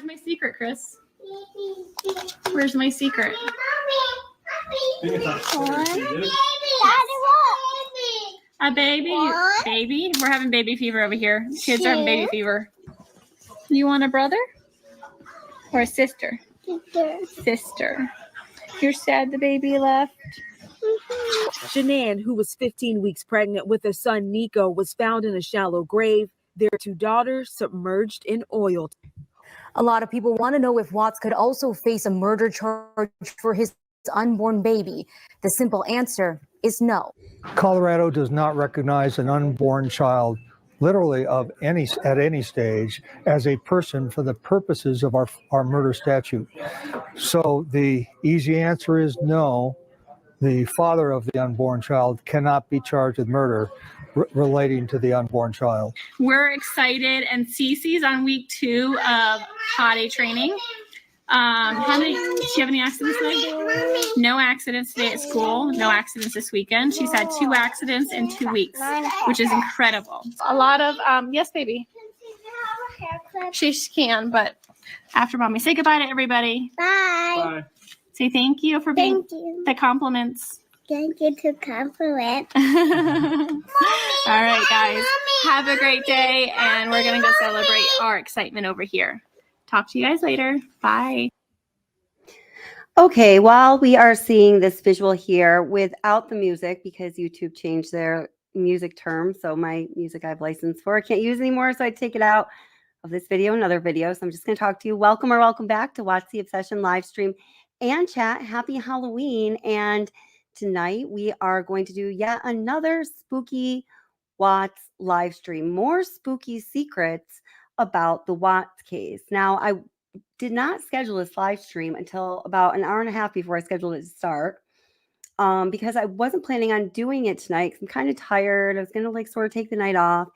my secret, Chris? Where's my secret? A baby? Baby? We're having baby fever over here. Kids are having baby fever. You want a brother? Or a sister? Sister. You're sad the baby left? Shanann, who was 15 weeks pregnant with her son Nico, was found in a shallow grave. Their 2 daughters submerged in oil. A lot of people want to know if Watts could also face a murder charge for his unborn baby. The simple answer is no. Colorado does not recognize an unborn child, literally at any stage, as a person for the purposes of our murder statute. So the easy answer is no. The father of the unborn child cannot be charged with murder relating to the unborn child. We're excited, and Cece's on week 2 of potty training. Do you have any accidents today? No accidents today at school. No accidents this weekend. She's had 2 accidents in 2 weeks, which is incredible. A lot of, yes, baby. She can, but after mommy, say goodbye to everybody. Bye. Bye. Say thank you for being the compliments. Thank you to compliment. All right, guys. Have a great day, and we're going to go celebrate our excitement over here. Talk to you guys later. Bye. Okay, while we are seeing this visual here without the music, because YouTube changed their music term, so my music I've licensed for I can't use anymore, so I take it out of this video and other videos. So I'm just going to talk to you. Welcome or welcome back to Watch the Obsession live stream and chat. Happy Halloween. And tonight we are going to do yet another spooky Watts live stream. More spooky secrets about the Watts case. Now, I did not schedule this live stream until about an hour and a half before I scheduled it to start because I wasn't planning on doing it tonight because I'm kind of tired. I was going to sort of take the night off.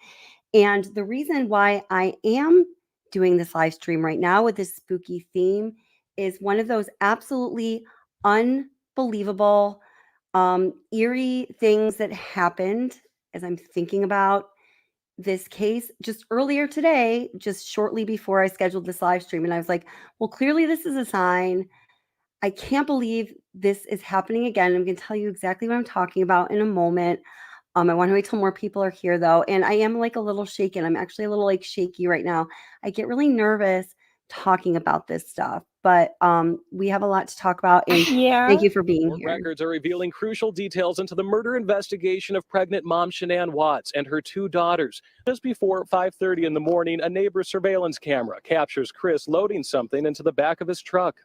And the reason why I am doing this live stream right now with this spooky theme is one of those absolutely unbelievable, eerie things that happened as I'm thinking about this case just earlier today, just shortly before I scheduled this live stream. And I was like, well, clearly this is a sign. I can't believe this is happening again. I'm going to tell you exactly what I'm talking about in a moment. I want to wait till more people are here though. And I am a little shaken. I'm actually a little shaky right now. I get really nervous talking about this stuff, but we have a lot to talk about. And thank you for being here. Records are revealing crucial details into the murder investigation of pregnant mom Shanann Watts and her 2 daughters. Just before 5:30 in the morning, a neighbor's surveillance camera captures Chris loading something into the back of his truck.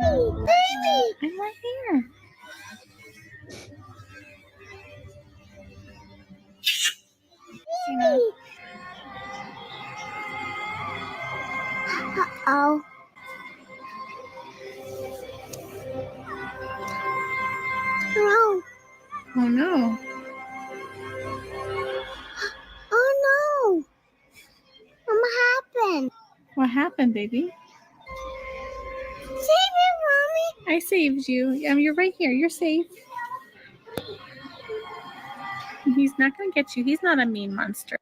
Baby, I'm right here. Uh-oh. No. Oh no. Oh no. What happened? What happened, baby? Save me, Mommy. I saved you. You're right here. You're safe. He's not going to get you. He's not a mean monster.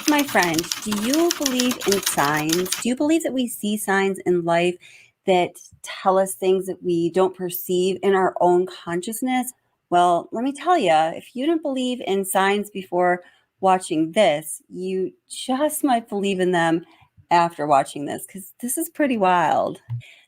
My friend, do you believe in signs? Do you believe that we see signs in life that tell us things that we don't perceive in our own consciousness? Well, let me tell you, if you didn't believe in signs before watching this, you just might believe in them after watching this, because this is pretty wild.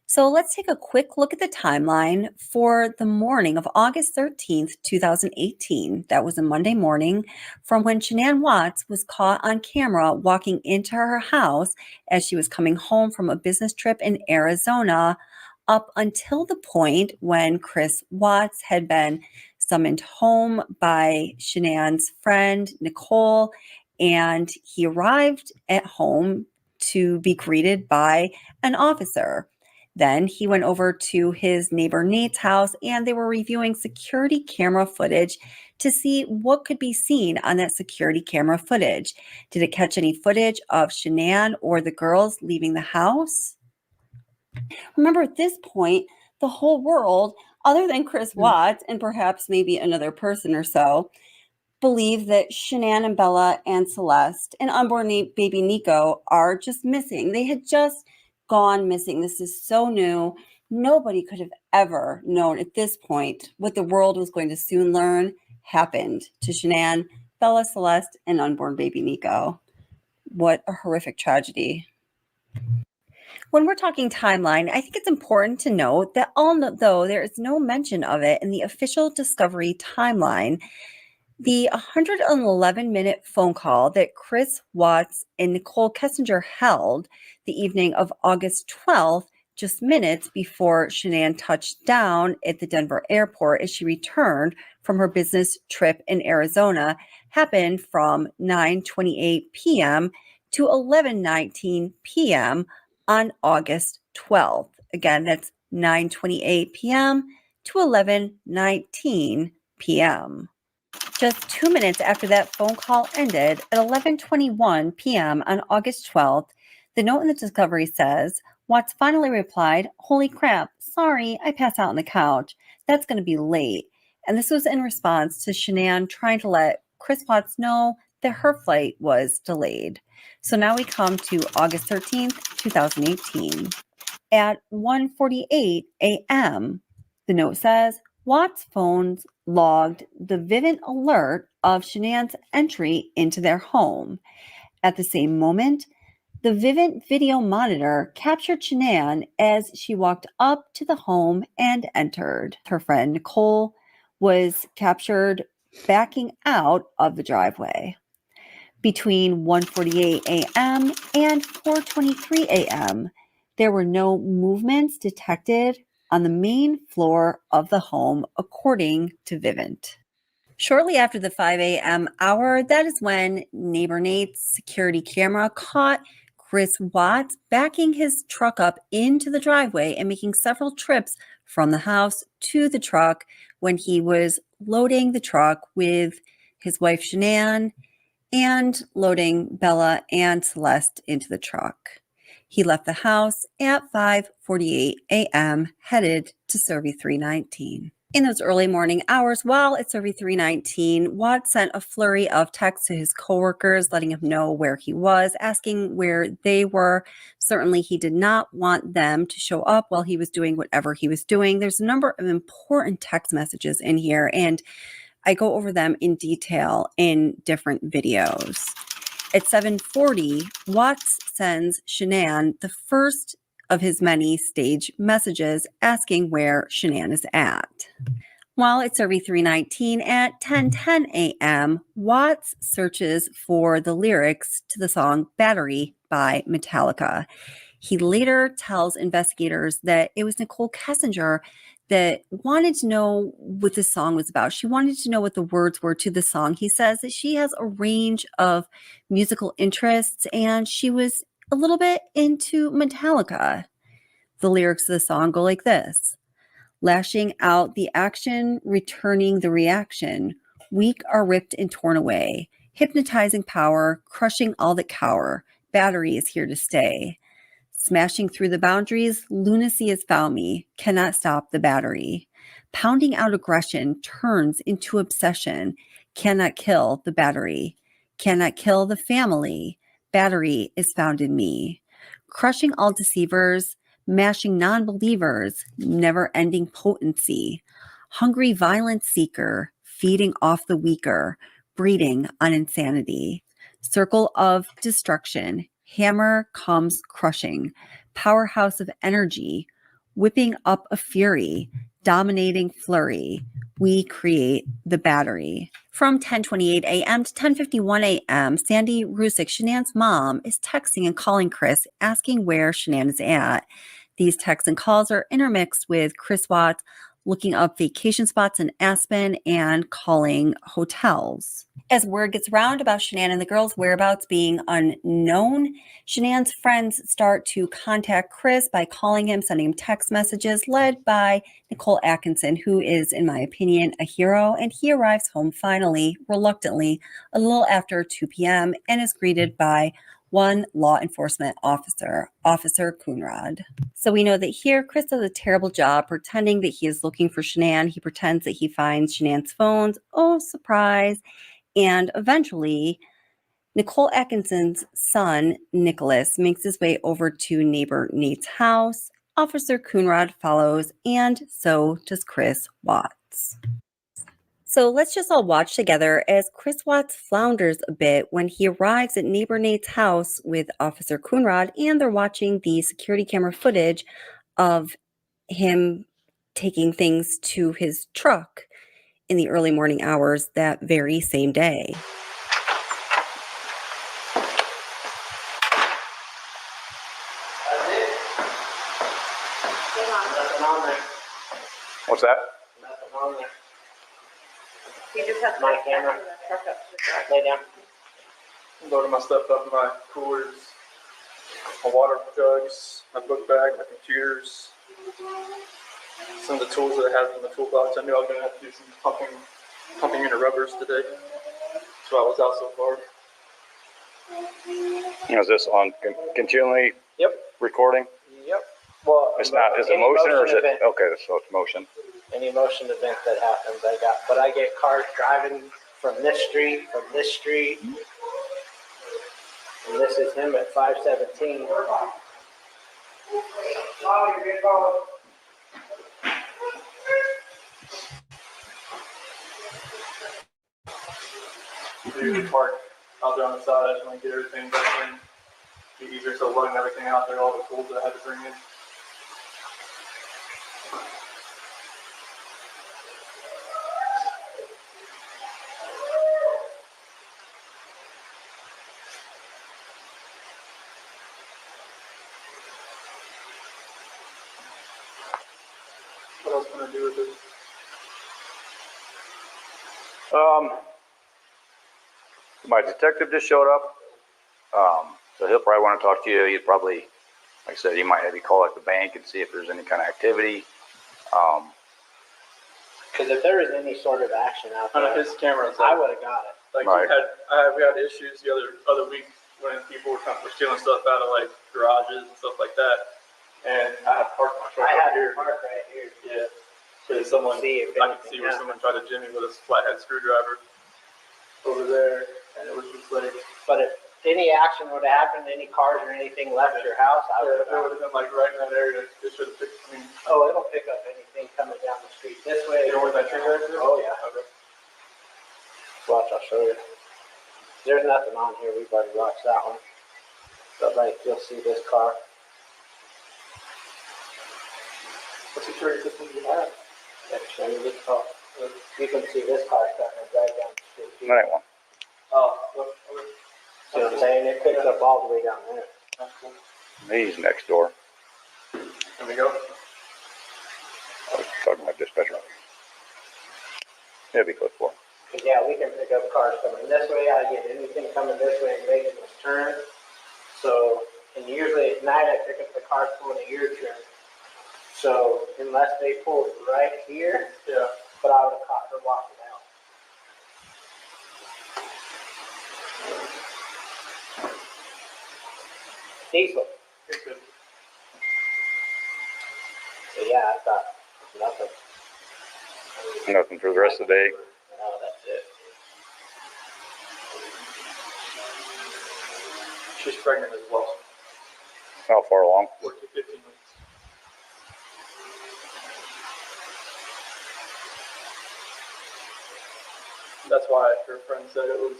So let's take a quick look at the timeline for the morning of August 13th, 2018. That was a Monday morning from when Shanann Watts was caught on camera walking into her house as she was coming home from a business trip in Arizona, up until the point when Chris Watts had been summoned home by Shanann's friend, Nichol, and he arrived at home to be greeted by an officer. Then he went over to his neighbor Nate's house and they were reviewing security camera footage to see what could be seen on that security camera footage. Did it catch any footage of Shanann or the girls leaving the house? Remember, at this point, the whole world other than Chris Watts and perhaps maybe another person or so, believe that Shanann and Bella and Celeste and unborn baby Nico are just missing. They had just gone missing. This is so new. Nobody could have ever known at this point what the world was going to soon learn happened to Shanann, Bella, Celeste, and unborn baby Nico. What a horrific tragedy. When we're talking timeline, I think it's important to note that although there is no mention of it in the official Discovery timeline, the 111-minute phone call that Chris Watts and Nichol Kessinger held the evening of August 12th, just minutes before Shanann touched down at the Denver airport as she returned from her business trip in Arizona, happened from 9:28 p.m. to 11:19 p.m. on August 12th. Again, that's 9:28 p.m. to 11:19 p.m. Just 2 minutes after that phone call ended at 11:21 p.m. on August 12th, the note in the Discovery says, Watts finally replied, "Holy crap, sorry, I passed out on the couch. That's going to be late." And this was in response to Shanann trying to let Chris Watts know that her flight was delayed. So now we come to August 13th, 2018. At 1:48 a.m., the note says, Watts' phones logged the Vivint alert of Shanann's entry into their home. At the same moment, the Vivint video monitor captured Shanann as she walked up to the home and entered. Her friend Nicole was captured backing out of the driveway. Between 1:48 a.m. and 4:23 a.m., there were no movements detected on the main floor of the home, according to Vivint. Shortly after the 5 a.m. hour, that is when neighbor Nate's security camera caught Chris Watts backing his truck up into the driveway and making several trips from the house to the truck when he was loading the truck with his wife Shanann and loading Bella and Celeste into the truck. He left the house at 5:48 a.m., headed to Survey 319. In those early morning hours, while at Survey 319, Watts sent a flurry of texts to his coworkers, letting him know where he was, asking where they were. Certainly, he did not want them to show up while he was doing whatever he was doing. There's a number of important text messages in here, and I go over them in detail in different videos. At 7:40, Watts sends Shanann the first of his many stage messages asking where Shanann is at. While at Survey 319 at 10:10 a.m., Watts searches for the lyrics to the song Battery by Metallica. He later tells investigators that it was Nichol Kessinger that wanted to know what the song was about. She wanted to know what the words were to the song. He says that she has a range of musical interests and she was a little bit into Metallica. The lyrics of the song go like this: lashing out the action, returning the reaction. Weak are ripped and torn away. Hypnotizing power, crushing all that cower. Battery is here to stay. Smashing through the boundaries, lunacy has found me. Cannot stop the battery. Pounding out aggression turns into obsession. Cannot kill the battery. Cannot kill the family. Battery is found in me. Crushing all deceivers, mashing non-believers, never-ending potency. Hungry violence seeker, feeding off the weaker, breeding on insanity. Circle of destruction. Hammer comes crushing, powerhouse of energy, whipping up a fury, dominating flurry. We create the battery. From 10:28 a.m. to 10:51 a.m., Sandy Rusick, Shanann's mom, is texting and calling Chris, asking where Shanann is at. These texts and calls are intermixed with Chris Watts looking up vacation spots in Aspen and calling hotels. As word gets around about Shanann and the girls' whereabouts being unknown, Shanann's friends start to contact Chris by calling him, sending him text messages, led by Nicole Atkinson, who is, in my opinion, a hero. And he arrives home finally, reluctantly, a little after 2 p.m. and is greeted by one law enforcement officer, Officer Coonrod. So we know that here, Chris does a terrible job pretending that he is looking for Shanann. He pretends that he finds Shanann's phones. Oh, surprise. And eventually, Nicole Atkinson's son, Nicholas, makes his way over to neighbor Nate's house. Officer Coonrod follows, and so does Chris Watts. So let's just all watch together as Chris Watts flounders a bit when he arrives at neighbor Nate's house with Officer Coonrod, and they're watching the security camera footage of him taking things to his truck in the early morning hours that very same day. What's that? Nothing on there. You just have my camera. Lay down. Loading my stuff up in my coolers, my water jugs, my book bag, my computers, some of the tools that I had in the toolbox. I knew I was going to have to do some pumping into rubbers today. So I was out so far. Is this on continually Yep. recording? Yep. Well, It's not, is it motion or is it? Okay, so it's motion. Any motion event that happens, but I get cars driving from this street, and this is him at 517. So you can park out there on the side. I just want to get everything done. Be easier, so loading everything out there, all the tools that I had to bring in. What else can I do with this? My detective just showed up. So he'll probably want to talk to you. He'd probably, like I said, he might have you call at the bank and see if there's any kind of activity. Because if there was any sort of action out Out there, of his cameras, I would have got it. like Right. we had issues the other week when people were stealing stuff out of like garages and stuff like that, and I had parked my truck I had up here. to park right here. Yeah, so someone See if I could anything see where happened. someone tried to jimmy with a flathead screwdriver over there, and it was just like, But if any action would have happened, any cars or anything left your house, I would it have. would have been like right in that area. It should have picked. I mean, Oh, it'll pick up anything coming down the street this way. you know where that tree right is? Oh yeah. Okay. Watch, I'll show you. There's nothing on here. We've already watched that one. But like, you'll see this car. What security system do you have? Actually, this car. You can see this car starting to drive down the street. That ain't one. Oh, look. Okay. See what I'm saying? It picks up all the way down there. That's cool. He's next door. There we go. I was talking about dispatcher. He'll be close for. Cause yeah, we can pick up cars coming this way. I get anything coming this way and making this turn. So, and usually at night I pick up the cars pulling a U turn. So unless they pulled right here, Yeah. but I would have caught her walking out. Diesel. Okay, good. So yeah, I thought nothing. Nothing for the rest of the day. No, that's it. She's pregnant as well. How far along? 14, 15 weeks. That's why her friend said it was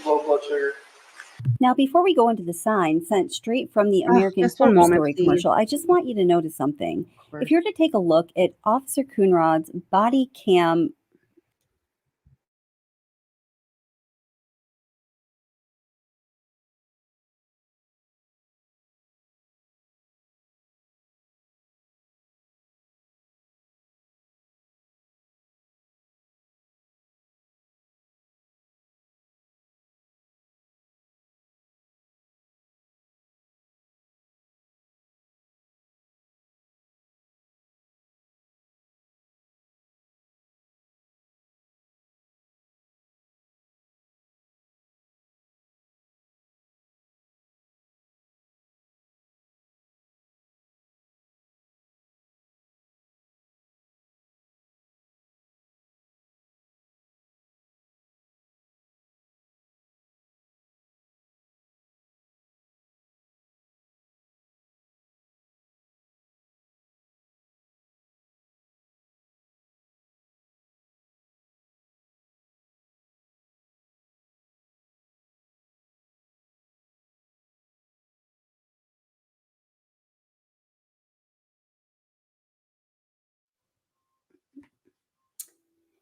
low blood sugar. Now, before we go into the sign sent straight from the American just one Porch moment, story Steve. commercial, I just want you to notice something. course. If you're to take a look at Officer Coonrod's body cam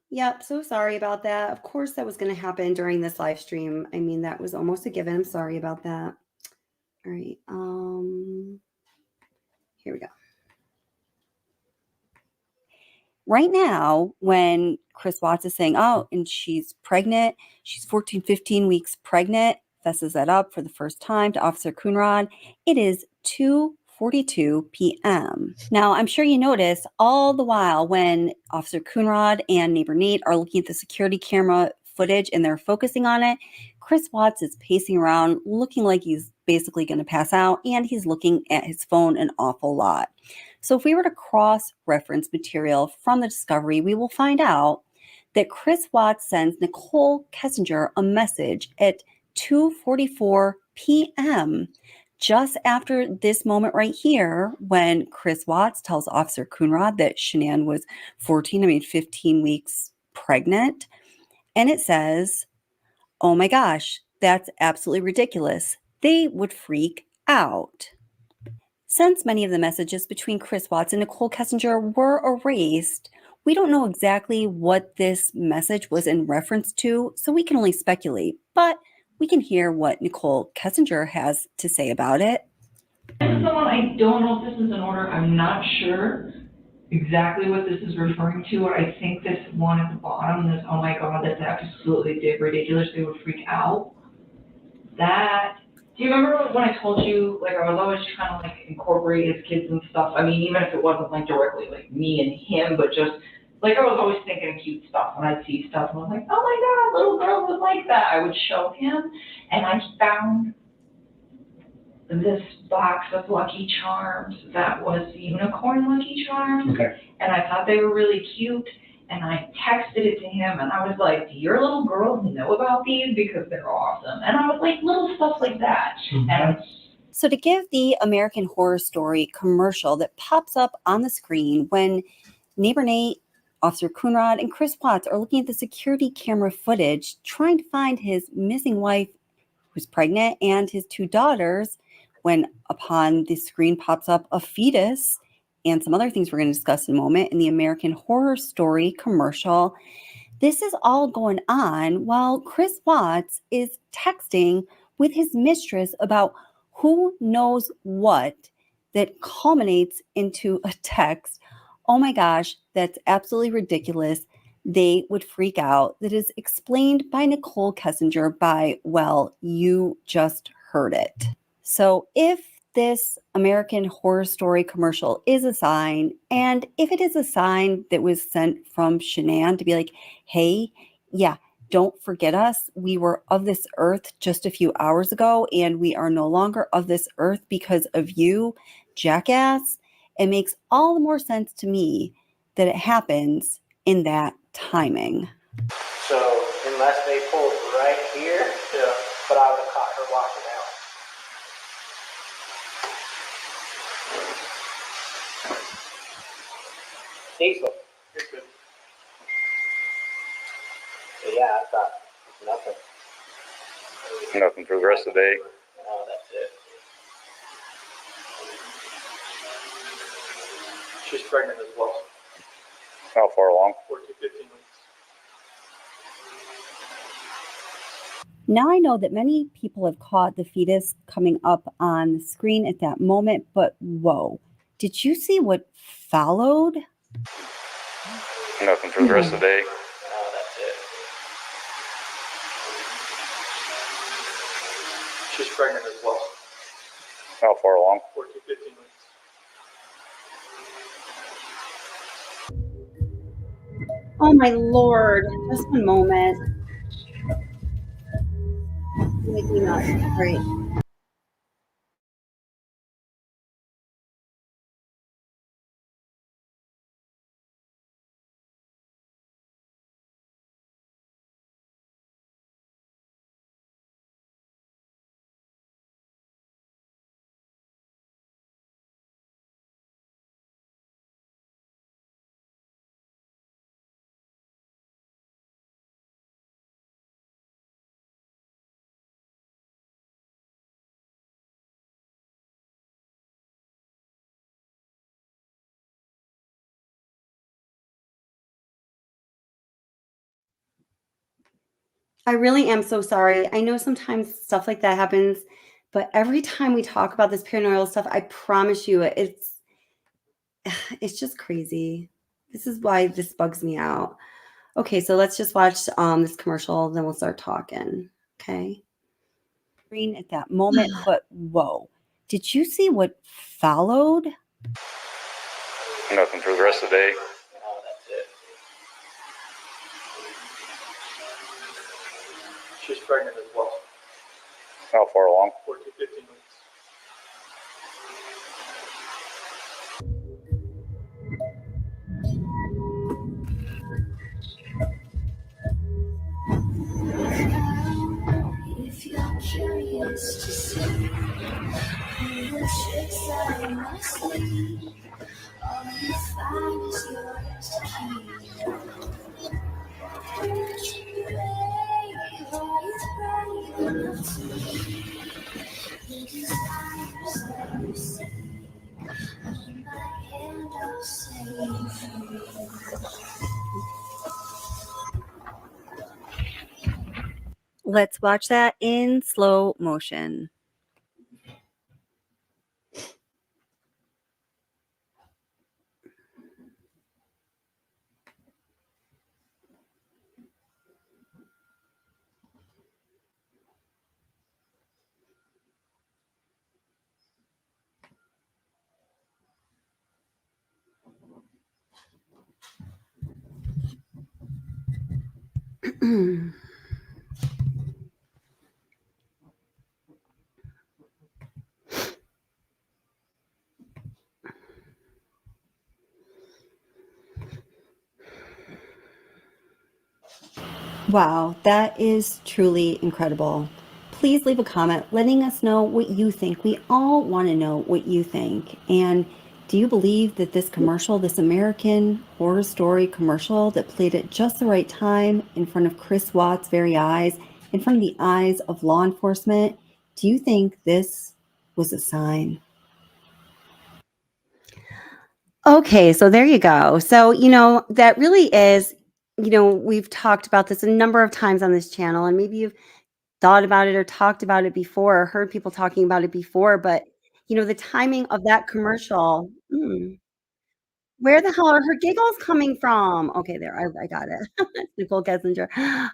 Yep, so sorry about that. Of course, that was going to happen during this live stream. I mean, that was almost a given. I'm sorry about that. All right. Here we go. Right now, when Chris Watts is saying, oh, and she's pregnant, she's 14, 15 weeks pregnant, fesses that up for the first time to Officer Coonrod, it is 2:42 p.m. Now, I'm sure you notice all the while when Officer Coonrod and neighbor Nate are looking at the security camera footage and they're focusing on it, Chris Watts is pacing around looking like he's basically going to pass out, and he's looking at his phone an awful lot. So if we were to cross-reference material from the discovery, we will find out that Chris Watts sends Nichol Kessinger a message at 2:44 p.m. just after this moment right here, when Chris Watts tells Officer Coonrod that Shanann was 15 weeks pregnant. And it says, oh my gosh, that's absolutely ridiculous. They would freak out. Since many of the messages between Chris Watts and Nichol Kessinger were erased, we don't know exactly what this message was in reference to, so we can only speculate. But we can hear what Nichol Kessinger has to say about it. This is the one, I don't know if this is in order. I'm not sure exactly what this is referring to. I think this one at the bottom, this, oh my God, that's absolutely ridiculous. They would freak out. That, do you remember when I told you, like, I was always trying to, like, incorporate his kids and stuff? I mean, even if it wasn't, like, directly, like, me and him, but just, like, I was always thinking cute stuff when I'd see stuff, and I was like, oh my God, little girl was like that. I would show him, and I found this box of Lucky Charms that was unicorn Lucky Charms. Okay. And I thought they were really cute. And I texted it to him, and I was like, do your little girls know about these? Because they're awesome. And I was like, little stuff like that. Mm-hmm. And so to give the American Horror Story commercial that pops up on the screen when neighbor Nate, Officer Coonrod, and Chris Watts are looking at the security camera footage, trying to find his missing wife who's pregnant and his two daughters, when upon the screen pops up a fetus and some other things we're going to discuss in a moment in the American Horror Story commercial. This is all going on while Chris Watts is texting with his mistress about who knows what that culminates into a text. Oh my gosh, that's absolutely ridiculous. They would freak out. That is explained by Nichol Kessinger by, well, you just heard it. So if this American Horror Story commercial is a sign, and if it is a sign that was sent from Shanann to be like, hey, yeah, don't forget us. We were of this earth just a few hours ago, and we are no longer of this earth because of you, jackass. It makes all the more sense to me that it happens in that timing. So unless they pulled right here, yeah, but I would have caught her walking out. Diesel. You're good. So yeah, I thought nothing. Nothing for the rest of the day. No, that's it. She's pregnant as well. How far along? 14, 15 weeks. Now I know that many people have caught the fetus coming up on the screen at that moment, but whoa, did you see what followed? Nothing for the rest of the day. No, that's it. She's pregnant as well. How far along? 14, 15 weeks. Oh my Lord, just one moment. Make me nuts. All right. I really am so sorry. I know sometimes stuff like that happens, but every time we talk about this paranormal stuff, I promise you it's just crazy. This is why this bugs me out. Okay, so let's just watch this commercial, then we'll start talking. Okay. Screen at that moment, but whoa. Did you see what followed? Nothing for the rest of the day. Oh, that's it. She's pregnant as well. How far along? 14, 15 weeks. If you're curious to see the tricks that I must sleep, all you find is yours to keep. Brave, are you brave enough to leave the desires that you see? In my hand, I'll set you free. Let's watch that in slow motion. Wow, that is truly incredible. Please leave a comment letting us know what you think. We all want to know what you think. And do you believe that this commercial, this American Horror Story commercial that played at just the right time in front of Chris Watts' very eyes, in front of the eyes of law enforcement, do you think this was a sign? Okay, so there you go. So, that really is, we've talked about this a number of times on this channel, and maybe you've thought about it or talked about it before or heard people talking about it before, but, the timing of that commercial. Where the hell are her giggles coming from? Okay, there, I got it. Nichol Kessinger.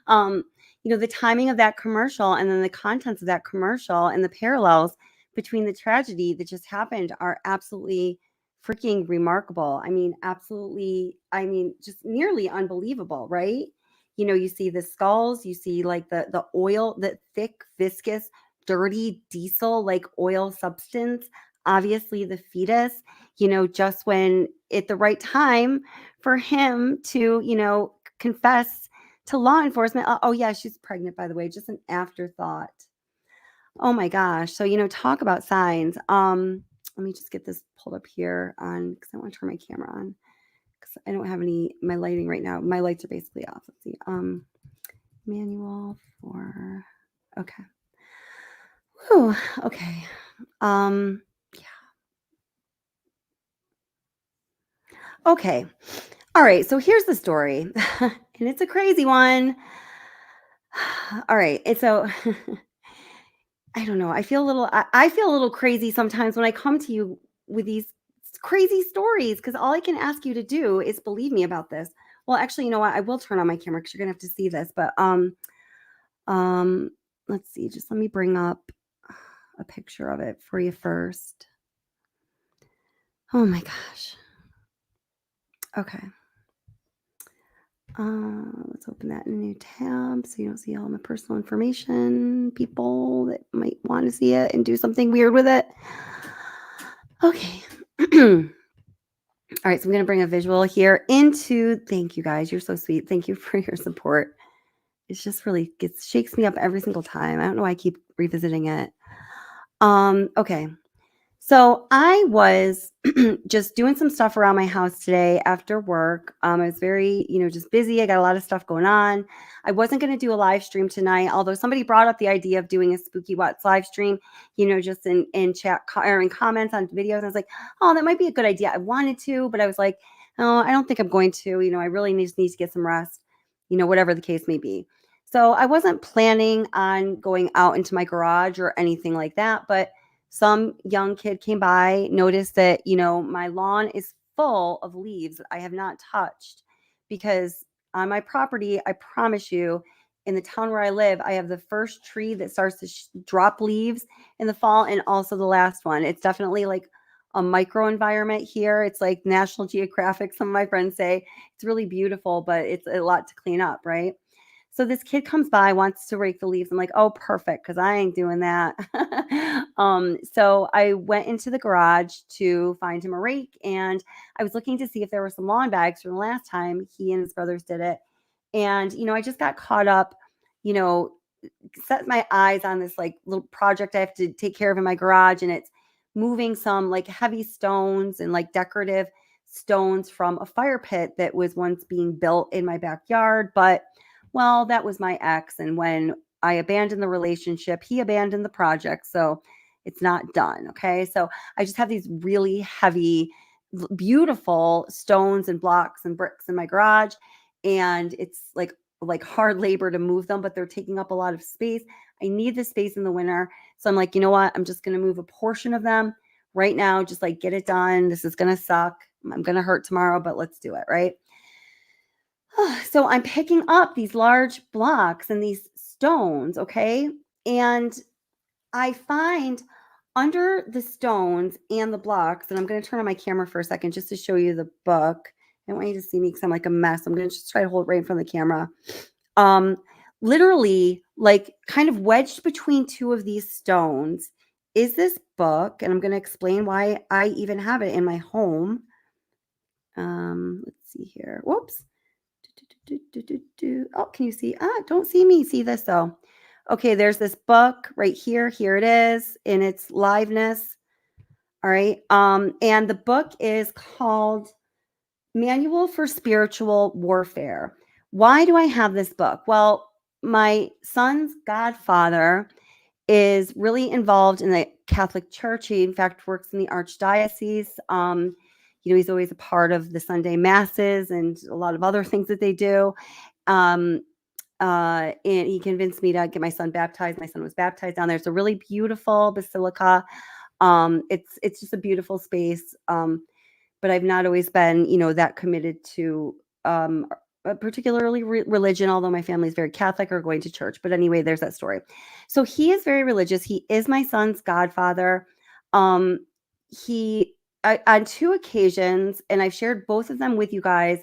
Um, the timing of that commercial and then the contents of that commercial and the parallels between the tragedy that just happened are absolutely freaking remarkable. I mean, absolutely, just nearly unbelievable, right? You see the skulls, you see like the oil, the thick, viscous, dirty diesel like oil substance, obviously the fetus, just when at the right time for him to, confess to law enforcement. Oh, yeah, she's pregnant, by the way, just an afterthought. Oh my gosh. So, talk about signs. Let me just get this pulled up here on, because I want to turn my camera on because I don't have my lighting right now. My lights are basically off. Let's see. Manual for, okay. Whew, okay. Okay. All right. So here's the story, and it's a crazy one. All right. And so I don't know. I feel a little crazy sometimes when I come to you with these crazy stories, because all I can ask you to do is believe me about this. Well, actually, you know what? I will turn on my camera because you're gonna have to see this. But let's see. Just let me bring up a picture of it for you first. Oh my gosh. Okay. Let's open that in a new tab so you don't see all my personal information, people that might want to see it and do something weird with it. Okay. All right, so I'm going to bring a visual here into, thank you guys. You're so sweet. Thank you for your support. It's just really, shakes me up every single time. I don't know why I keep revisiting it. Okay. So I was just doing some stuff around my house today after work. I was very, just busy. I got a lot of stuff going on. I wasn't going to do a live stream tonight, although somebody brought up the idea of doing a Spooky Watts live stream, just in chat or in comments on videos. I was like, oh, that might be a good idea. I wanted to, but I was like, oh, I don't think I'm going to. I really just need to get some rest, whatever the case may be. So I wasn't planning on going out into my garage or anything like that, but some young kid came by, noticed that, my lawn is full of leaves that I have not touched, because on my property, I promise you, in the town where I live, I have the first tree that starts to drop leaves in the fall, and also the last one. It's definitely like a micro environment here. It's like National Geographic, some of my friends say. It's really beautiful, but it's a lot to clean up, right? So this kid comes by, wants to rake the leaves. I'm like, oh, perfect, because I ain't doing that. So I went into the garage to find him a rake, and I was looking to see if there were some lawn bags from the last time he and his brothers did it. And, I just got caught up, you know, set my eyes on this like little project I have to take care of in my garage, and it's moving some like heavy stones and like decorative stones from a fire pit that was once being built in my backyard. But well, that was my ex, and when I abandoned the relationship, he abandoned the project, so it's not done. Okay, so I just have these really heavy, beautiful stones and blocks and bricks in my garage, and it's like hard labor to move them, but they're taking up a lot of space. I need the space in the winter. So I'm like, you know what? I'm just going to move a portion of them right now. Just like get it done. This is going to suck. I'm going to hurt tomorrow, but let's do it. Right. So I'm picking up these large blocks and these stones. Okay. And I find under the stones and the blocks, and I'm going to turn on my camera for a second just to show you the book. I don't want you to see me because I'm like a mess. I'm going to just try to hold it right in front of the camera. Literally, like kind of wedged between two of these stones is this book, and I'm going to explain why I even have it in my home. Let's see here. Whoops. Oh, can you see? Don't see me. See this though. Okay, there's this book right here. Here it is in its liveness. All right. And the book is called Manual for Spiritual Warfare. Why do I have this book? Well, my son's godfather is really involved in the Catholic Church. He, in fact, works in the Archdiocese. He's always a part of the Sunday masses and a lot of other things that they do. And he convinced me to get my son baptized. My son was baptized down there. It's a really beautiful basilica. It's just a beautiful space. But I've not always been, that committed to particularly religion, although my family is very Catholic or going to church. But anyway, there's that story. So he is very religious. He is my son's godfather. On 2 occasions, and I've shared both of them with you guys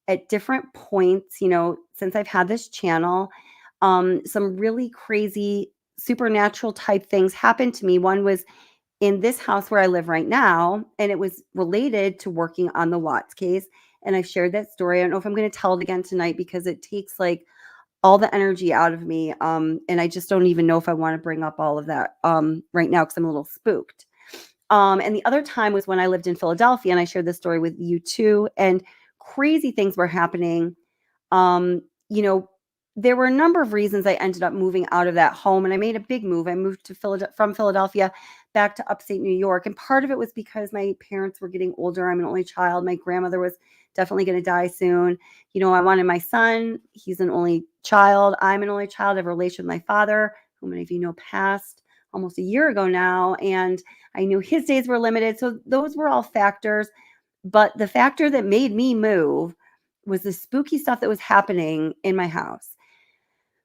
at different points, since I've had this channel, some really crazy supernatural type things happened to me. One was in this house where I live right now, and it was related to working on the Watts case. And I've shared that story. I don't know if I'm going to tell it again tonight because it takes like all the energy out of me. And I just don't even know if I want to bring up all of that right now because I'm a little spooked. And the other time was when I lived in Philadelphia, and I shared this story with you too. And crazy things were happening. There were a number of reasons I ended up moving out of that home, and I made a big move. I moved to from Philadelphia back to upstate New York. And part of it was because my parents were getting older. I'm an only child. My grandmother was definitely going to die soon. I wanted my son. He's an only child. I'm an only child. I have a relation with my father, who many of you know passed almost a year ago now. And I knew his days were limited. So those were all factors. But the factor that made me move was the spooky stuff that was happening in my house.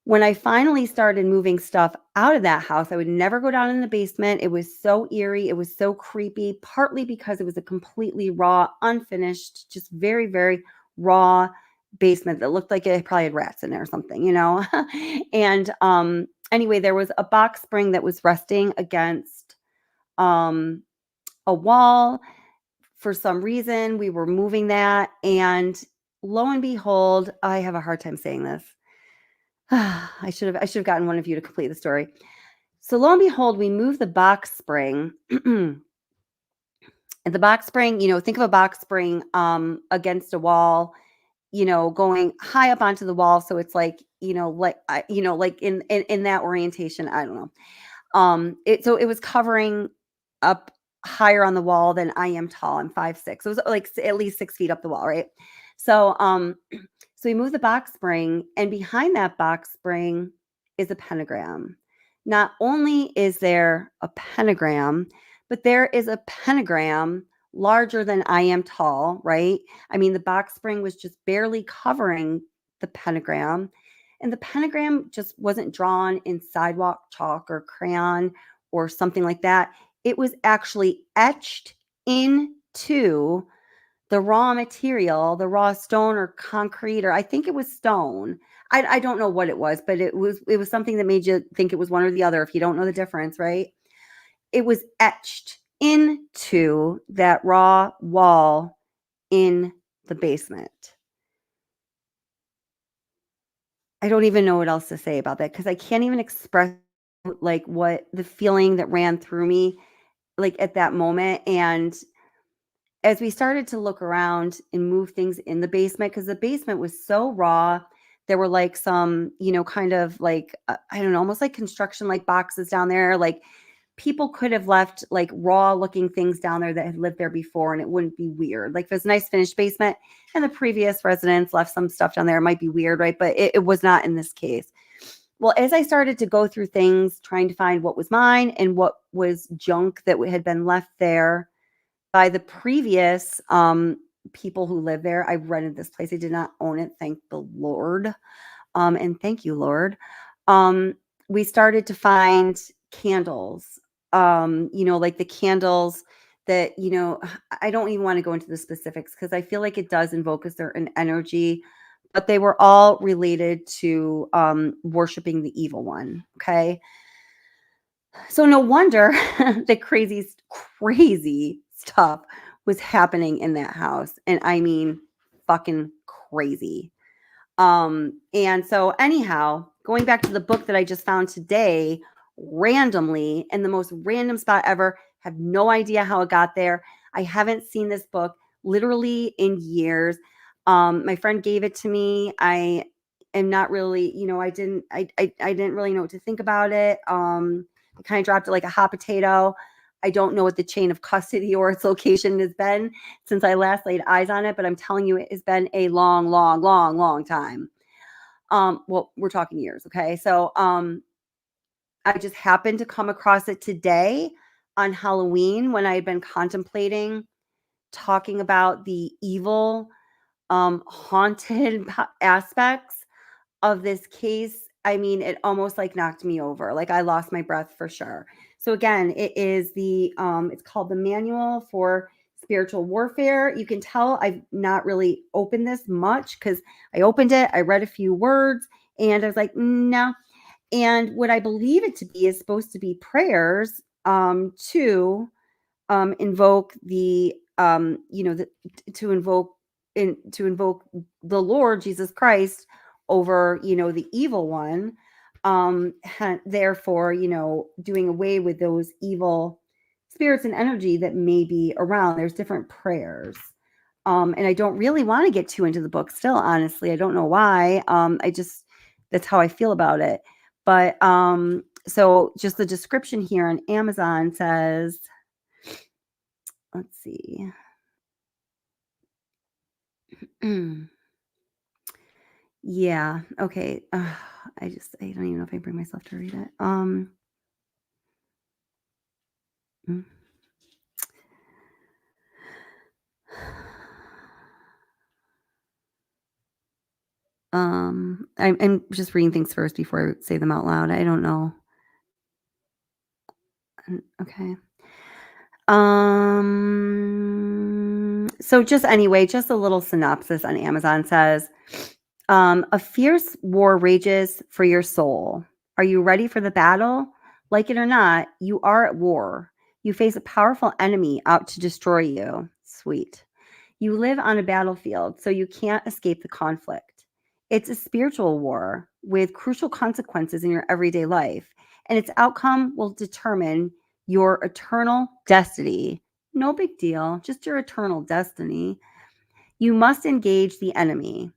When I finally started moving stuff out of that house, I would never go down in the basement. It was so eerie. It was so creepy, partly because it was a completely raw, unfinished, just very, very raw basement that looked like it probably had rats in there or something, And anyway, there was a box spring that was resting against a wall. For some reason, we were moving that. And lo and behold, I have a hard time saying this. I should have gotten one of you to complete the story. So lo and behold, we moved the box spring. And the box spring, think of a box spring against a wall, going high up onto the wall. So it's like, like in that orientation. I don't know. So it was covering up higher on the wall than I am tall. I'm 5'6". So it was like at least 6 feet up the wall, right? So So we move the box spring, and behind that box spring is a pentagram. Not only is there a pentagram, but there is a pentagram larger than I am tall, right? I mean, the box spring was just barely covering the pentagram, and the pentagram just wasn't drawn in sidewalk chalk or crayon or something like that. It was actually etched into the raw material, the raw stone or concrete, or I think it was stone. I don't know what it was, but it was something that made you think it was one or the other if you don't know the difference, right? It was etched into that raw wall in the basement. I don't even know what else to say about that because I can't even express like what the feeling that ran through me like at that moment. And as we started to look around and move things in the basement, because the basement was so raw, there were like some, kind of like, I don't know, almost like construction like boxes down there. Like people could have left like raw looking things down there that had lived there before and it wouldn't be weird. Like if it's a nice finished basement and the previous residents left some stuff down there, it might be weird, right? But it was not in this case. Well, as I started to go through things, trying to find what was mine and what was junk that had been left there by the previous people who live there. I rented this place. I did not own it. Thank the Lord. And thank you, Lord. We started to find candles, like the candles that, I don't even want to go into the specifics because I feel like it does invoke a certain energy, but they were all related to worshiping the evil one. Okay. So no wonder the crazy stuff was happening in that house. And I mean, fucking crazy. And so anyhow, going back to the book that I just found today, randomly in the most random spot ever, have no idea how it got there. I haven't seen this book literally in years. My friend gave it to me. I am not really, I didn't really know what to think about it. I kind of dropped it like a hot potato. I don't know what the chain of custody or its location has been since I last laid eyes on it, but I'm telling you, it has been a long, long, long, long time. Well, we're talking years. Okay. So, I just happened to come across it today on Halloween when I had been contemplating talking about the evil, haunted aspects of this case. I mean, it almost like knocked me over. Like I lost my breath for sure. So again, it is it's called the Manual for Spiritual Warfare. You can tell I've not really opened this much because I opened it, I read a few words, and I was like, no. And what I believe it to be is supposed to be prayers to invoke the to invoke the Lord Jesus Christ over the evil one, therefore doing away with those evil spirits and energy that may be around. There's different prayers, and I don't really want to get too into the book still, honestly. I don't know why. That's how I feel about it. But so just the description here on Amazon says, let's see. Yeah. Okay. I don't even know if I bring myself to read it. I'm just reading things first before I say them out loud. I don't know. Okay. So just anyway, just a little synopsis on Amazon says, a fierce war rages for your soul. Are you ready for the battle? Like it or not, you are at war. You face a powerful enemy out to destroy you. Sweet. You live on a battlefield, so you can't escape the conflict. It's a spiritual war with crucial consequences in your everyday life, and its outcome will determine your eternal destiny. No big deal, just your eternal destiny. You must engage the enemy,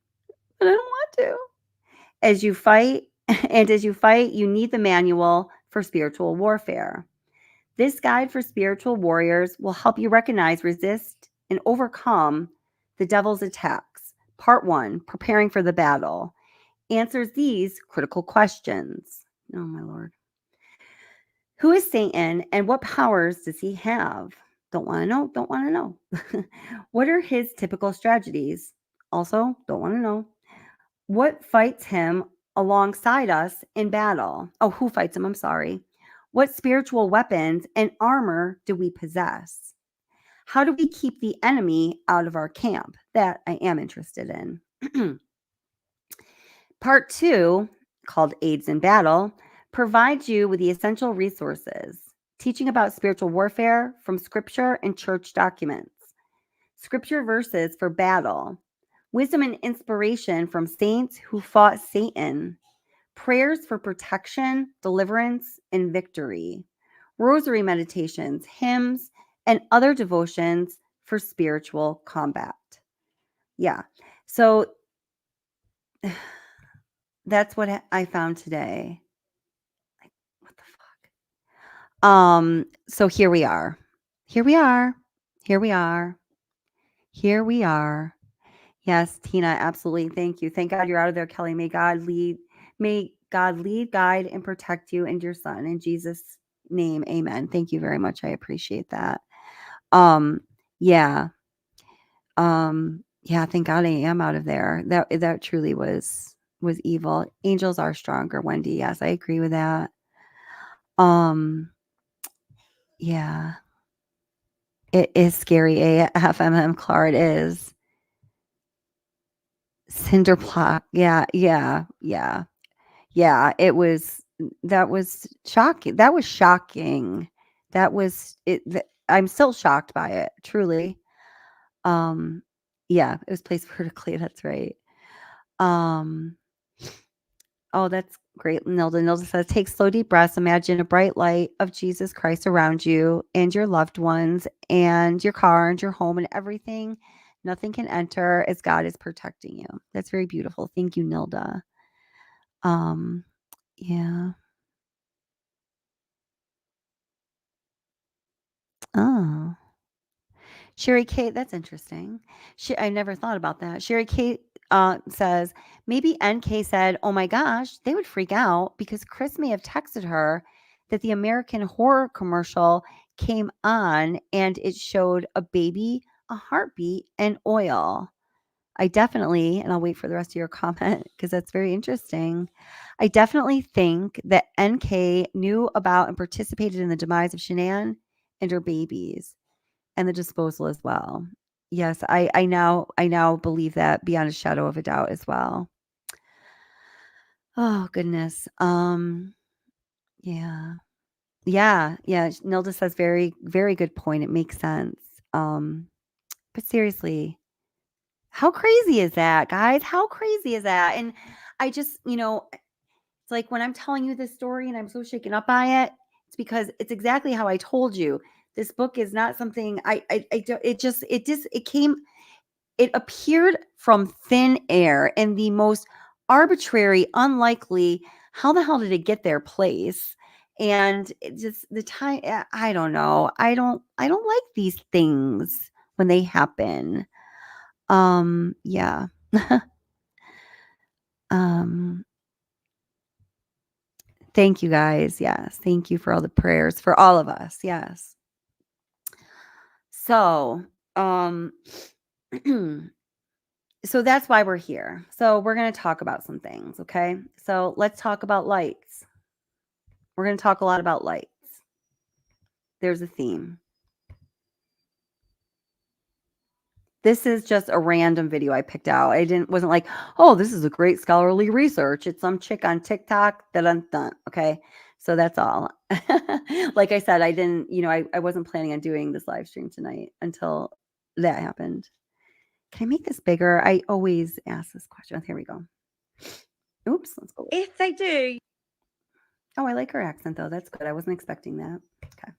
but I don't want to. As you fight, you need the manual for spiritual warfare. This guide for spiritual warriors will help you recognize, resist, and overcome the devil's attacks. Part 1, preparing for the battle, answers these critical questions. Oh, my Lord. Who is Satan and what powers does he have? Don't want to know. Don't want to know. What are his typical strategies? Also, don't want to know. What fights him alongside us in battle? Oh, who fights him? I'm sorry. What spiritual weapons and armor do we possess? How do we keep the enemy out of our camp? That I am interested in. Part 2, called Aids in Battle, provides you with the essential resources, teaching about spiritual warfare from scripture and church documents, scripture verses for battle, wisdom and inspiration from saints who fought Satan, prayers for protection, deliverance, and victory, rosary meditations, hymns, and other devotions for spiritual combat. Yeah. So that's what I found today. Like, what the fuck? So here we are. Here we are. Here we are. Here we are. Yes, Tina, absolutely. Thank you. Thank God you're out of there, Kelly. May God lead, guide, and protect you and your son. In Jesus' name, amen. Thank you very much. I appreciate that. Yeah. Yeah, thank God I am out of there. That truly was evil. Angels are stronger, Wendy. Yes, I agree with that. Yeah. It is scary. AFMM Clar, it is. Cinder block. Yeah. It was, that was shocking. That was shocking. That was it. I'm still shocked by it, truly. Yeah, it was placed vertically. That's right. Oh, that's great. Nilda says, take slow, deep breaths. Imagine a bright light of Jesus Christ around you and your loved ones and your car and your home and everything. Nothing can enter as God is protecting you. That's very beautiful. Thank you, Nilda. Yeah. Oh. Sherry Kate, that's interesting. I never thought about that. Sherry Kate says, maybe NK said, oh my gosh, they would freak out because Chris may have texted her that the American Horror commercial came on and it showed a baby, a heartbeat, and oil. I definitely, and I'll wait for the rest of your comment because that's very interesting. I definitely think that NK knew about and participated in the demise of Shanann and her babies and the disposal as well. Yes, I now believe that beyond a shadow of a doubt as well. Oh goodness. Yeah. Nilda says very, very good point. It makes sense. But seriously, how crazy is that, guys? How crazy is that? And I just, it's like when I'm telling you this story and I'm so shaken up by it, it's because it's exactly how I told you. This book is not something it appeared from thin air in the most arbitrary, unlikely, how the hell did it get there place? And it just the time, I don't know. I don't like these things when they happen. Yeah. Thank you guys. Yes. Thank you for all the prayers for all of us. Yes. So, so that's why we're here. So we're going to talk about some things. Okay. So let's talk about lights. We're going to talk a lot about lights. There's a theme. This is just a random video I picked out. Wasn't like, oh, this is a great scholarly research. It's some chick on TikTok that I'm done. Okay. So that's all. Like I said, I didn't, I wasn't planning on doing this live stream tonight until that happened. Can I make this bigger? I always ask this question. Oh, here we go. Oops. Let's go. If they do. Oh, I like her accent though. That's good. I wasn't expecting that. Okay.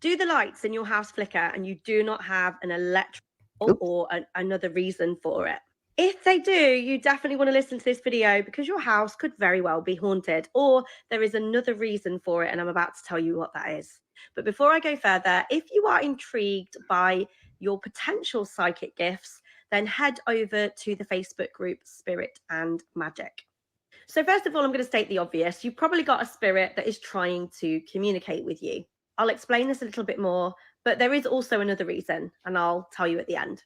Do the lights in your house flicker and you do not have an electrical or another reason for it? If they do, you definitely want to listen to this video because your house could very well be haunted or there is another reason for it and I'm about to tell you what that is. But before I go further, if you are intrigued by your potential psychic gifts, then head over to the Facebook group Spirit and Magic. So first of all, I'm going to state the obvious. You've probably got a spirit that is trying to communicate with you. I'll explain this a little bit more, but there is also another reason, and I'll tell you at the end.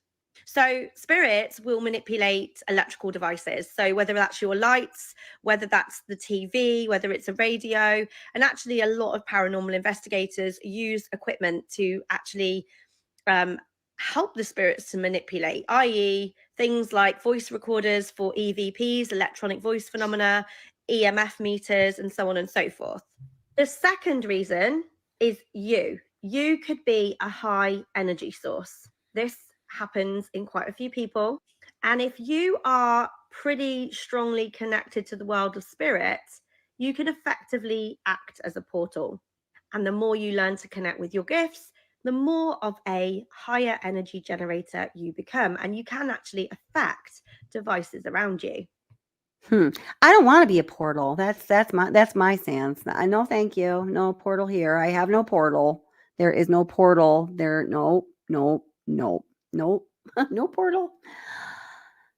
So spirits will manipulate electrical devices. So whether that's your lights, whether that's the TV, whether it's a radio, and actually a lot of paranormal investigators use equipment to actually help the spirits to manipulate, i.e. things like voice recorders for EVPs, electronic voice phenomena, EMF meters, and so on and so forth. The second reason is you. You could be a high energy source. This happens in quite a few people. And if you are pretty strongly connected to the world of spirit, you can effectively act as a portal. And the more you learn to connect with your gifts, the more of a higher energy generator you become, and you can actually affect devices around you. I don't want to be a portal. That's my stance. No, thank you. No portal here. I have no portal. There is no portal. No portal.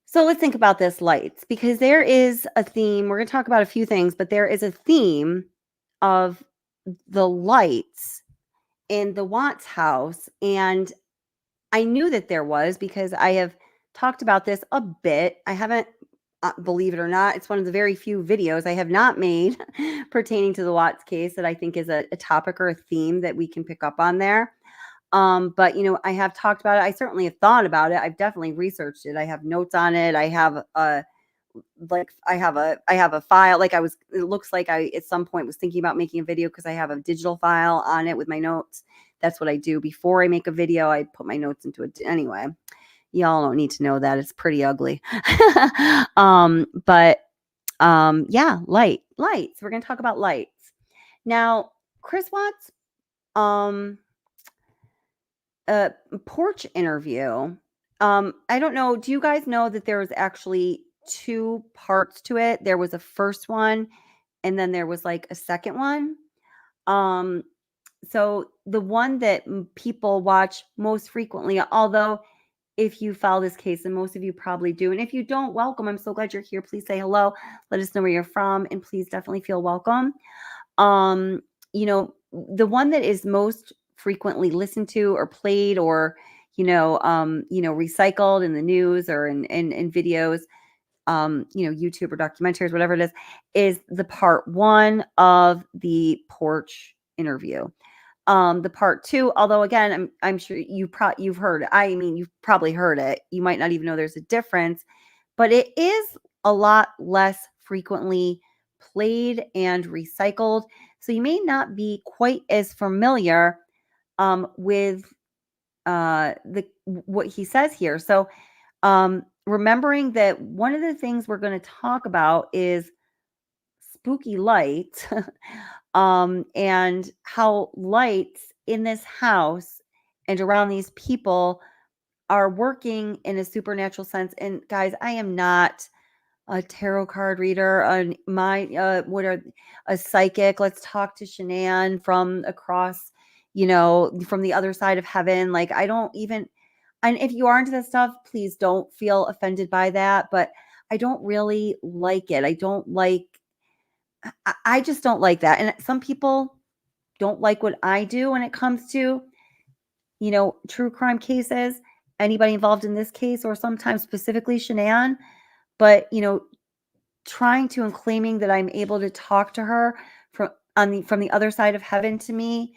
So let's think about this lights, because there is a theme. We're going to talk about a few things, but there is a theme of the lights in the Watts house. And I knew that there was, because I have talked about this a bit. I haven't, believe it or not, it's one of the very few videos I have not made pertaining to the Watts case that I think is a topic or a theme that we can pick up on there. But I have talked about it. I certainly have thought about it. I've definitely researched it. I have notes on it. I have I have a file. It looks like I at some point was thinking about making a video, because I have a digital file on it with my notes. That's what I do before I make a video. I put my notes into it. Anyway, y'all don't need to know that. It's pretty ugly. Yeah, lights. We're going to talk about lights. Now, Chris Watts, Porch interview. I don't know. Do you guys know that there was actually 2 parts to it? There was a first one, and then there was like a second one. So the one that people watch most frequently, although if you follow this case, and most of you probably do, and if you don't, welcome. I'm so glad you're here. Please say hello. Let us know where you're from, and please definitely feel welcome. The one that is most frequently listened to or played or recycled in the news or in videos, YouTube or documentaries, whatever it is the part 1 of the Porch interview. The part 2, although again, I'm sure you've heard it. I mean, you've probably heard it. You might not even know there's a difference, but it is a lot less frequently played and recycled. So you may not be quite as familiar with what he says here. So remembering that one of the things we're going to talk about is spooky lights and how lights in this house and around these people are working in a supernatural sense. And guys, I am not a tarot card reader, a psychic. Let's talk to Shanann from across, from the other side of heaven. I don't even, and if you are into that stuff, please don't feel offended by that. But I don't really like it. I just don't like that. And some people don't like what I do when it comes to, true crime cases, anybody involved in this case, or sometimes specifically Shanann. But, trying to and claiming that I'm able to talk to her from the other side of heaven, to me,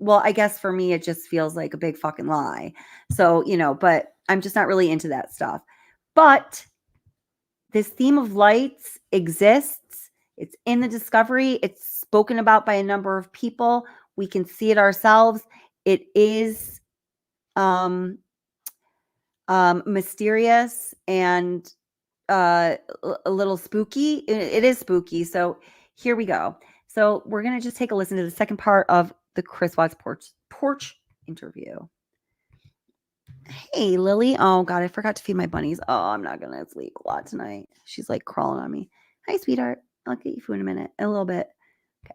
I guess for me, it just feels like a big fucking lie. So, but I'm just not really into that stuff. But this theme of lights exists. It's in the discovery. It's spoken about by a number of people. We can see it ourselves. It is mysterious and a little spooky. It is spooky. So here we go. So we're going to just take a listen to the second part of the Chris Watts Porch interview. Hey, Lily. Oh, God, I forgot to feed my bunnies. Oh, I'm not going to sleep a lot tonight. She's like crawling on me. Hi, sweetheart. I'll get you food in a minute. A little bit. Okay.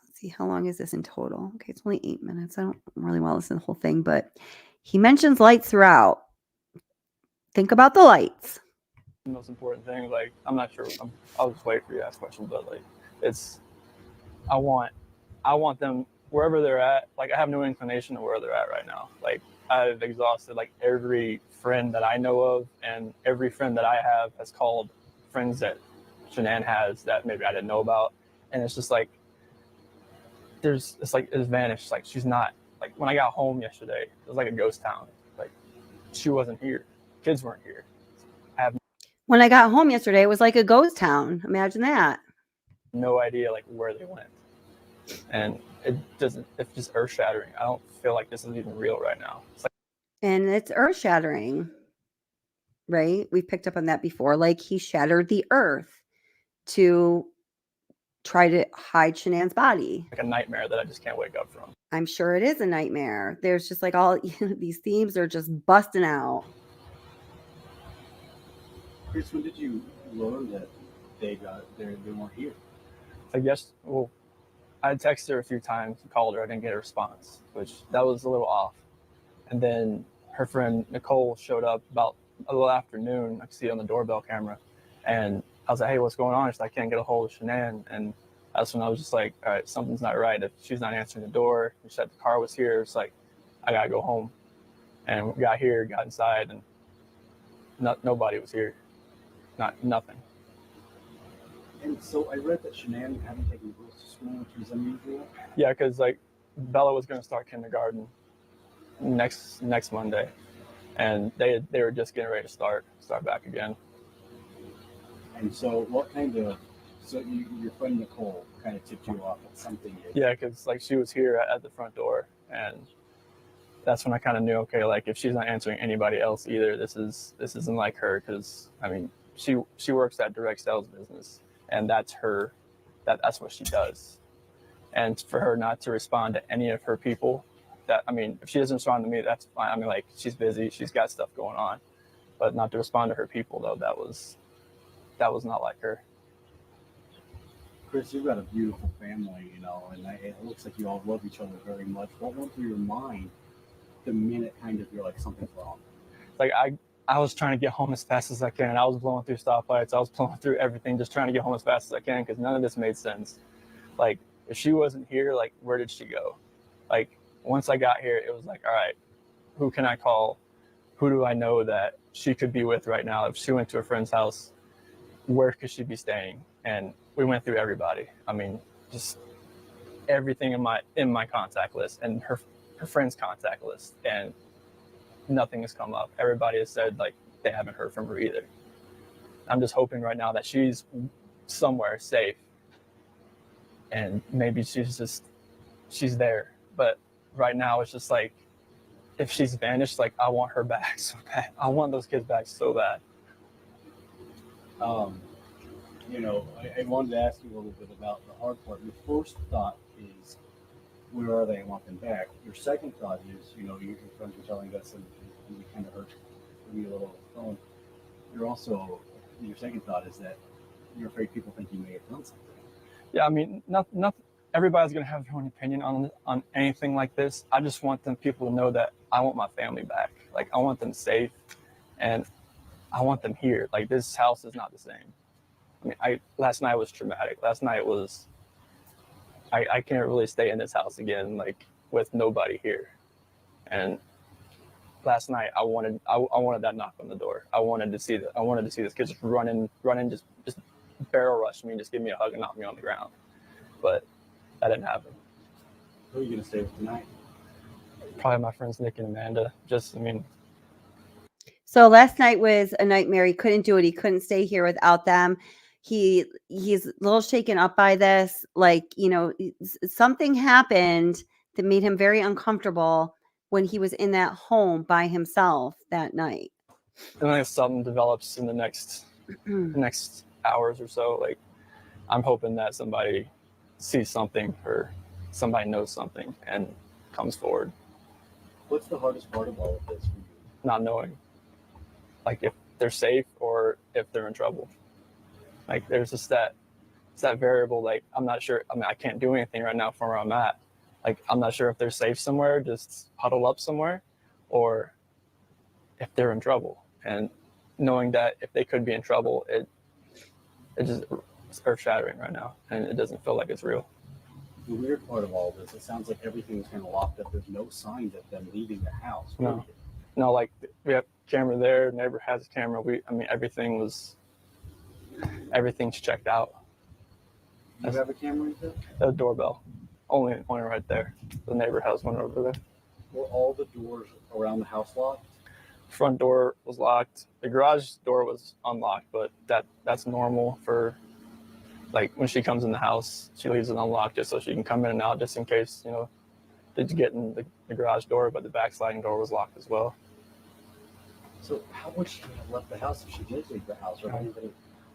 Let's see, how long is this in total? Okay, it's only 8 minutes. I don't really want to listen to the whole thing, but he mentions lights throughout. Think about the lights. The most important thing, like, I'm not sure. I'll just wait for you to ask questions, but like, I want them wherever they're at. Like, I have no inclination of where they're at right now. Like, I've exhausted like every friend that I know of, and every friend that I have has called friends that Shanann has that maybe I didn't know about, and it's just like it's vanished. Like, she's not, like, when I got home yesterday, it was like a ghost town. Like, she wasn't here. Kids weren't here. When I got home yesterday, it was like a ghost town. Imagine that. No idea like where they went, and it's just earth shattering. I don't feel like this is even real right now. And it's earth shattering, right? We've picked up on that before. Like, he shattered the earth to try to hide Shanann's body. Like a nightmare that I just can't wake up from. I'm sure it is a nightmare. There's just like all these themes are just busting out. Chris, when did you learn that they weren't here? I guess, well, I texted her a few times, called her, I didn't get a response, which that was a little off. And then her friend Nicole showed up about a little afternoon. I could see it on the doorbell camera. And I was like, hey, what's going on? She's like, I can't get a hold of Shanann. And that's when I was just like, all right, something's not right. If she's not answering the door, she said the car was here. It's like, I got to go home. And we got here, got inside, and nobody was here. Nothing. And so I read that Shanann hadn't taken girls to school, which is unusual. Yeah, because like Bella was going to start kindergarten next Monday, and they were just getting ready to start back again. And so your friend Nicole kind of tipped you off at something. Yeah, because like she was here at the front door, and that's when I kind of knew, okay, like if she's not answering anybody else either, this isn't like her. Because I mean, she works that direct sales business, and that's what she does. And for her not to respond to any of her people, I mean, if she doesn't respond to me, that's fine. I mean, like, she's busy, she's got stuff going on, but not to respond to her people, though, that was not like her. Chris, you've got a beautiful family, and it looks like you all love each other very much. What went through your mind the minute kind of you're like, something's wrong? Like, I was trying to get home as fast as I can. I was blowing through stoplights. I was blowing through everything, just trying to get home as fast as I can, because none of this made sense. Like, if she wasn't here, like, where did she go? Like, once I got here, it was like, all right, who can I call? Who do I know that she could be with right now? If she went to a friend's house, where could she be staying? And we went through everybody. I mean, just everything in my contact list and her friend's contact list, and nothing has come up. Everybody has said like they haven't heard from her either. I'm just hoping right now that she's somewhere safe, and maybe she's there. But right now it's just like, if she's vanished, like, I want her back so bad. I want those kids back so bad. I wanted to ask you a little bit about the hard part. Your first thought is, where are they? I want them back. Your second thought is, your friends were telling us, and we kind of heard me a little on the phone. Your second thought is that you're afraid people think you may have done something. Yeah, I mean, not everybody's gonna have their own opinion on anything like this. I just want people to know that I want my family back. Like, I want them safe, and I want them here. Like, this house is not the same. I mean, last night was traumatic. Last night was, I can't really stay in this house again, like, with nobody here. And last night I wanted that knock on the door. I wanted to see this kid just running, just barrel rush me and just give me a hug and knock me on the ground. But that didn't happen. Who are you gonna stay with tonight? Probably my friends Nick and Amanda. So last night was a nightmare. He couldn't do it. He couldn't stay here without them. He's a little shaken up by this. Like, something happened that made him very uncomfortable when he was in that home by himself that night. And then if something develops in the next hours or so, like, I'm hoping that somebody sees something or somebody knows something and comes forward. What's the hardest part of all of this for you? Not knowing, like, if they're safe or if they're in trouble. Like, there's just that that variable. Like, I'm not sure. I mean, I can't do anything right now from where I'm at. Like, I'm not sure if they're safe somewhere, just huddle up somewhere, or if they're in trouble. And knowing that if they could be in trouble, it just it's earth shattering right now, and it doesn't feel like it's real. The weird part of all this, it sounds like everything's kind of locked up. There's no signs of them leaving the house. No, like we have camera there, neighbor has a camera. I mean, everything's checked out. You have a camera in there? The doorbell, only one right there. The neighbor has one over there. Were all the doors around the house locked? Front door was locked. The garage door was unlocked, but that's normal for, like, when she comes in the house, she leaves it unlocked just so she can come in and out, just in case, you know, did get in the garage door, but the back sliding door was locked as well. So how would she have left the house if she did leave the house? Or anybody?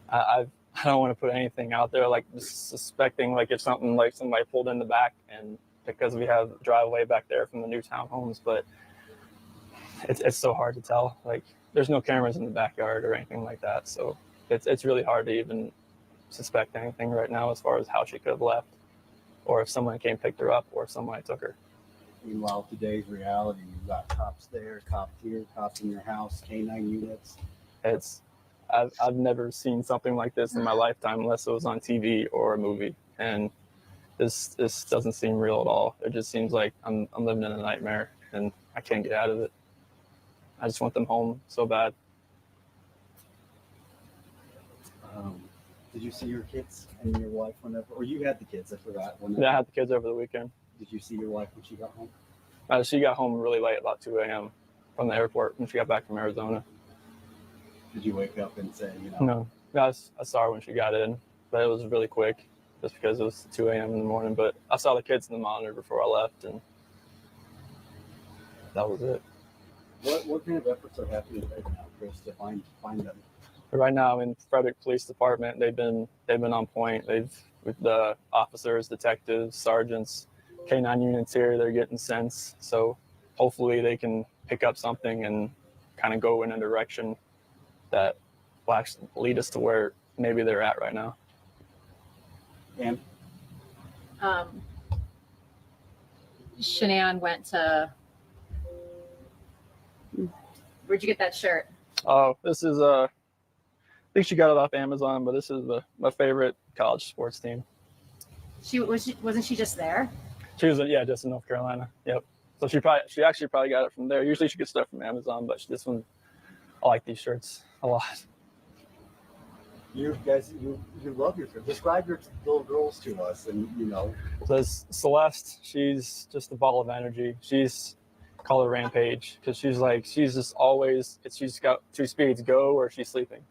I don't want to put anything out there, like just suspecting, like if something like somebody pulled in the back, and because we have driveway back there from the new townhomes, but it's so hard to tell. Like, there's no cameras in the backyard or anything like that, so it's really hard to even suspect anything right now as far as how she could have left, or if someone came picked her up, or if somebody took her. Meanwhile, today's reality, you've got cops there, cops here, cops in your house, K9 units. I've never seen something like this in my lifetime unless it was on TV or a movie, and this doesn't seem real at all. It just seems like I'm living in a nightmare, and I can't get out of it. I just want them home so bad. Did you see your kids and your wife whenever, or you had the kids? I forgot. Yeah, I had the kids over the weekend. Did you see your wife when she got home? She got home really late, about 2 a.m. from the airport when she got back from Arizona. Did you wake up and say, you know? No, I saw her when she got in, but it was really quick just because it was 2 a.m. in the morning. But I saw the kids in the monitor before I left, and that was it. What kind of efforts are happening right now, Chris, to find them? Right now in Frederick Police Department, they've been on point. With the officers, detectives, sergeants, K9 units here, they're getting sense. So hopefully they can pick up something and kind of go in a direction that will actually lead us to where maybe they're at right now. And Shanann went to. Where'd you get that shirt? Oh, this is I think she got it off Amazon, but this is my favorite college sports team. Wasn't she just there? She was just in North Carolina. Yep. So she actually probably got it from there. Usually she gets stuff from Amazon, but this one, I like these shirts a lot. You guys, you love your shirts. Describe your little girls to us, and you know. So Celeste, she's just a ball of energy. Call her Rampage, because she's just always, she's got 2 speeds, go or she's sleeping.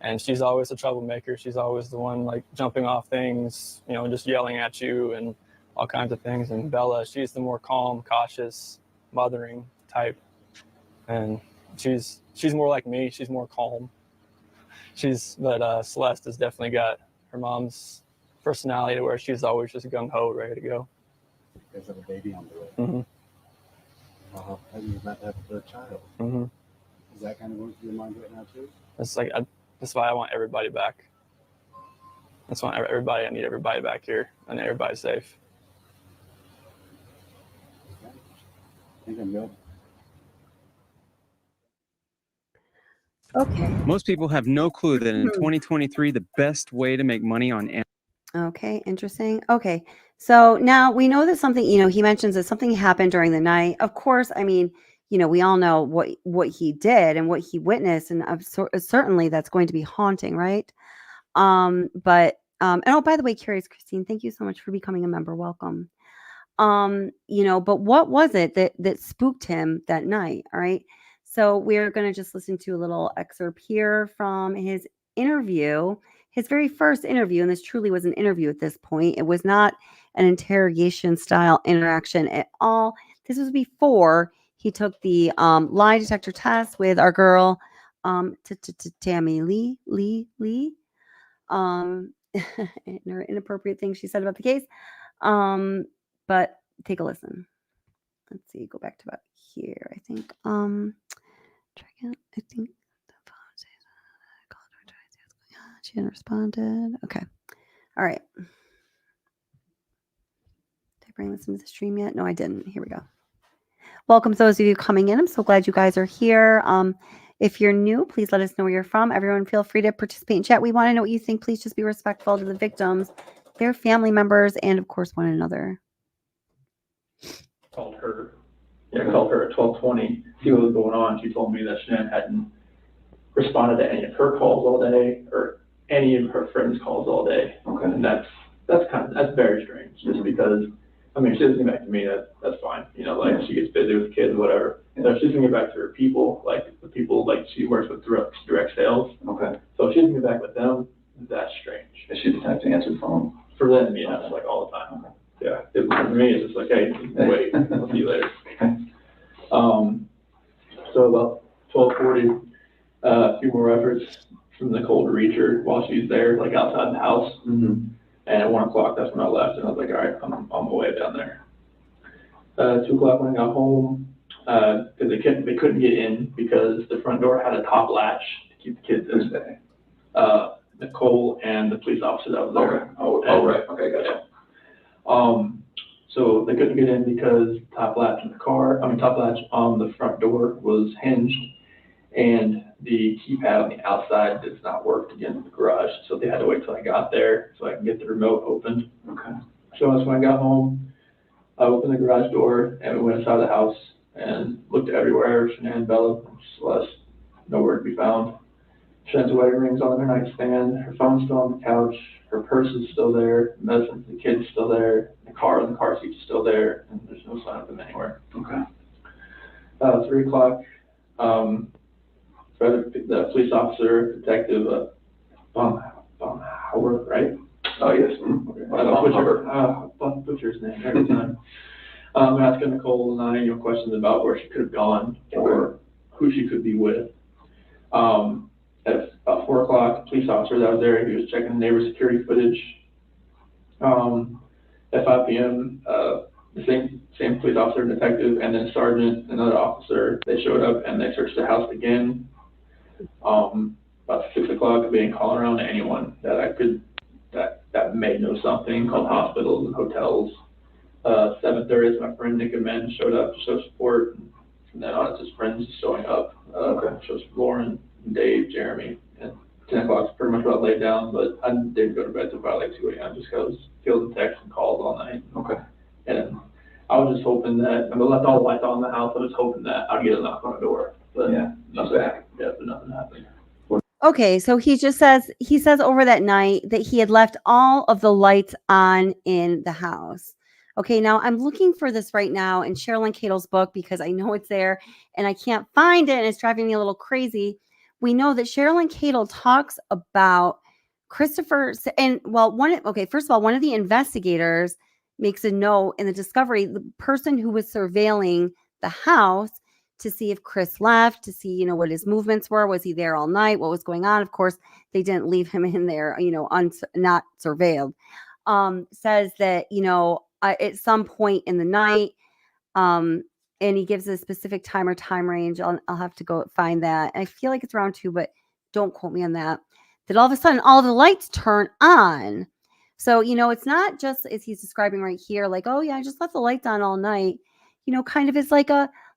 And she's always a troublemaker. She's always the one like jumping off things, you know, just yelling at you and all kinds of things. And Bella, she's the more calm, cautious, mothering type. And she's more like me. She's more calm. But Celeste has definitely got her mom's personality to where she's always just gung-ho, ready to go. You guys have a baby on the way. Mm-hmm. How do you not have a third child? Mm-hmm. Is that kind of going through your mind right now too? It's like that's why I want everybody back. That's why I need everybody back here, and everybody's safe. Okay. I think I'm good. Okay. Most people have no clue that in 2023, the best way to make money on Amazon. Okay, interesting. Okay, so now we know that something, he mentions that something happened during the night. Of course, I mean, we all know what he did and what he witnessed, and certainly that's going to be haunting, right? But and oh, by the way, Curious Christine, thank you so much for becoming a member. Welcome. But what was it that spooked him that night? All right. So we're going to just listen to a little excerpt here from his interview, his very first interview. And this truly was an interview at this point. It was not an interrogation style interaction at all. This was before he took the lie detector test with our girl, Tammy Lee. And her inappropriate things she said about the case. But take a listen. Let's see, go back to about here, I think. I think she hadn't responded. Okay. All right. Did I bring this into the stream yet? No, I didn't. Here we go. Welcome to those of you coming in. I'm so glad you guys are here. If you're new, please let us know where you're from. Everyone feel free to participate in chat. We want to know what you think. Please just be respectful to the victims, their family members, and of course, one another. Called her. Yeah, I called her at 12:20, see what was going on. She told me that Shanann hadn't responded to any of her calls all day or any of her friends' calls all day. Okay. And that's very strange, just because, I mean, she doesn't get back to me, that's fine. You know, like she gets busy with kids or whatever. And if she doesn't get back to her people, like the people like she works with direct sales. Okay. So if she doesn't get back with them, that's strange. And she doesn't have to answer the phone? For them, yeah, okay. Like all the time. Okay. Yeah. For me, it's just like, hey, wait, I'll see you later. Okay. So about 12:40, a few more efforts from Nichol to reach her while she's there, like outside the house. Mm-hmm. And at 1 o'clock, that's when I left, and I was like, all right, I'm on my way down there. 2 o'clock when I got home, because they couldn't get in because the front door had a top latch to keep the kids in. Nichol and the police officer that was there. Okay. Oh, right. Okay, gotcha. So they couldn't get in because top latch on the front door was hinged, and the keypad on the outside does not work to get into the garage. So they had to wait till I got there so I can get the remote opened. Okay. So that's when I got home. I opened the garage door and we went inside the house and looked everywhere. Shanann, Bella, Celeste, nowhere to be found. Shannann's wedding ring's on her nightstand. Her phone's still on the couch. Her purse is still there. The medicine for the kid's still there. The car seat's still there. And there's no sign of them anywhere. Okay. 3 o'clock. The police officer, detective, Howard, right? Oh, yes. Okay. Butcher's name every time. Asking Nichol and I, questions about where she could have gone or who she could be with. At about 4 o'clock, the police officer that was there, he was checking neighbor security footage. At 5 p.m., the same police officer, detective, and then sergeant, another officer, they showed up and they searched the house again. About 6 o'clock, being calling around to anyone that may know something, called hospitals and hotels. 7:30, my friend Nick and Men showed up to show support, and then on it's his friends showing up. Shows Lauren, Dave, Jeremy, and 10 o'clock's pretty much about laid down, but I didn't go to bed till about like 2 a.m. just because fielding texts and calls all night. Okay. And I was just hoping that, I left all the lights on in the house, I was hoping that I'd get a knock on the door. But yeah, nothing happened. Okay, so he says over that night that he had left all of the lights on in the house. Okay, now I'm looking for this right now in Sherilyn Cato's book because I know it's there and I can't find it and it's driving me a little crazy. We know that Sherilyn Cato talks about Christopher and first of all, one of the investigators makes a note in the discovery, the person who was surveilling the house to see if Chris left, to see, what his movements were. Was he there all night? What was going on? Of course, they didn't leave him in there, not surveilled. Says that, at some point in the night, and he gives a specific time or time range. I'll have to go find that. And I feel like it's around 2, but don't quote me on that. That all of a sudden, all the lights turn on. So, it's not just as he's describing right here, like, oh yeah, I just left the lights on all night. Kind of is like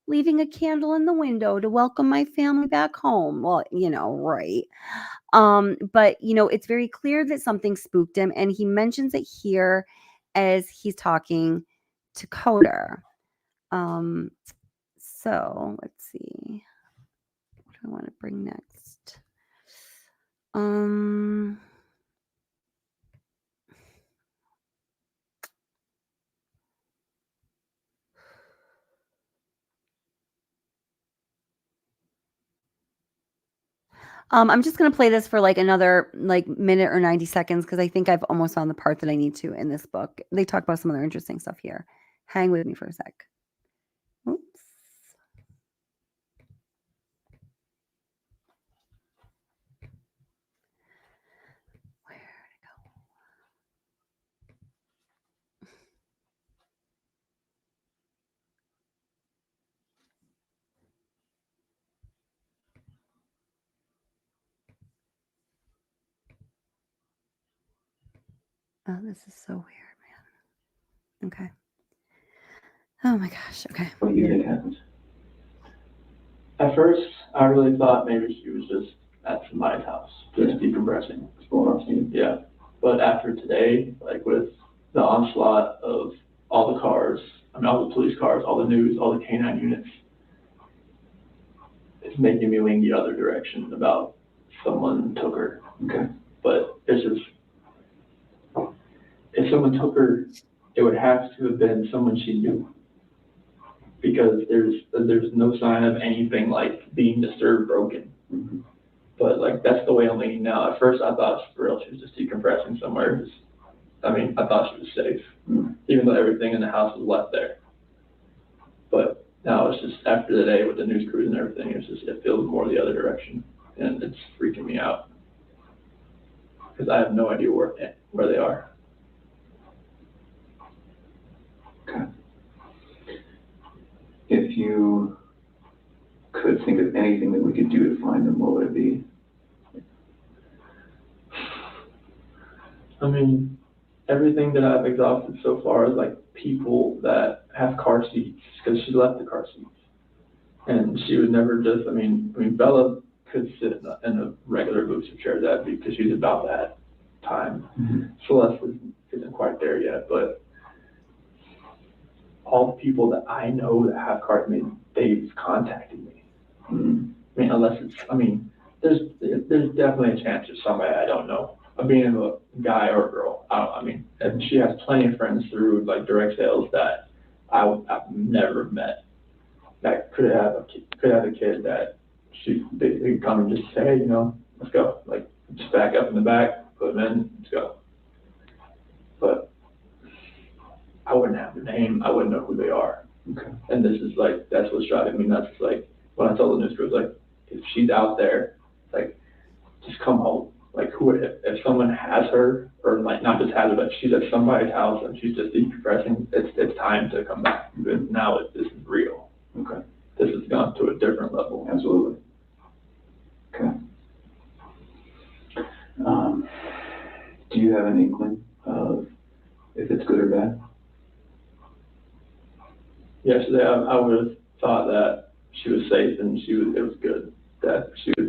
leaving a candle in the window to welcome my family back home. Well, right. But it's very clear that something spooked him, and he mentions it here as he's talking to Coder. So let's see. What do I want to bring next? I'm just going to play this for another minute or 90 seconds because I think I've almost found the part that I need to in this book. They talk about some other interesting stuff here. Hang with me for a sec. Oops. Where'd it go? Oh, this is so weird, man. Okay. Oh my gosh. Okay. What do you think happened? At first, I really thought maybe she was just at somebody's house, just decompressing. Exploring off scene. Yeah. But after today, like with the onslaught of all the cars, I mean, all the police cars, all the news, all the canine units, it's making me lean the other direction about someone took her. Okay. But it's just, if someone took her, it would have to have been someone she knew. Because there's no sign of anything like being disturbed, broken. Mm-hmm. But like, that's the way I'm leaning now. At first I thought for real she was just decompressing somewhere. I mean, I thought she was safe, even though everything in the house was left there. But now it's just, after the day with the news crews and everything, it feels more the other direction, and it's freaking me out because I have no idea where they are. Okay. If you could think of anything that we could do to find them, what would it be? I mean, everything that I've exhausted so far is like people that have car seats, because she left the car seats. And she would never just, I mean, Bella could sit in a regular booster chair, because she's about that time. Mm-hmm. Celeste isn't quite there yet, but all the people that I know that have cars, I mean, they've contacted me. Mm-hmm. I mean, unless it's, I mean, there's definitely a chance there's somebody I don't know. Of being a guy or a girl. I mean, and she has plenty of friends through like direct sales that I've never met that could have a kid that they could come and just say, hey, you know, let's go. Like, just back up in the back, put them in, let's go. But I wouldn't have the name. I wouldn't know who they are. Okay. And this is like, that's what's driving me nuts. It's like, when I told the news crew, like, if she's out there, like, just come home. Like, if someone has her, or like not just has her, but she's at somebody's house and she's just decompressing, it's time to come back. Because now this is real. Okay. This has gone to a different level. Absolutely. Okay. Do you have an inkling of if it's good or bad? Yesterday, I would have thought that she was safe and it was good that she would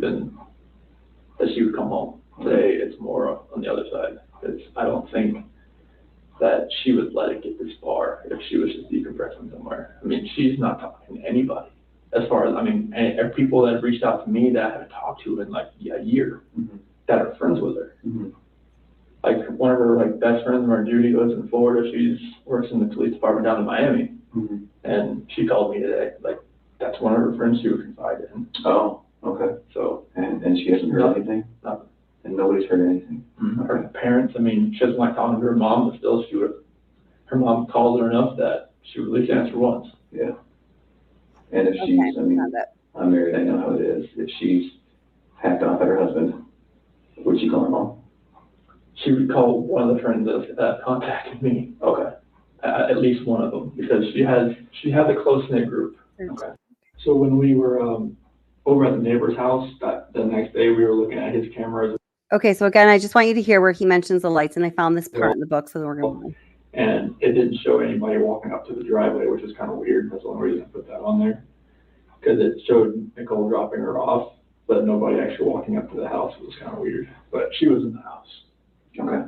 come home. Today, it's more on the other side. Because I don't think that she would let it get this far if she was just decompressing somewhere. I mean, she's not talking to anybody. As far as, I mean, people that have reached out to me that I haven't talked to in like a year, mm-hmm. that are friends with her. Mm-hmm. Like, one of her like best friends, Judy, lives in Florida. Works in the police department down in Miami. Mm-hmm. And she called me today. Like, that's one of her friends she would confide in. Oh, okay. So. And she hasn't heard anything? Nothing. And nobody's heard anything? Mm-hmm. Her parents, I mean, she doesn't like talking to her mom, but still her mom calls her enough that she would at least answer once. Yeah. And if she's, I mean, I'm married, I know how it is. If she's hacked off at her husband, would she call her mom? She would call one of the friends that contacted me. Okay. At least one of them, because she has a close-knit group. Okay. So when we were over at the neighbor's house, the next day we were looking at his cameras. Okay, so again, I just want you to hear where he mentions the lights, and I found this part in the book, so we're going to. And it didn't show anybody walking up to the driveway, which is kind of weird. That's the only reason I put that on there. Because it showed Nichol dropping her off, but nobody actually walking up to the house. It was kind of weird. But she was in the house. Okay.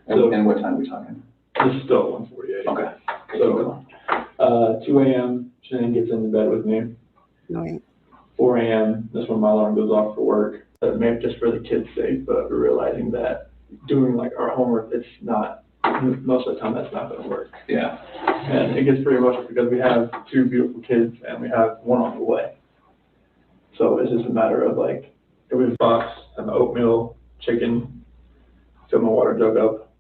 And what time are we talking? This is still 1:48. Okay. So, 2 a.m., Shannon gets into bed with me. Right. 4 a.m., that's when my alarm goes off for work. Maybe just for the kids' sake, but we're realizing that doing like our homework, it's not, most of the time that's not going to work. Yeah. And it gets pretty much because we have 2 beautiful kids and we have one on the way. So it's just a matter of like, it was box and oatmeal, chicken, fill my water jug up.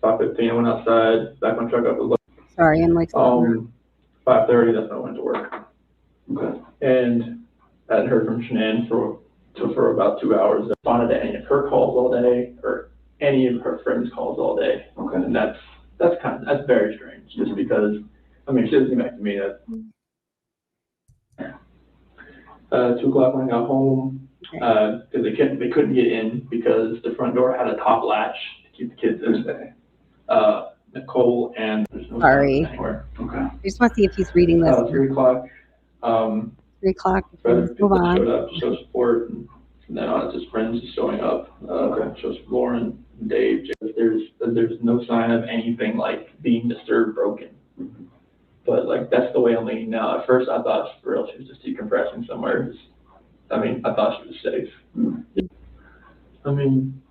5:15, I went outside, back my truck up. Sorry, I'm like. 5:30, that's when I went to work. Okay. And I hadn't heard from Shanann for about 2 hours. I responded to any of her calls all day or any of her friends' calls all day. Okay. And that's very strange, just because, I mean, she doesn't get back to me that. 2 o'clock when I got home, because they couldn't get in because the front door had a top latch to keep the kids Thursday. Nicole and there's no Sorry. sign anywhere. Okay. I just want to see if he's reading this. 3 o'clock. 3 o'clock. Other Let's people move on. showed up to show support, and then on it's his friends just showing up. Shows Lauren, Dave. There's no sign of anything like being disturbed, broken. But like that's the way I'm leaning now. At first, I thought for real she was just decompressing somewhere. I mean, I thought she was safe. I mean,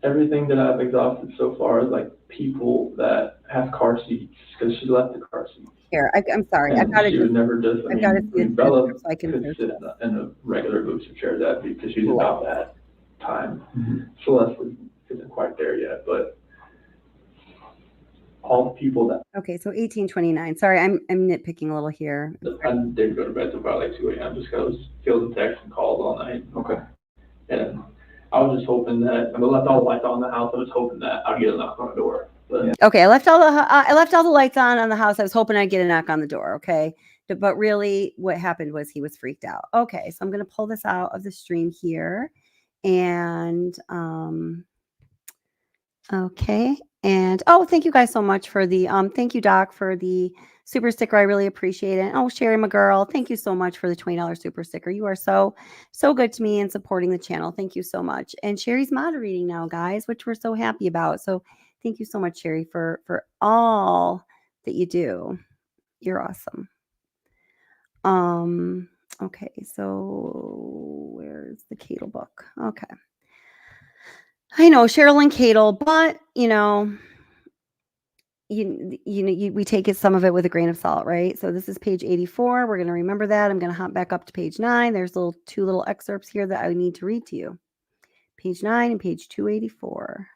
everything that I've exhausted so far is like people that have car seats because she left the car seat. Here, I'm sorry. I've And got to she would never just. I've got to see it Bella so I can could search sit this. in a regular booster chair that because she's Cool. about that time. Celeste isn't quite there yet, but all the people that Okay, so 1829. Sorry, I'm nitpicking a little here. I didn't go to bed till about like 2 a.m. just because I was fielding texts and calls all night. Okay. And I was just hoping that I left all the lights on in the house. I was hoping that I'd get a knock on the door. But Okay, I left all the lights on the house. I was hoping I'd get a knock on the door. Okay, but really, what happened was he was freaked out. Okay, so I'm gonna pull this out of the stream here, and okay, and oh, thank you guys so much for the thank you, Doc, for the super sticker. I really appreciate it. Oh, Sherry, my girl, thank you so much for the $20 super sticker. You are so good to me and supporting the channel. Thank you so much. And Sherry's moderating now, guys, which we're so happy about. So thank you so much, Sherry, for all that you do. You're awesome. Okay, so where's the Cadle book? Okay. I know Cheryl and Cadle, but you know, we take it some of it with a grain of salt, right? So this is page 84. We're going to remember that. I'm going to hop back up to page 9. There's two little excerpts here that I need to read to you. Page 9 and page 284.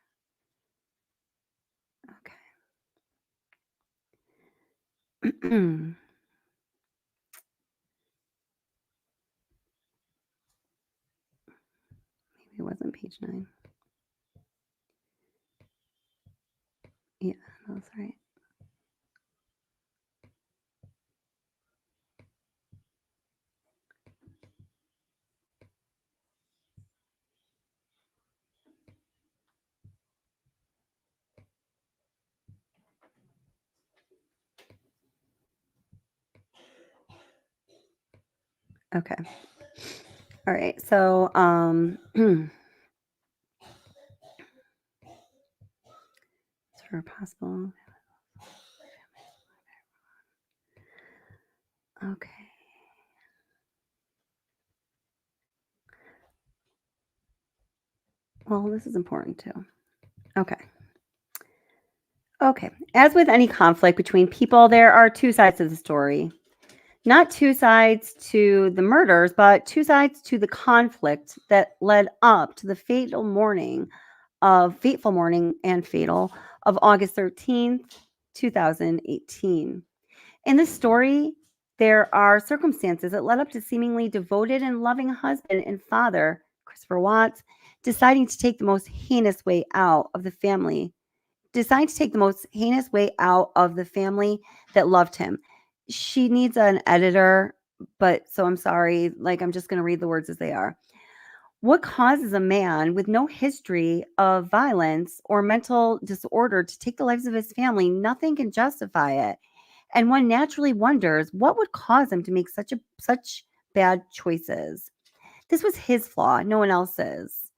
Okay. Maybe it wasn't page 9. Yeah, that's right. Okay. All right. So, for possible. Okay. Well, this is important too. Okay. Okay. As with any conflict between people, there are two sides to the story. Not two sides to the murders, but two sides to the conflict that led up to the fateful morning of August 13th, 2018. In this story, there are circumstances that led up to seemingly devoted and loving husband and father, Christopher Watts, deciding to take the most heinous way out of the family that loved him. She needs an editor, but so I'm sorry. Like, I'm just going to read the words as they are. What causes a man with no history of violence or mental disorder to take the lives of his family? Nothing can justify it. And one naturally wonders what would cause him to make such bad choices. This was his flaw, no one else's.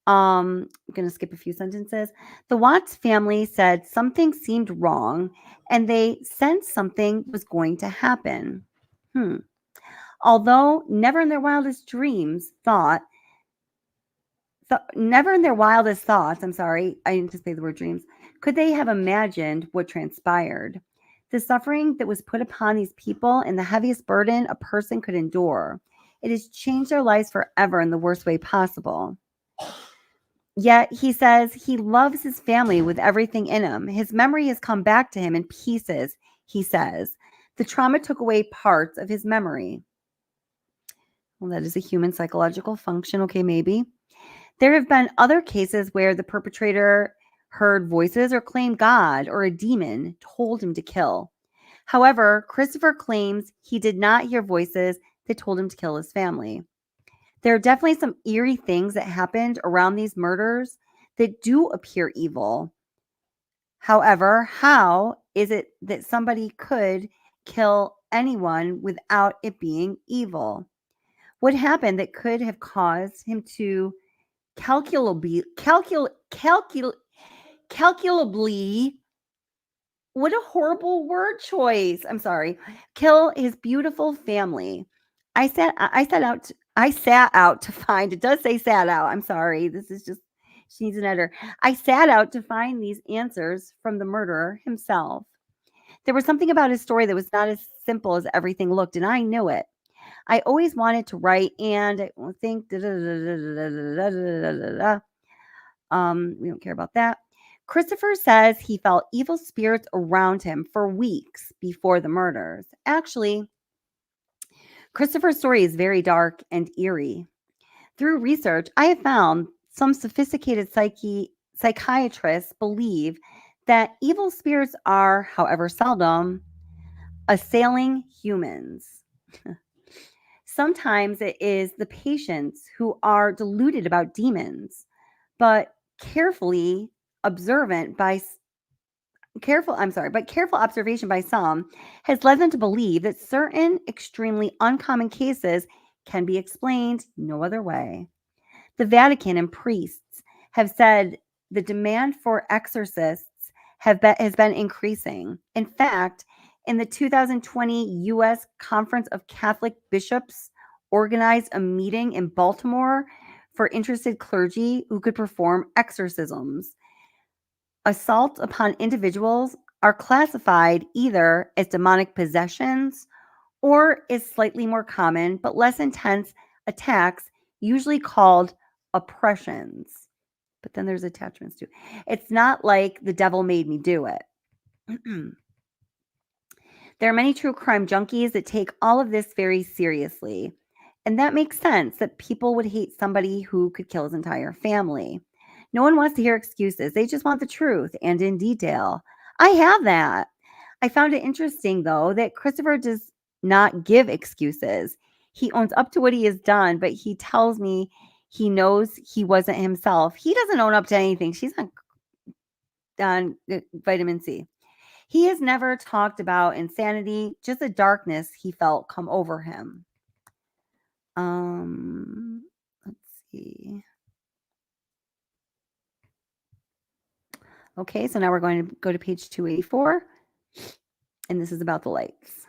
I'm going to skip a few sentences. The Watts family said something seemed wrong and they sensed something was going to happen. Although never in their wildest thoughts, I'm sorry, I didn't just say the word dreams, could they have imagined what transpired. The suffering that was put upon these people and the heaviest burden a person could endure. It has changed their lives forever in the worst way possible. Yet he says he loves his family with everything in him. His memory has come back to him in pieces, he says. The trauma took away parts of his memory. Well, that is a human psychological function. Okay, maybe. There have been other cases where the perpetrator heard voices or claimed God or a demon told him to kill. However, Christopher claims he did not hear voices that told him to kill his family. There are definitely some eerie things that happened around these murders that do appear evil. However, how is it that somebody could kill anyone without it being evil? What happened that could have caused him to calculably, what a horrible word choice. I'm sorry. Kill his beautiful family. I sat out to find, it does say sat out. I'm sorry. This is just, she needs an editor. I sat out to find these answers from the murderer himself. There was something about his story that was not as simple as everything looked, and I knew it. I always wanted to write and I think, we don't care about that. Christopher says he felt evil spirits around him for weeks before the murders. Actually, Christopher's story is very dark and eerie. Through research, I have found some sophisticated psychiatrists believe that evil spirits are, however seldom, assailing humans. Sometimes it is the patients who are deluded about demons, but careful observation by some has led them to believe that certain extremely uncommon cases can be explained no other way. The Vatican and priests have said the demand for exorcists has been increasing. In fact, in the 2020 U.S. Conference of Catholic Bishops organized a meeting in Baltimore for interested clergy who could perform exorcisms. Assault upon individuals are classified either as demonic possessions or as slightly more common but less intense attacks, usually called oppressions. But then there's attachments too. It's not like the devil made me do it. There are many true crime junkies that take all of this very seriously. And that makes sense that people would hate somebody who could kill his entire family. No one wants to hear excuses. They just want the truth and in detail. I have that. I found it interesting, though, that Christopher does not give excuses. He owns up to what he has done, but he tells me he knows he wasn't himself. He doesn't own up to anything. She's on vitamin C. He has never talked about insanity, just the darkness he felt come over him. Let's see. Okay, so now we're going to go to page 284, and this is about the lights.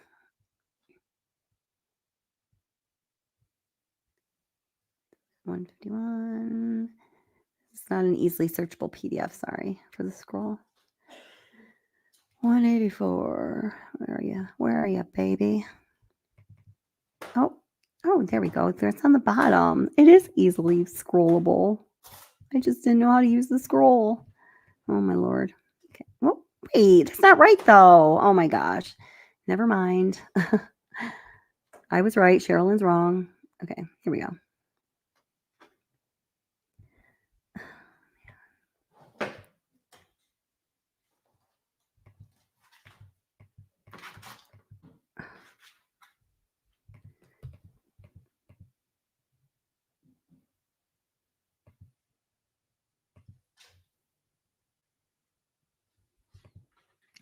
$151. It's not an easily searchable PDF. Sorry for the scroll. 184. Where are you? Where are you, baby? Oh, there we go. It's on the bottom. It is easily scrollable. I just didn't know how to use the scroll. Oh, my Lord. Okay. Oh, wait. That's not right, though. Oh, my gosh. Never mind. I was right. Sherilyn's wrong. Okay, here we go.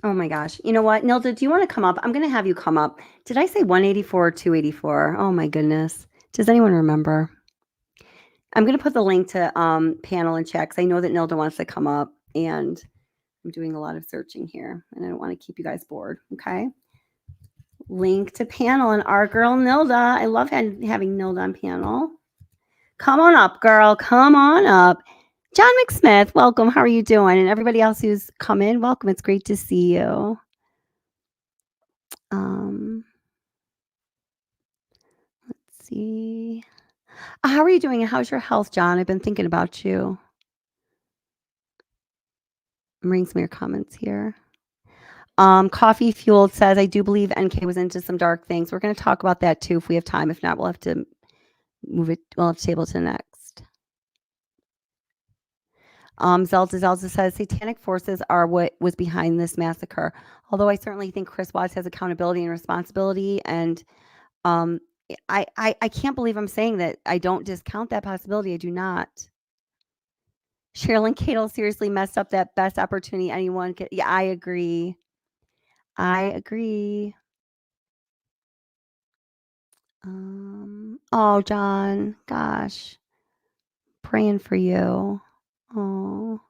Oh my gosh. You know what, Nilda, do you want to come up? I'm going to have you come up. Did I say 184 or 284? Oh my goodness. Does anyone remember? I'm going to put the link to panel and chat because I know that Nilda wants to come up and I'm doing a lot of searching here and I don't want to keep you guys bored. Okay. Link to panel and our girl Nilda. I love having Nilda on panel. Come on up, girl. Come on up. John McSmith, welcome. How are you doing? And everybody else who's come in, welcome. It's great to see you. Let's see. How are you doing? And how's your health, John? I've been thinking about you. I'm reading some of your comments here. Coffee Fueled says, I do believe NK was into some dark things. We're going to talk about that too if we have time. If not, we'll have to move it. We'll have to table to the next. Zelda says satanic forces are what was behind this massacre. Although I certainly think Chris Watts has accountability and responsibility. And I can't believe I'm saying that. I don't discount that possibility. I do not. Sherilyn Cadle seriously messed up that best opportunity anyone could. Yeah, I agree. I agree. Oh, John, gosh, praying for you. Oh,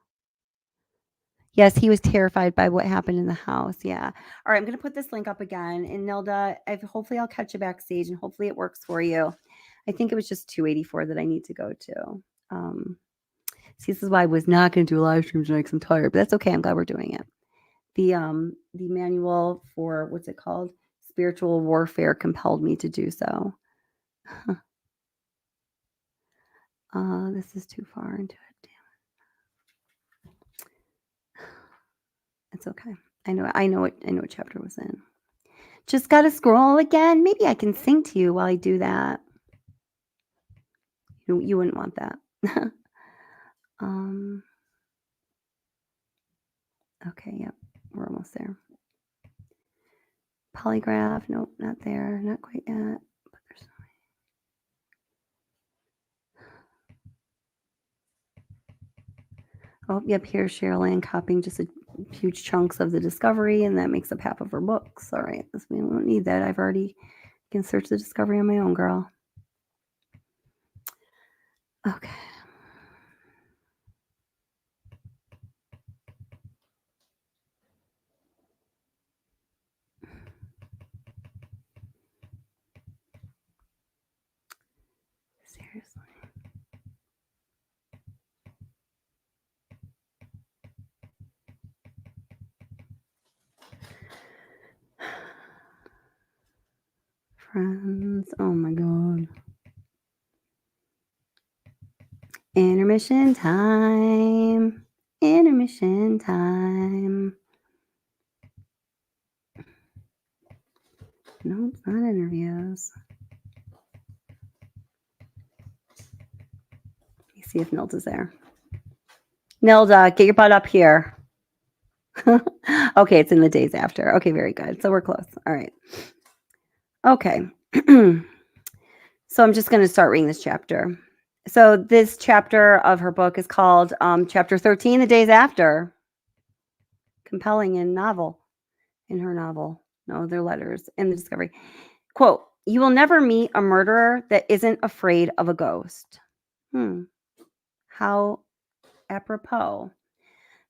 yes, he was terrified by what happened in the house. Yeah. All right, I'm going to put this link up again. And Nilda, hopefully I'll catch you backstage and hopefully it works for you. I think it was just 284 that I need to go to. See, this is why I was not going to do a live stream tonight because I'm tired, but that's okay. I'm glad we're doing it. The manual for what's it called? Spiritual warfare compelled me to do so. This is too far into it. Damn it. It's okay. I know what chapter was in. Just gotta scroll again. Maybe I can sing to you while I do that. You wouldn't want that. Okay, yep, we're almost there. Polygraph, nope, not there, not quite yet. But there's no way. Oh, yep, here's Cheryl Ann copying just a huge chunks of the discovery, and that makes up half of her books. All right, we don't need that. I've already can search the discovery on my own, girl. Okay. Seriously. Friends, oh my God. Intermission time. Intermission time. No, it's not interviews. Let me see if Nilda's there. Nilda, get your butt up here. Okay, it's in the days after. Okay, very good. So we're close. All right. Okay. So I'm just going to start reading this chapter. So this chapter of her book is called Chapter 13, The Days After. Compelling in her novel. No, they're letters in the discovery. Quote, you will never meet a murderer that isn't afraid of a ghost. How apropos.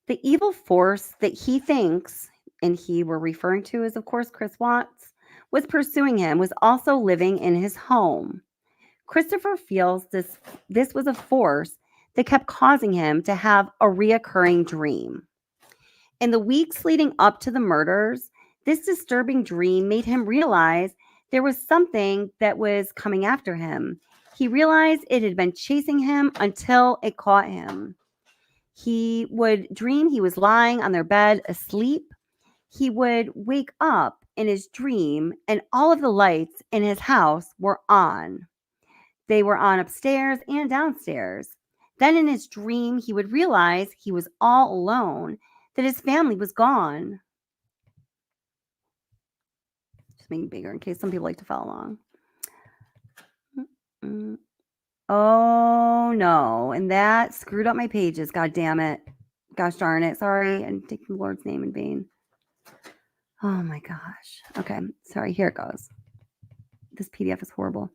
The evil force that he thinks, and he we're referring to is, of course, Chris Watts, was pursuing him, was also living in his home. Christopher feels this was a force that kept causing him to have a reoccurring dream. In the weeks leading up to the murders, this disturbing dream made him realize there was something that was coming after him. He realized it had been chasing him until it caught him. He would dream he was lying on their bed asleep. He would wake up in his dream and all of the lights in his house were on. They were on upstairs and downstairs. Then in his dream, he would realize he was all alone, that his family was gone. Just making it bigger in case some people like to follow along. Oh, no. And that screwed up my pages. God damn it. Gosh darn it. Sorry. I'm taking the Lord's name in vain. Oh, my gosh. Okay. Sorry. Here it goes. This PDF is horrible.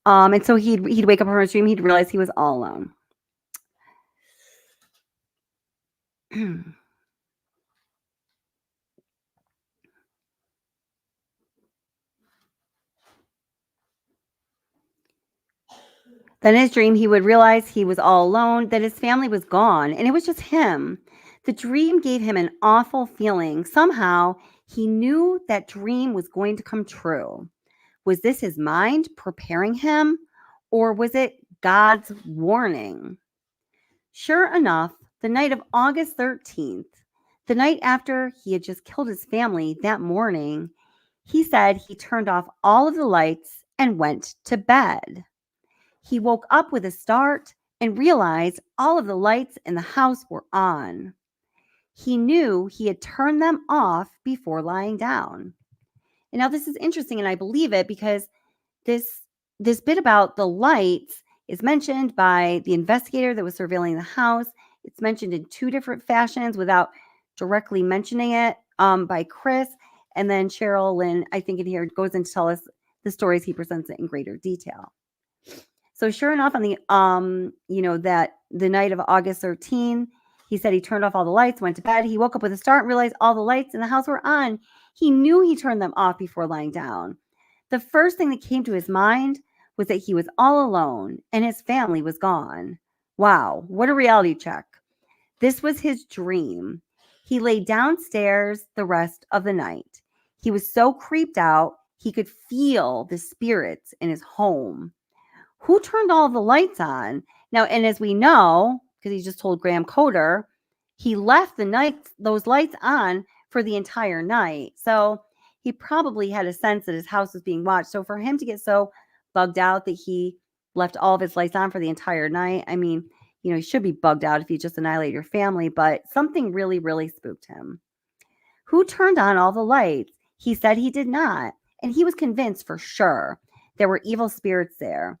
And so he'd wake up from his dream. He'd realize he was all alone. Then in his dream, he would realize he was all alone, that his family was gone, and it was just him. The dream gave him an awful feeling. Somehow, he knew that dream was going to come true. Was this his mind preparing him, or was it God's warning? Sure enough, the night of August 13th, the night after he had just killed his family that morning, he said he turned off all of the lights and went to bed. He woke up with a start and realized all of the lights in the house were on. He knew he had turned them off before lying down. And now this is interesting, and I believe it because this bit about the lights is mentioned by the investigator that was surveilling the house It's mentioned in 2 different fashions without directly mentioning it by Chris. And then Cheryl Lynn, I think in here, goes into tell us the stories. He presents it in greater detail. So sure enough, on the that the night of August 13, he said he turned off all the lights, went to bed. He woke up with a start and realized all the lights in the house were on. He knew he turned them off before lying down. The first thing that came to his mind was that he was all alone and his family was gone. Wow, what a reality check. This was his dream. He lay downstairs the rest of the night. He was so creeped out, he could feel the spirits in his home. Who turned all the lights on? Now, and as we know, because he just told Graham Coder, he left those lights on for the entire night. So he probably had a sense that his house was being watched. So for him to get so bugged out that he left all of his lights on for the entire night, I mean, he should be bugged out if you just annihilate your family, but something really, really spooked him. Who turned on all the lights? He said he did not, and he was convinced for sure there were evil spirits there.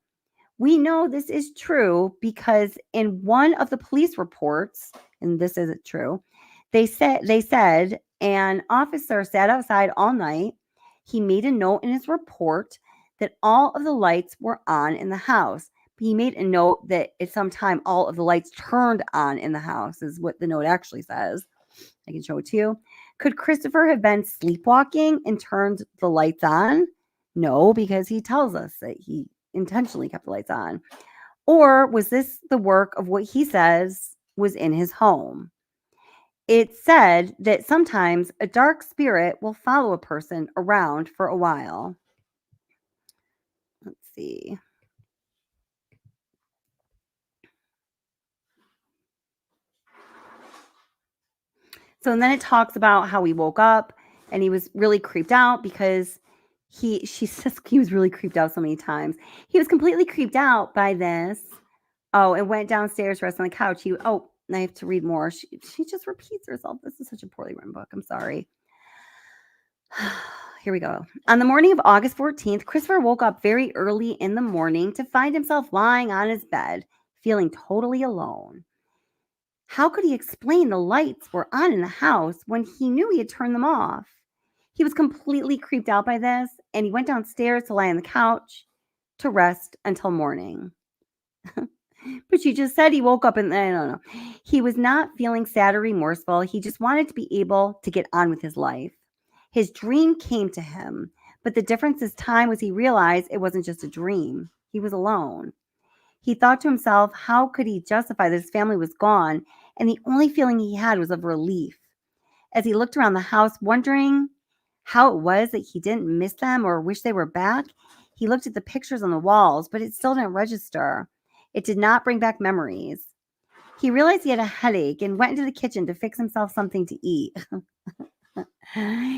We know this is true because in one of the police reports, and this isn't true, they said an officer sat outside all night. He made a note in his report that all of the lights were on in the house. He made a note that at some time all of the lights turned on in the house is what the note actually says. I can show it to you. Could Christopher have been sleepwalking and turned the lights on? No, because he tells us that he intentionally kept the lights on. Or was this the work of what he says was in his home? It said that sometimes a dark spirit will follow a person around for a while. Let's see. So then it talks about how he woke up and he was really creeped out because she says he was really creeped out so many times. He was completely creeped out by this. Oh, and went downstairs, rest on the couch. I have to read more. She just repeats herself. This is such a poorly written book. I'm sorry. Here we go. On the morning of August 14th, Christopher woke up very early in the morning to find himself lying on his bed, feeling totally alone. How could he explain the lights were on in the house when he knew he had turned them off? He was completely creeped out by this, and he went downstairs to lie on the couch to rest until morning. But she just said he woke up and I don't know. He was not feeling sad or remorseful. He just wanted to be able to get on with his life. His dream came to him, but the difference this time was he realized it wasn't just a dream. He was alone. He thought to himself, how could he justify that his family was gone? And the only feeling he had was of relief. As he looked around the house, wondering how it was that he didn't miss them or wish they were back, he looked at the pictures on the walls, but it still didn't register. It did not bring back memories. He realized he had a headache and went into the kitchen to fix himself something to eat.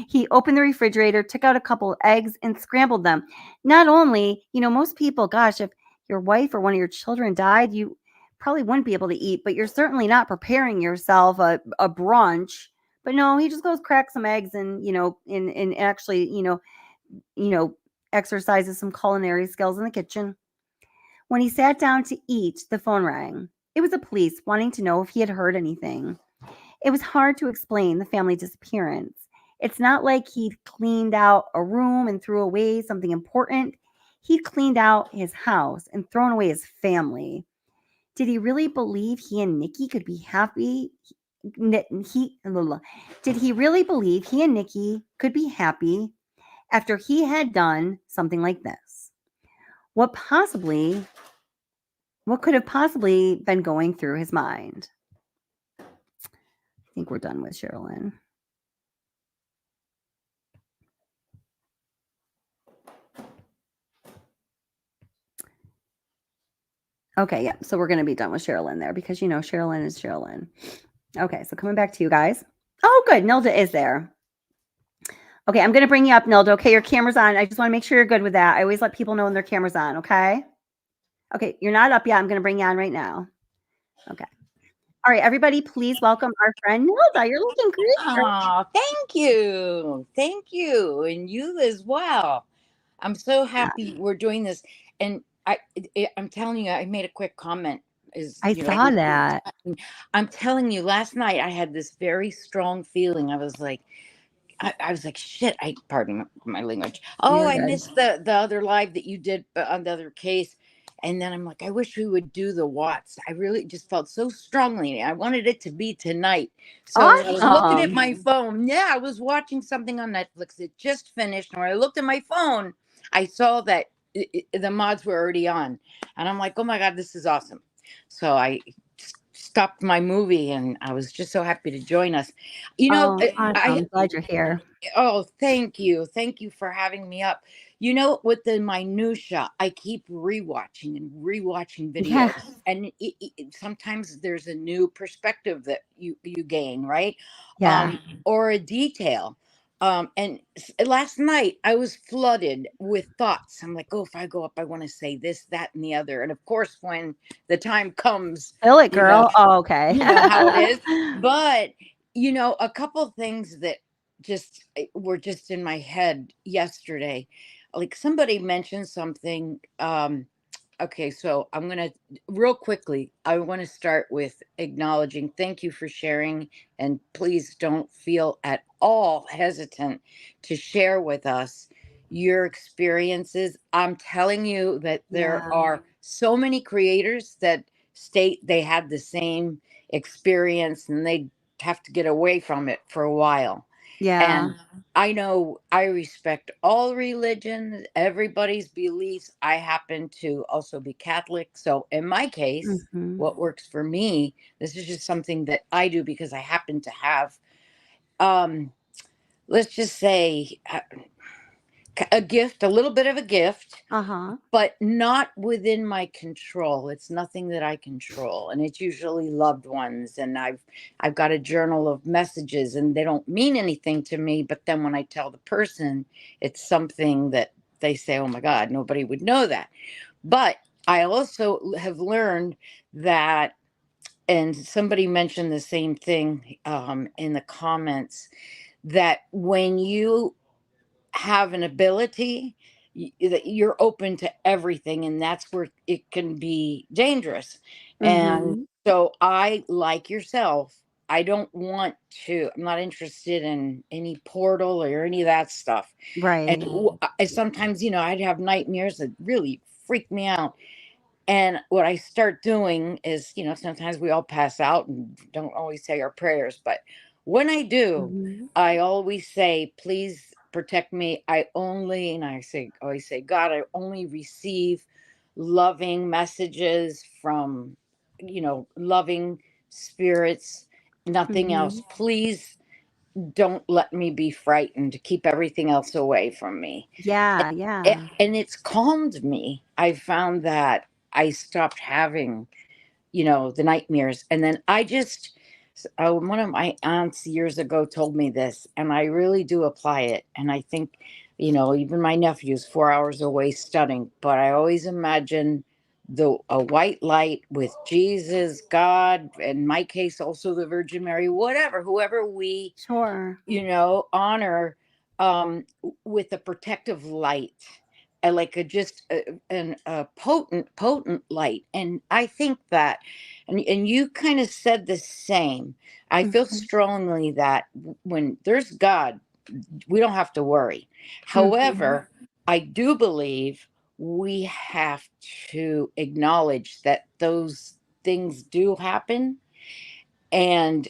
He opened the refrigerator, took out a couple of eggs, and scrambled them. Not only, most people, gosh, if your wife or one of your children died, you probably wouldn't be able to eat, but you're certainly not preparing yourself a brunch. But no, he just goes crack some eggs and, and actually, exercises some culinary skills in the kitchen. When he sat down to eat, the phone rang. It was the police wanting to know if he had heard anything. It was hard to explain the family disappearance. It's not like he'd cleaned out a room and threw away something important. He'd cleaned out his house and thrown away his family. Did he really believe he and Nikki could be happy? Did he really believe he and Nikki could be happy after he had done something like this? What could have possibly been going through his mind? I think we're done with Sherilyn. Okay, yeah. So we're going to be done with Sherilyn there because, Sherilyn is Sherilyn. Okay, so coming back to you guys. Oh, good. Nilda is there. Okay, I'm going to bring you up, Nilda. Okay, your camera's on. I just want to make sure you're good with that. I always let people know when their camera's on, okay? Okay, you're not up yet. I'm going to bring you on right now. Okay. All right, everybody, please welcome our friend Nilda. You're looking great. Oh, thank you. Thank you. And you as well. I'm so happy we're doing this. And I'm telling you, I made a quick comment is, I saw that. I'm telling you, last night I had this very strong feeling. I was like, shit, pardon my language. Oh, You're I good. missed the other live that you did on the other case. And then I'm like, I wish we would do the Watts. I really just felt so strongly. I wanted it to be tonight. So I was looking at my phone. Yeah, I was watching something on Netflix. It just finished. And when I looked at my phone, I saw that the mods were already on. And I'm like, oh my God, this is awesome. So I stopped my movie and I was just so happy to join us. You know, I'm glad you're here. Oh, thank you. Thank you for having me up. You know, with the minutia, I keep rewatching and rewatching videos. Yeah. And sometimes there's a new perspective that you gain, right? Yeah. Or a detail. Last night I was flooded with thoughts. I'm like, oh, if I go up, I want to say this, that, and the other. And of course, when the time comes, Fill it, girl. Oh, okay. you know how it is. But, you know, a couple things that were just in my head yesterday. Like somebody mentioned something. Okay, so I'm going to real quickly, I want to start with acknowledging, thank you for sharing, and please don't feel at all hesitant to share with us your experiences. I'm telling you that there are so many creators that state they had the same experience and they have to get away from it for a while. Yeah. And I know I respect all religions, everybody's beliefs. I happen to also be Catholic. So in my case, what works for me, this is just something that I do because I happen to have, let's just say, a gift, a little bit of a gift, but not within my control. It's nothing that I control, and it's usually loved ones. And I've got a journal of messages, and they don't mean anything to me. But then when I tell the person, it's something that they say, "Oh my God, nobody would know that." But I also have learned that, and somebody mentioned the same thing in the comments, that when you have an ability that you're open to everything, and that's where it can be dangerous. And so I, like yourself, I'm not interested in any portal or any of that stuff. Right. And sometimes, you know, I'd have nightmares that really freak me out. And what I start doing is, you know, sometimes we all pass out and don't always say our prayers, but when I do, I always say, please protect me. And I always say, God, I only receive loving messages from, you know, loving spirits, nothing else. Please don't let me be frightened. Keep everything else away from me. Yeah. Yeah. And it's calmed me. I found that I stopped having, you know, the nightmares. And then one of my aunts years ago told me this, and I really do apply it. And I think, you know, even my nephew's 4 hours away studying, but I always imagine a white light with Jesus, God, in my case, also the Virgin Mary, whoever we, you know, honor, with a protective light. Like a potent light. And I think that, and you kind of said the same. I feel strongly that when there's God, we don't have to worry. However, I do believe we have to acknowledge that those things do happen, and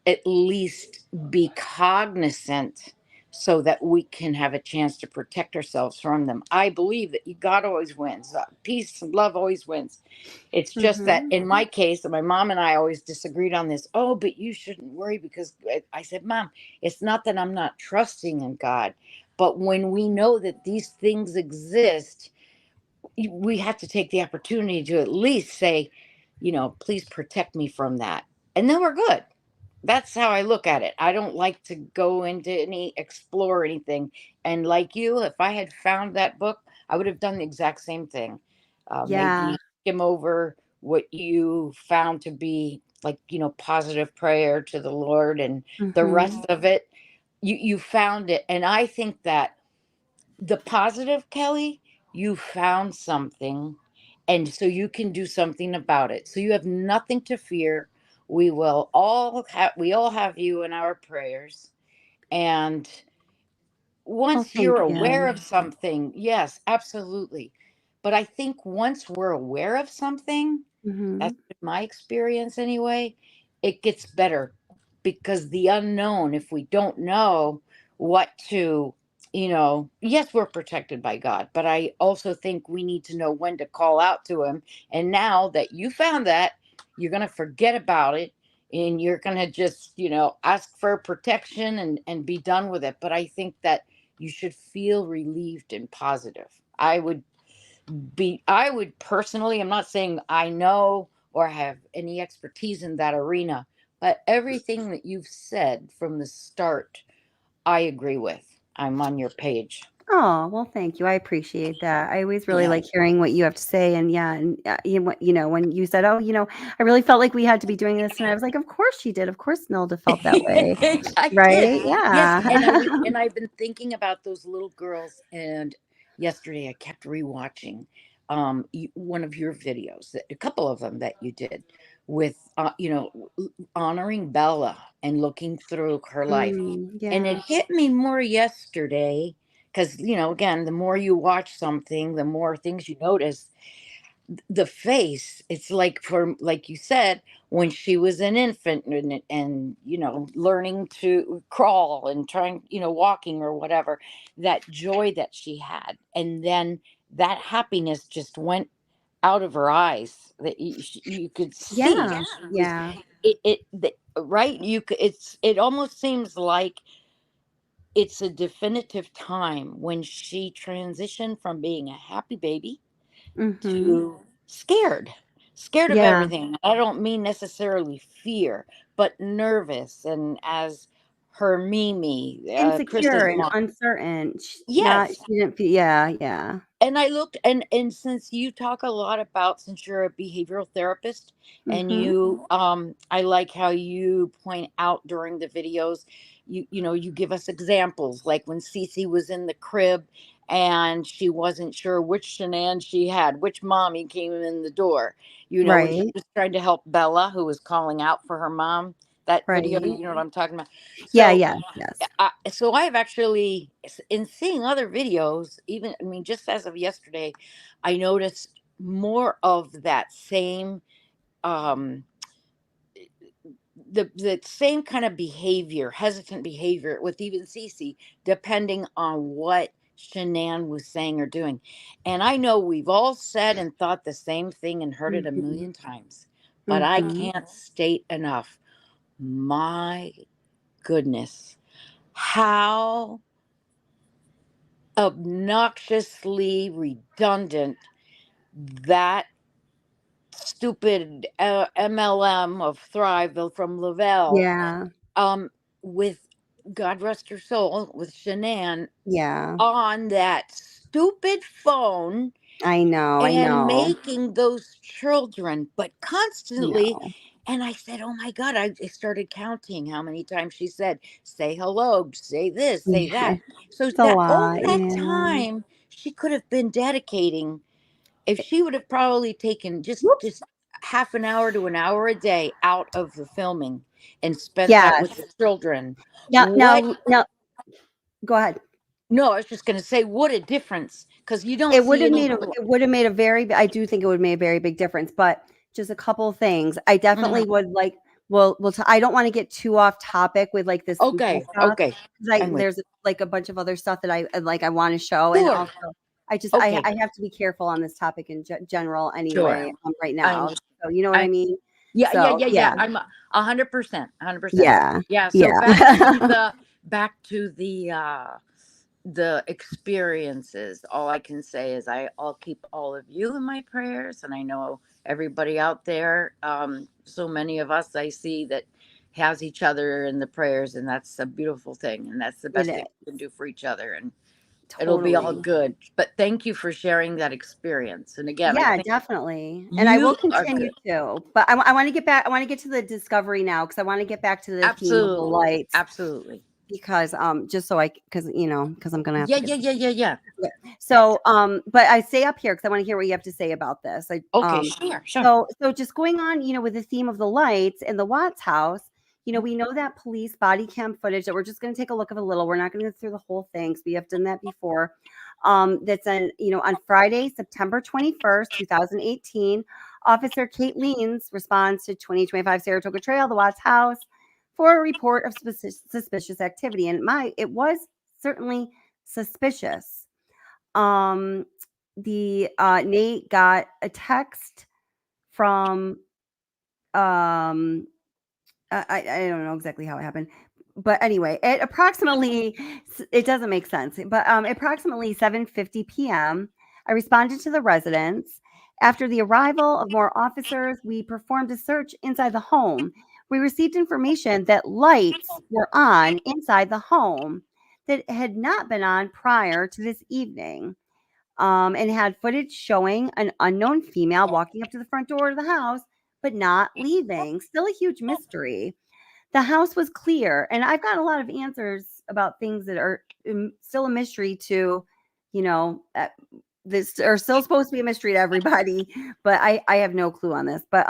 at least be cognizant so that we can have a chance to protect ourselves from them. I believe that God always wins. Peace and love always wins. It's just that in my case, and my mom and I always disagreed on this. Oh, but you shouldn't worry, because I said, Mom, it's not that I'm not trusting in God, but when we know that these things exist, we have to take the opportunity to at least say, you know, please protect me from that. And then we're good. That's how I look at it. I don't like to go into explore anything. And like you, if I had found that book, I would have done the exact same thing. Maybe skim over what you found to be, like, you know, positive prayer to the Lord, and the rest of it, you found it. And I think that the positive, Kelly, you found something, And so you can do something about it. So you have nothing to fear. We all have you in our prayers. And once thank you're aware you. of something, yes, absolutely. But I think once we're aware of something, Mm-hmm. that's been my experience anyway, it gets better, because the unknown, if we don't know what to, yes, we're protected by God, but I also think we need to know when to call out to him. And now that you found that, you're going to forget about it, and you're going to just, ask for protection and be done with it. But I think that you should feel relieved and positive. I would personally, I'm not saying I know or have any expertise in that arena, but everything that you've said from the start, I agree with. I'm on your page. Oh, well, thank you. I appreciate that. I always really Yeah. like hearing what you have to say. And when you said, oh, I really felt like we had to be doing this. And I was like, of course she did. Of course Nilda felt that way. I Right? did. Yeah. Yes, and I've been thinking about those little girls. And yesterday I kept rewatching one of your videos, a couple of them that you did with honoring Bella and looking through her life. And it Yeah. hit me more yesterday because, again, the more you watch something, the more things you notice. The face, it's like, like you said, when she was an infant and learning to crawl and trying, walking or whatever, that joy that she had, and then that happiness just went out of her eyes, that you could see. Yeah. She was, Yeah. right, it almost seems like it's a definitive time when she transitioned from being a happy baby Mm-hmm. to scared of Yeah. everything. I don't mean necessarily fear, but nervous. And as her Mimi, Insecure Chris's and mom, uncertain. yes. She didn't feel, yeah. Yeah. And I looked, and since you talk a lot about, since you're a behavioral therapist, and Mm-hmm. I like how you point out during the videos, you give us examples, like when Cece was in the crib and she wasn't sure which Shanann she had, which mommy came in the door, when she Right. was trying to help Bella, who was calling out for her mom. That video, Right. you know what I'm talking about. Yeah. So Yes. Yes. so I've actually, in seeing other videos, even, I mean, just as of yesterday, I noticed more of that same, um, the same kind of behavior, hesitant behavior with even Cece, depending on what Shanann was saying or doing. And I know we've all said and thought the same thing and heard it a Mm-hmm. million times, but I Mm-hmm. can't state enough. My goodness, how obnoxiously redundant that stupid MLM of Thrive from Lavelle, Yeah. with, God rest her soul, with Shanann Yeah. on that stupid phone I know. I and know. making those children, but constantly. No. And I said, oh my God, I started counting how many times she said, say hello, say this, say Yeah. that. So It's a that all lot. that Yeah. time she could have been dedicating, if she would have probably taken Whoops. just half an hour to an hour a day out of the filming and spent that with Yes. the children. Now, What? now, now, go ahead. No, I was just going to say, what a difference, because you don't It would see have any. made a very, I do think it would have made a very big difference, but just a couple of things. I definitely Mhm. would like, well, I don't want to get too off topic with like this Okay, stuff, okay. because I'm with there's like a bunch of other stuff that I want to show. And Sure. also Okay. I have to be careful on this topic in general Sure. anyway, right I now. So you know what I mean? Yeah, So yeah. I'm 100%, 100%. Yeah. Yeah. So Yeah. back to the experiences. All I can say is I'll keep all of you in my prayers, and I know everybody out there. So many of us I see that has each other in the prayers, and that's a beautiful thing, and that's the best It thing is. we can do for each other, and it'll be all Totally. good. But thank you for sharing that experience. And again, I Yeah, think definitely. And I you will are continue good. to. But I want to get back. I want to get to the discovery now because I want to get back to the theme of the Absolutely. lights. Absolutely. because just so because I'm gonna have to Yeah. So but I stay up here because I want to hear what you have to say about this. Okay, sure. So just going on, with the theme of the lights in the Watts house, we know that police body cam footage that we're just going to take a look of a little. We're not going to go through the whole thing because we have done that before. That's on Friday, September 21st, 2018. Officer Kate Leans responds to 2025 Saratoga Trail, the Watts house, for a report of suspicious activity. And it was certainly suspicious. Nate got a text from I don't know exactly how it happened, but anyway, it doesn't make sense, but approximately 7:50 p.m. I responded to the residents. After the arrival of more officers, we performed a search inside the home. We received information that lights were on inside the home that had not been on prior to this evening, and had footage showing an unknown female walking up to the front door of the house but not leaving. Still a huge mystery. The house was clear, and I've got a lot of answers about things that are still a mystery to, this are still supposed to be a mystery to everybody, but I have no clue on this. But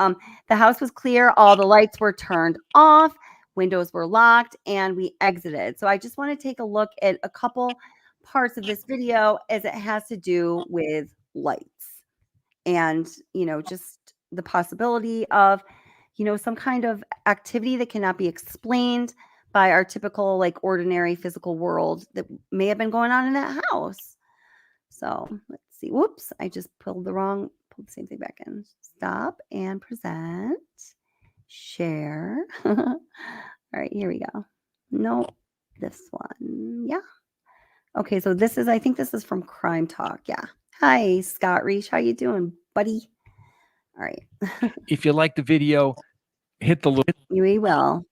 the house was clear. All the lights were turned off. Windows were locked, and we exited. So I just want to take a look at a couple parts of this video as it has to do with lights and, just the possibility of, some kind of activity that cannot be explained by our typical, ordinary physical world that may have been going on in that house. So let's see. Whoops. I just pulled the same thing back in. Stop and present. Share. All right, here we go. No, this one. Yeah. Okay, so I think this is from Crime Talk. Yeah. Hi, Scott Reach. How you doing, buddy? All right. If you like the video, hit the little. We will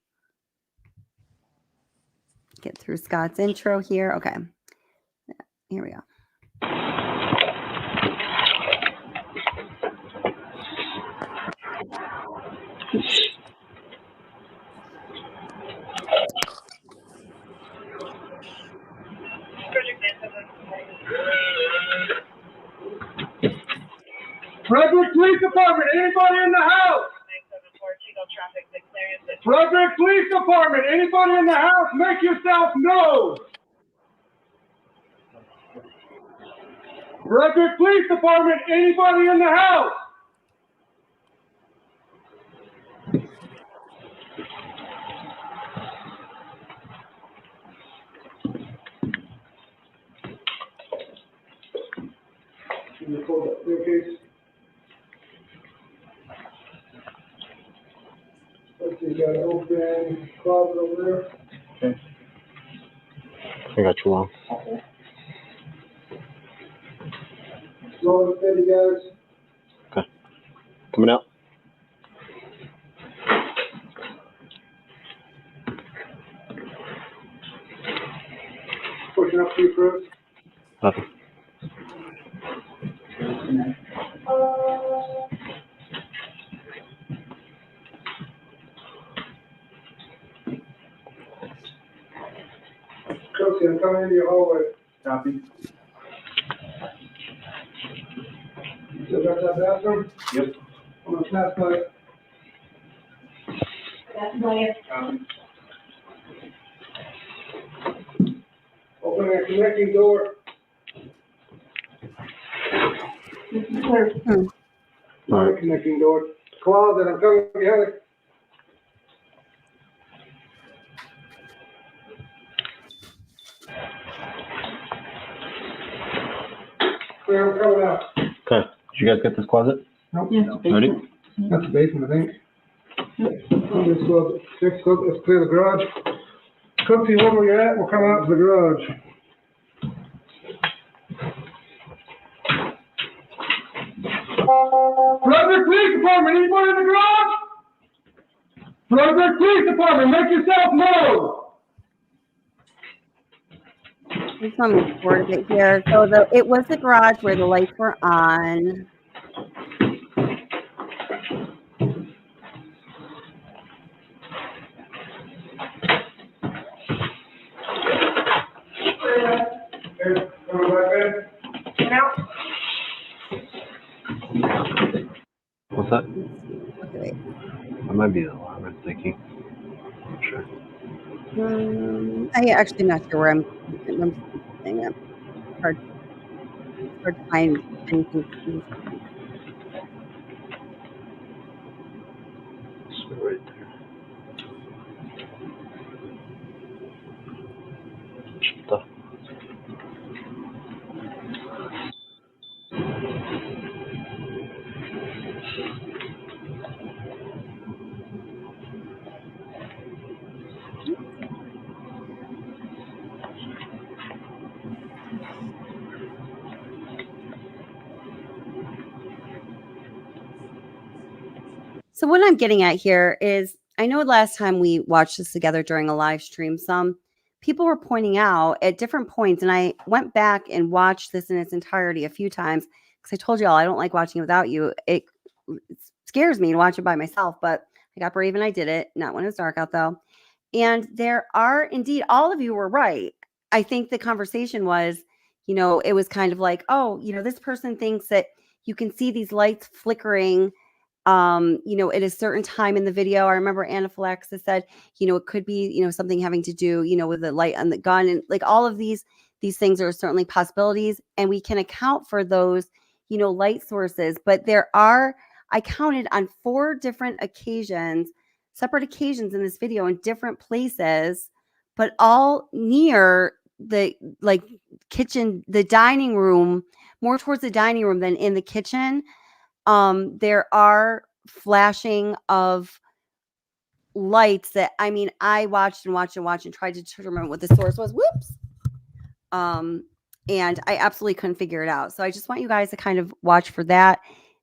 get through Scott's intro here. Okay. Here we go. Frederick Police Department, anybody in the house? Frederick Police Department, anybody in the house? Make yourself known. Frederick Police Department, anybody in the house? Can you pull that staircase? Let's see, got an open closet over there. Okay. I got you wrong. Slow and steady, guys. Okay. Coming out. Pushing up to you, Chris. Nothing. Kelsey, I'm coming into your hallway. Copy. You still got that bathroom? Yep. I'm gonna pass by it. Open that connecting door. All right. Connecting door. Closet, I'm coming behind it. Clear, I'm coming out. Okay. Did you guys get this closet? Nope. Ready? That's the basement, I think. Let's clear the garage. Cooksy, where you're at, we'll come out to the garage. Frederick Police Department, anybody in the garage? Frederick Police Department, make yourself known. Just let me record it here. So it was the garage where the lights were on. What's that? Okay, wait. That might be the alarm I'm thinking. I'm not sure. I actually am not sure where I'm saying that. Hard, hard to find anything. It's right there. Shut up. So what I'm getting at here is, I know last time we watched this together during a live stream, some people were pointing out at different points, and I went back and watched this in its entirety a few times because I told y'all I don't like watching it without you. It scares me to watch it by myself, but I got brave and I did it. Not when it's dark out though. And there are indeed, all of you were right. I think the conversation was, it was kind of like, oh, this person thinks that you can see these lights flickering at a certain time in the video. I remember Anaphylaxis said, it could be, something having to do, with the light on the gun, and like all of these things are certainly possibilities, and we can account for those, light sources. But I counted on 4 different occasions, separate occasions in this video in different places, but all near the kitchen, the dining room, more towards the dining room than in the kitchen. There are flashing of lights that, I watched and tried to determine what the source was. Whoops. And I absolutely couldn't figure it out. So I just want you guys to kind of watch for that.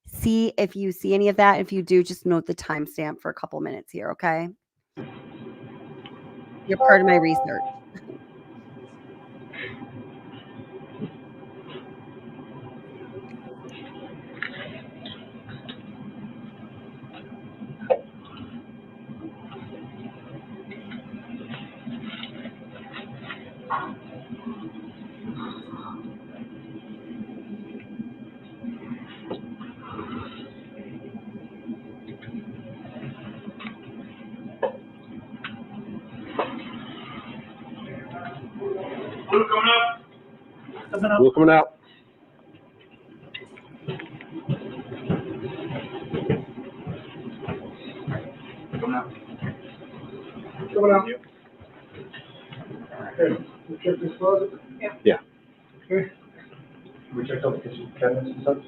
See if you see any of that. If you do, just note the timestamp for a couple minutes here, okay? You're part of my research. Blue coming up. Blue coming out. Coming out. Coming out. Okay. We check this closet? Yeah. Okay. We checked out the kitchen cabinets and such?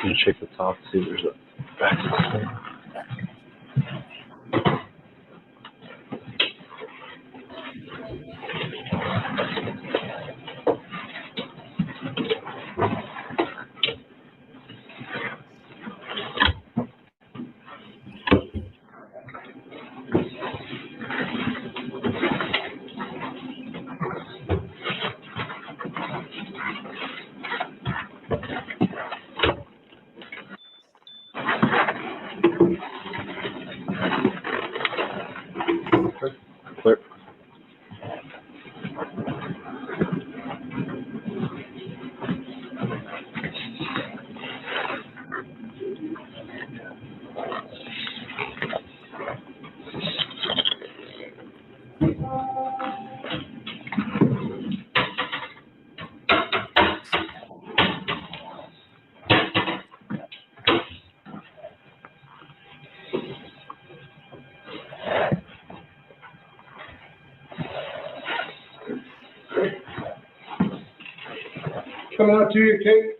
I'm gonna check the top, see if there's a back. Clear. Coming out to you, Kate.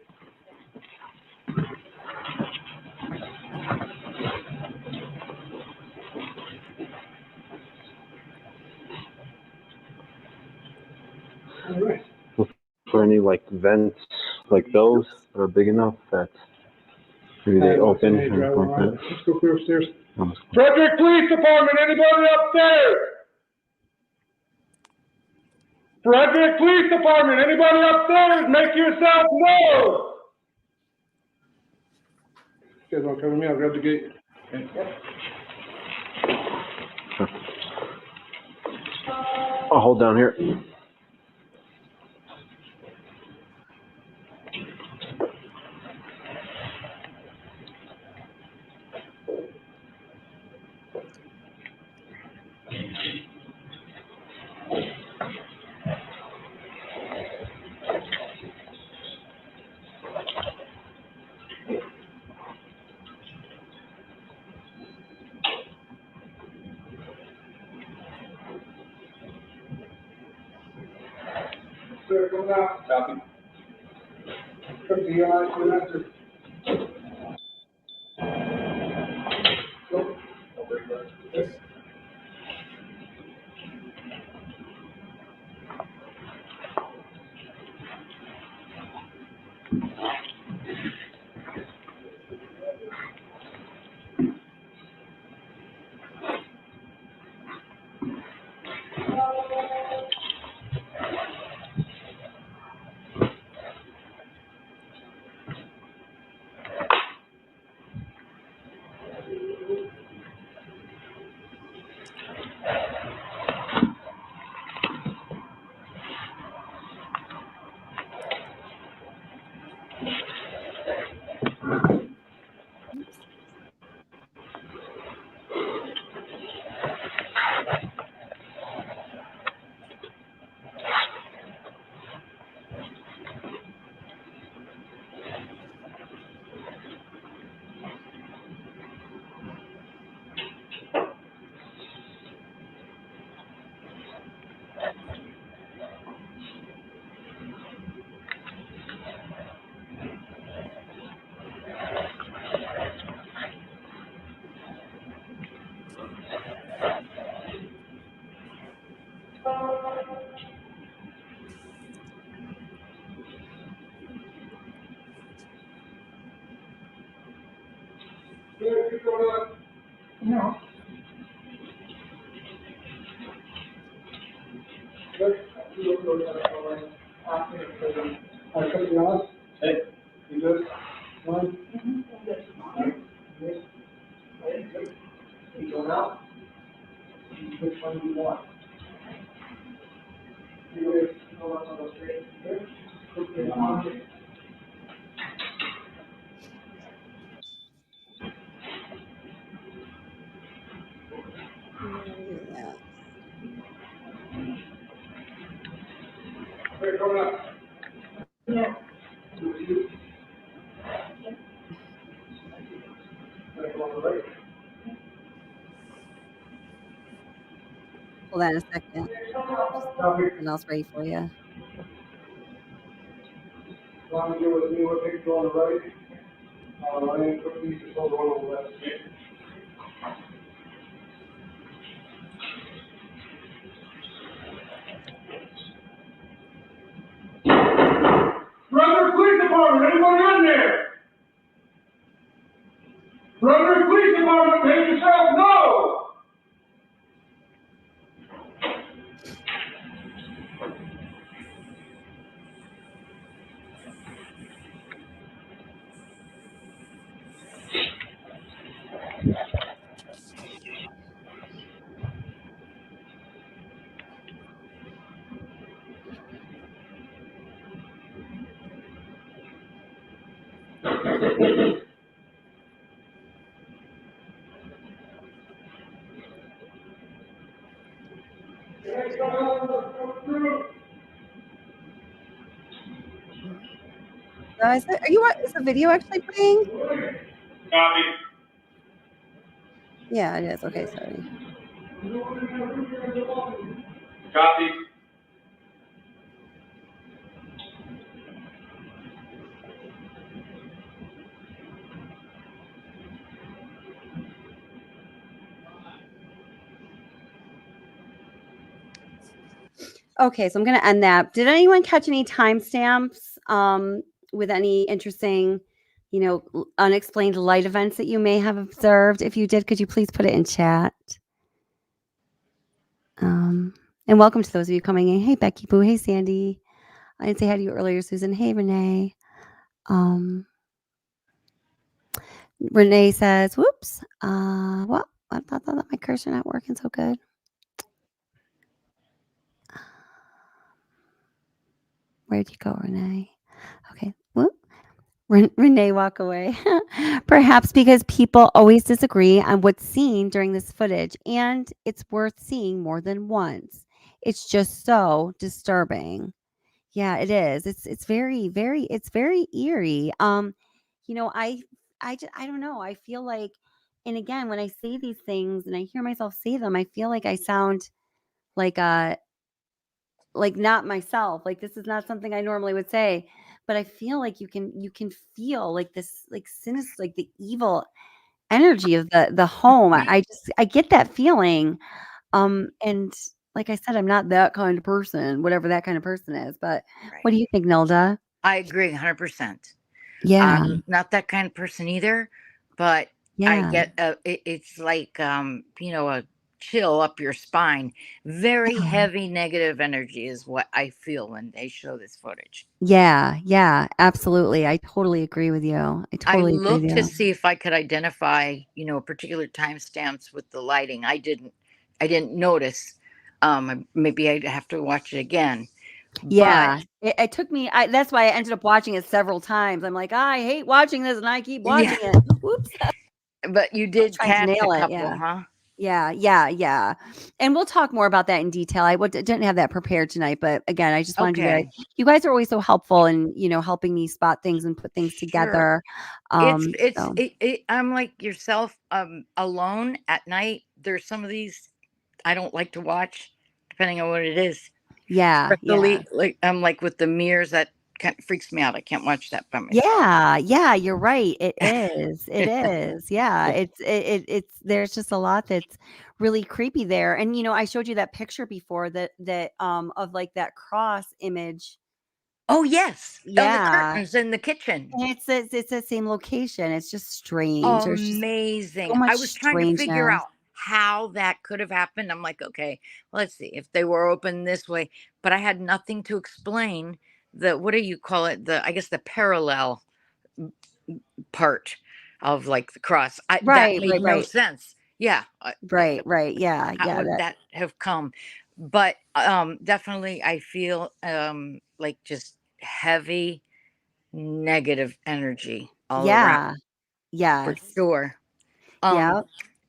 All right. Look for any vents like those that are big enough that maybe they open and something like that. Let's go clear upstairs. Frederick Police Department, anybody upstairs? Frederick Police Department, anybody upstairs? Make yourself known. You guys want to cover me? I'll grab the gate. I'll hold down here. Sir, coming out. Copy. Come to your eyes, come after. Go. Yes. No. Hey. You good? One. You going out? Which one do you want? You guys go up on the street. Good? Okay. Hey, coming up. Yeah. Hold on a second. Something else ready for you. Want to do with me, what takes you on the right? I ain't putting these over on the left. Brother Police Department, anyone in there? Brother Police Department, make yourself known! Is the video actually playing? Copy. Yeah, it is. Okay, sorry. Copy. Okay, so I'm going to end that. Did anyone catch any timestamps with any interesting, unexplained light events that you may have observed? If you did, could you please put it in chat? And welcome to those of you coming in. Hey, Becky Boo. Hey, Sandy. I didn't say hi to you earlier, Susan. Hey, Renee. Renee says, whoops. Well, I thought that my cursor not working so good. Where'd you go, Renee? Okay. Whoop. Renee, walk away. Perhaps because people always disagree on what's seen during this footage, and it's worth seeing more than once. It's just so disturbing. Yeah, it is. It's very eerie. I don't know. I feel like, and again, when I say these things and I hear myself say them, I feel like I sound like like not myself. Like this is not something I normally would say, but I feel like you can feel like this like sinister, like the evil energy of the home. I get that feeling. And like I said, I'm not that kind of person, whatever that kind of person is. But what do you think, Nilda? I agree 100%. Yeah. Not that kind of person either, but I Yeah. get it's like a chill up your spine. Very heavy negative energy is what I feel when they show this footage. Yeah, absolutely. I totally agree with you. I I totally agree with looked to you. see if I could identify, particular timestamps with the lighting. I didn't notice. Maybe I'd have to watch it again. Yeah, it took me. That's why I ended up watching it several times. I'm like, I hate watching this, and I keep watching Yeah. it. Whoops. But you I'm did trying to catch a nail it. couple, Yeah. huh? Yeah. And we'll talk more about that in detail. Didn't have that prepared tonight, but again, I just wanted Okay. you guys are always so helpful in, helping me spot things and put things Sure. together. So I'm like yourself, alone at night. There's some of these I don't like to watch, depending on what it is. yeah. Especially like I'm like with the mirrors, that kind of freaks me out. I can't watch that by myself. Yeah, you're right. It is. It is. Yeah. It's there's just a lot that's really creepy there. And I showed you that picture before that of like that cross image. Oh yes. Oh, the Yeah. curtains in the kitchen. And it's the same location. It's just strange. There's just Amazing. so much I was trying to figure strangeness. out how that could have happened. I'm like, okay, let's see if they were open this way, but I had nothing to explain what do you call it? I guess the parallel part of like the cross. That made no Right. sense. Yeah. Right. Yeah. How would that have come? But definitely I feel like just heavy negative energy all around Yeah. for Yes. sure. Yeah.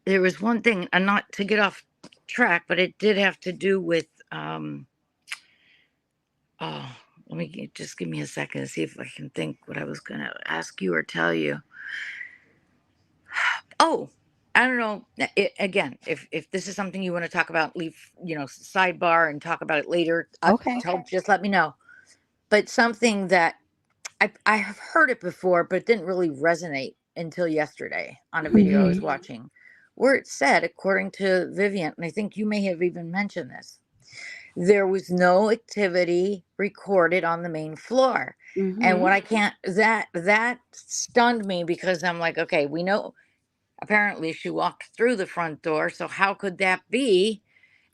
There was one thing, and not to get off track, but it did have to do with oh, just give me a second to see if I can think what I was going to ask you or tell you. Oh, I don't know. Again, if this is something you want to talk about, leave sidebar and talk about it later. Okay. Just let me know. But something that I have heard it before, but it didn't really resonate until yesterday on a video I was watching, where it said, according to Vivian, and I think you may have even mentioned this, there was no activity recorded on the main floor. And what I can't that stunned me, because I'm like, okay, we know apparently she walked through the front door, so how could that be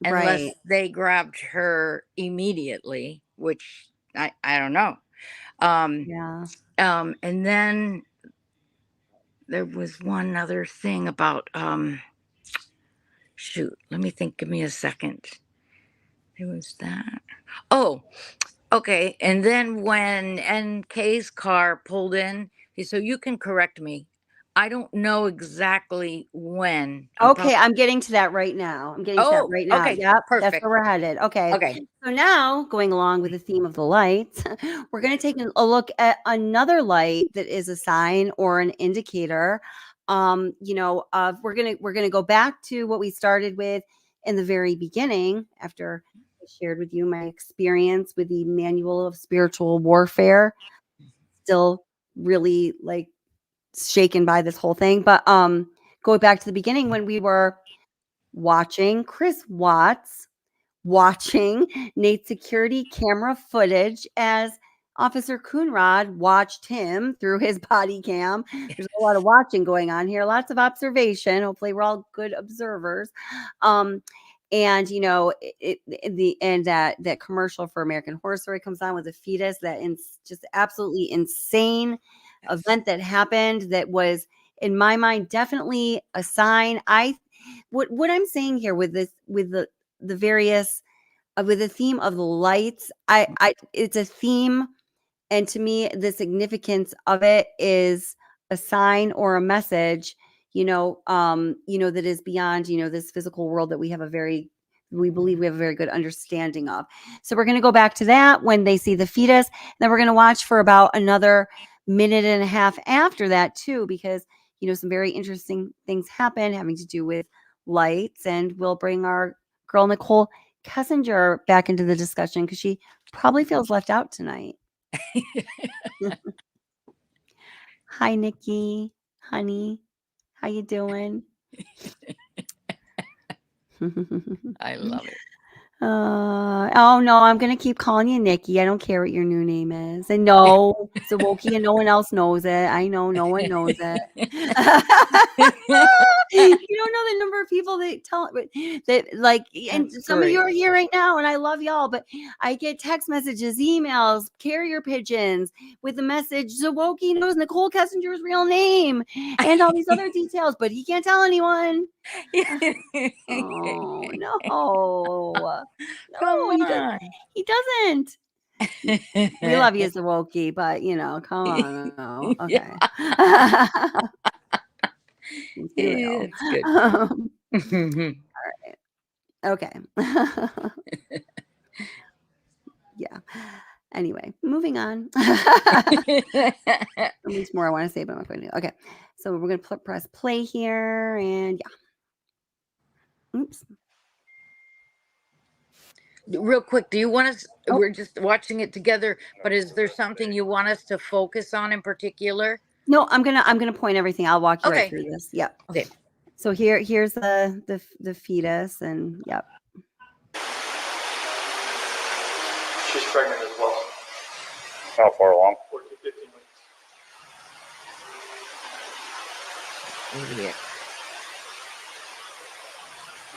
unless Right. they grabbed her immediately, which I don't know. Um, Yeah. and then there was one other thing about shoot, let me think, give me a second. There was that. Oh, okay. And then when NK's car pulled in, so you can correct me. I don't know exactly when. Okay, I'm getting to that right now. Oh, okay. Yep, that's Perfect. where we're headed. Okay. Okay. So now, going along with the theme of the lights, we're going to take a look at another light that is a sign or an indicator. We're going to go back to what we started with in the very beginning, after I shared with you my experience with the Manual of Spiritual Warfare. Still really like shaken by this whole thing, but going back to the beginning when we were watching Chris Watts watching Nate's security camera footage as Officer Coonrod watched him through his body cam. There's a lot of watching going on here, lots of observation. Hopefully we're all good observers. And that commercial for American Horror Story comes on with a fetus, just absolutely insane event that happened, that was in my mind, definitely a sign. What I'm saying here with this, with the various, with the theme of the lights, it's a theme, and to me, the significance of it is a sign or a message, that is beyond, this physical world that we believe we have a very good understanding of. So we're going to go back to that when they see the fetus. Then we're going to watch for about another minute and a half after that too, because, some very interesting things happen having to do with lights, and we'll bring our girl, Nichol Kessinger, back into the discussion because she probably feels left out tonight. Hi, Nikki, honey. How you doing? I love it. Oh no, I'm gonna keep calling you Nikki. I don't care what your new name is. And no, Zawoki, and no one else knows it. I know no one knows it. You don't know the number of people that like, and That's some of you great. are here right now, and I love y'all, but I get text messages, emails, carrier pigeons with the message, Zawoki knows Nichol Kessinger's real name and all these other details, but he can't tell anyone. Oh no. Come No, on. he doesn't. We love you, Zawoki, but come on. No. Okay. Let's be real. It's good. All right. Okay. Yeah. Anyway, moving on. There's more I want to say, but I'm not going to. Okay. So we're going to press play here, and yeah. Oops. Real quick, do you want us? Oh. We're just watching it together, but is there something you want us to focus on in particular? No, I'm gonna point everything. I'll walk you right Okay. through this. Yep. Okay. So here's the fetus, and yep. She's pregnant as well. How far along? 14, 15 weeks. Yeah.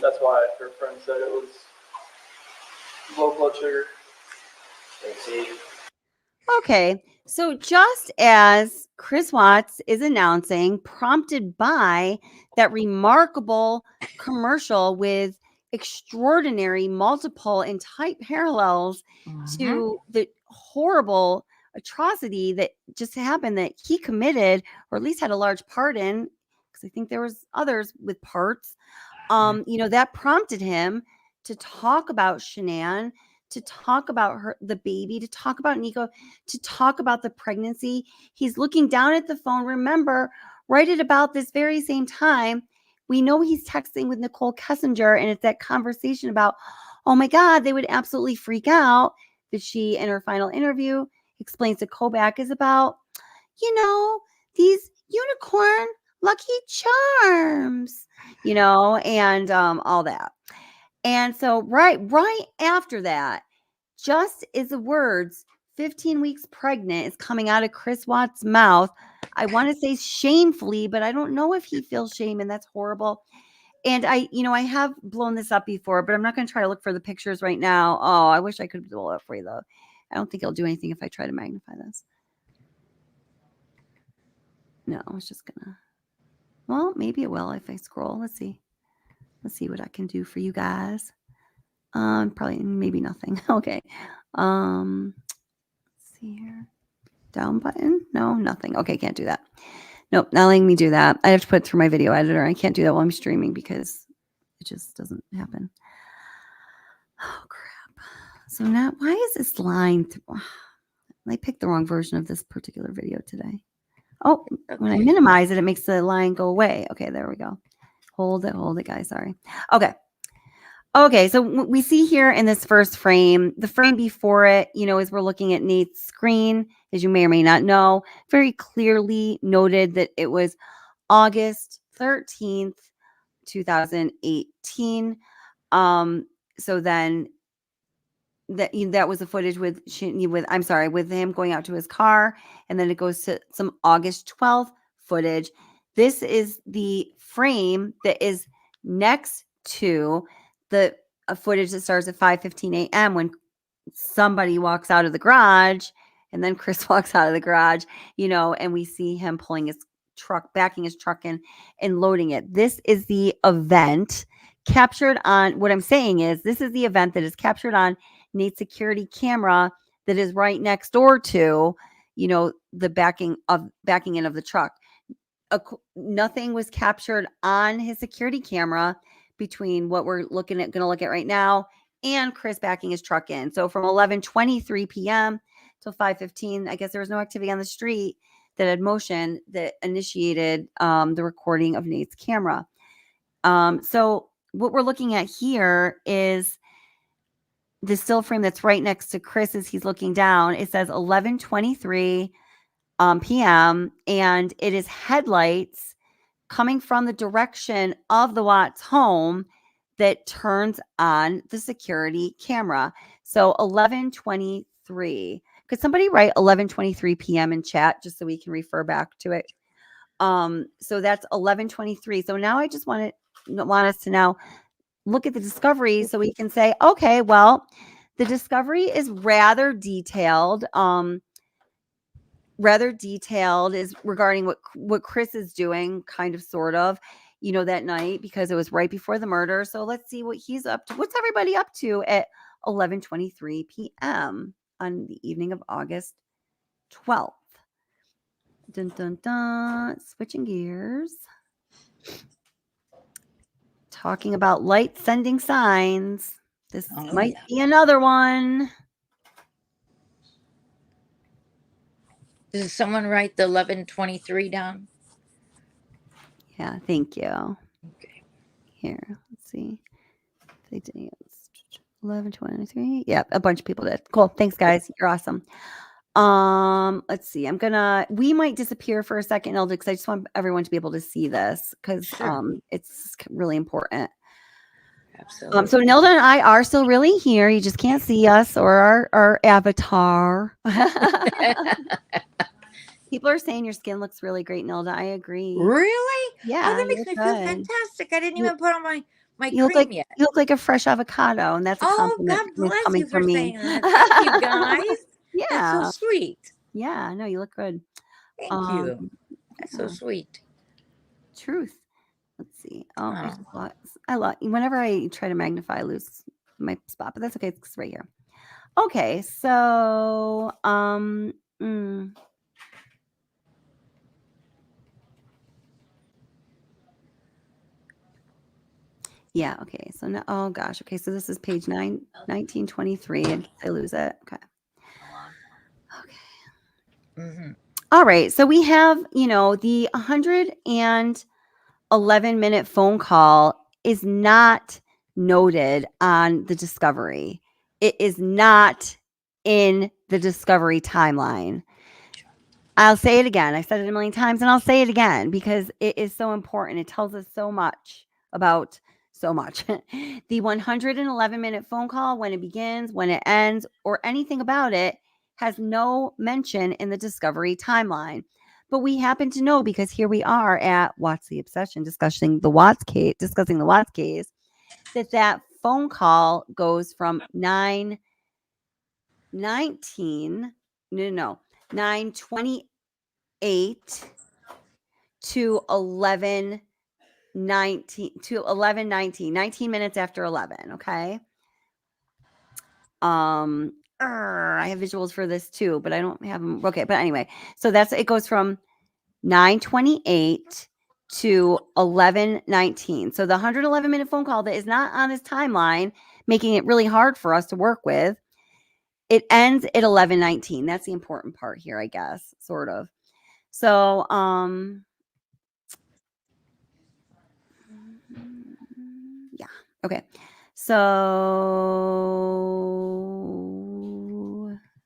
That's why her friend said it was low blood sugar. Okay, so just as Chris Watts is announcing, prompted by that remarkable commercial with extraordinary multiple and tight parallels to the horrible atrocity that just happened that he committed, or at least had a large part in, because I think there was others with parts, that prompted him to talk about Shanann, to talk about the baby, to talk about Nico, to talk about the pregnancy. He's looking down at the phone. Remember, right at about this very same time, we know he's texting with Nichol Kessinger, and it's that conversation about, oh my God, they would absolutely freak out, that she, in her final interview, explains to Kobach is about, these unicorn lucky charms, and all that. And so right after that, just as the words 15 weeks pregnant is coming out of Chris Watts' mouth, I want to say shamefully, but I don't know if he feels shame, and that's horrible. And I have blown this up before, but I'm not going to try to look for the pictures right now. Oh, I wish I could blow it up for you, though. I don't think it'll do anything if I try to magnify this. No, it's just gonna. Well, maybe it will if I scroll. Let's see. Let's see what I can do for you guys. Probably maybe nothing. Okay. Let's see here. Down button. No, nothing. Okay, can't do that. Nope, not letting me do that. I have to put it through my video editor. I can't do that while I'm streaming because it just doesn't happen. Oh crap. So now why is this line I picked the wrong version of this particular video today. Oh, when I minimize it, it makes the line go away. Okay, there we go. Hold it, guys. Sorry. Okay, so we see here in this first frame, the frame before it, as we're looking at Nate's screen, as you may or may not know, very clearly noted that it was August 13th, 2018. So then that was the footage with him going out to his car, and then it goes to some August 12th footage. This is the frame that is next to the footage that starts at 5:15 a.m. when somebody walks out of the garage, and then Chris walks out of the garage, and we see him pulling his truck, backing his truck in and loading it. This is the event captured on, what I'm saying is this is the event that is captured on Nate's security camera that is right next door to, the backing in of the truck. Nothing was captured on his security camera between what we're going to look at right now and Chris backing his truck in. So from 11:23 p.m. till 5:15, I guess there was no activity on the street that had motion that initiated the recording of Nate's camera. So what we're looking at here is the still frame that's right next to Chris as he's looking down. It says 11:23 p.m. and it is headlights coming from the direction of the Watts home that turns on the security camera. So 11:23. Could somebody write 11:23 p.m. in chat just so we can refer back to it? So that's 11:23. So now I just want us to now look at the discovery so we can say, okay, well, the discovery is rather detailed. Is regarding what Chris is doing, kind of, sort of, that night, because it was right before the murder. So let's see what he's up to. What's everybody up to at 11:23 p.m. on the evening of August 12th? Dun, dun, dun. Switching gears. Talking about light sending signs. This might be another one. Does someone write the 11:23 down? Yeah, thank you. Okay. Here, let's see. 11:23. Yep, a bunch of people did. Cool. Thanks, guys. You're awesome. Let's see. We might disappear for a second, Elda, because I just want everyone to be able to see this, because it's really important. Absolutely. So Nilda and I are still really here. You just can't see us or our avatar. People are saying your skin looks really great, Nilda. I agree. Really? Yeah. Oh, that you makes me look feel good. fantastic. I didn't even put on my You look cream yet. You look like a fresh avocado, and that's a compliment God bless coming you for from me. saying that. Thank you, guys. Yeah. That's so sweet. Yeah, no, you look good. Thank you. That's so sweet. Truth. Let's see. I love whenever I try to magnify, I lose my spot, but that's okay. It's right here. Okay, so yeah, okay. So now, oh gosh, okay. So this is page 1923, and I lose it. Okay. Mm-hmm. All right. So we have, the 111-minute phone call is not noted on the discovery. It is not in the discovery timeline. I'll say it again. I said it a million times, and I'll say it again because it is so important. It tells us so much about so much. The 111-minute phone call, when it begins, when it ends, or anything about it, has no mention in the discovery timeline. But we happen to know, because here we are at What's the Obsession, discussing the Watts case, that phone call goes from 9:28 to 11:19, 19 minutes after 11. Okay. I have visuals for this too, but I don't have them. Okay. But anyway, so it goes from 9:28 to 11:19. So the 111-minute phone call that is not on this timeline, making it really hard for us to work with, it ends at 11:19. That's the important part here, I guess, sort of. So, yeah. Okay. So,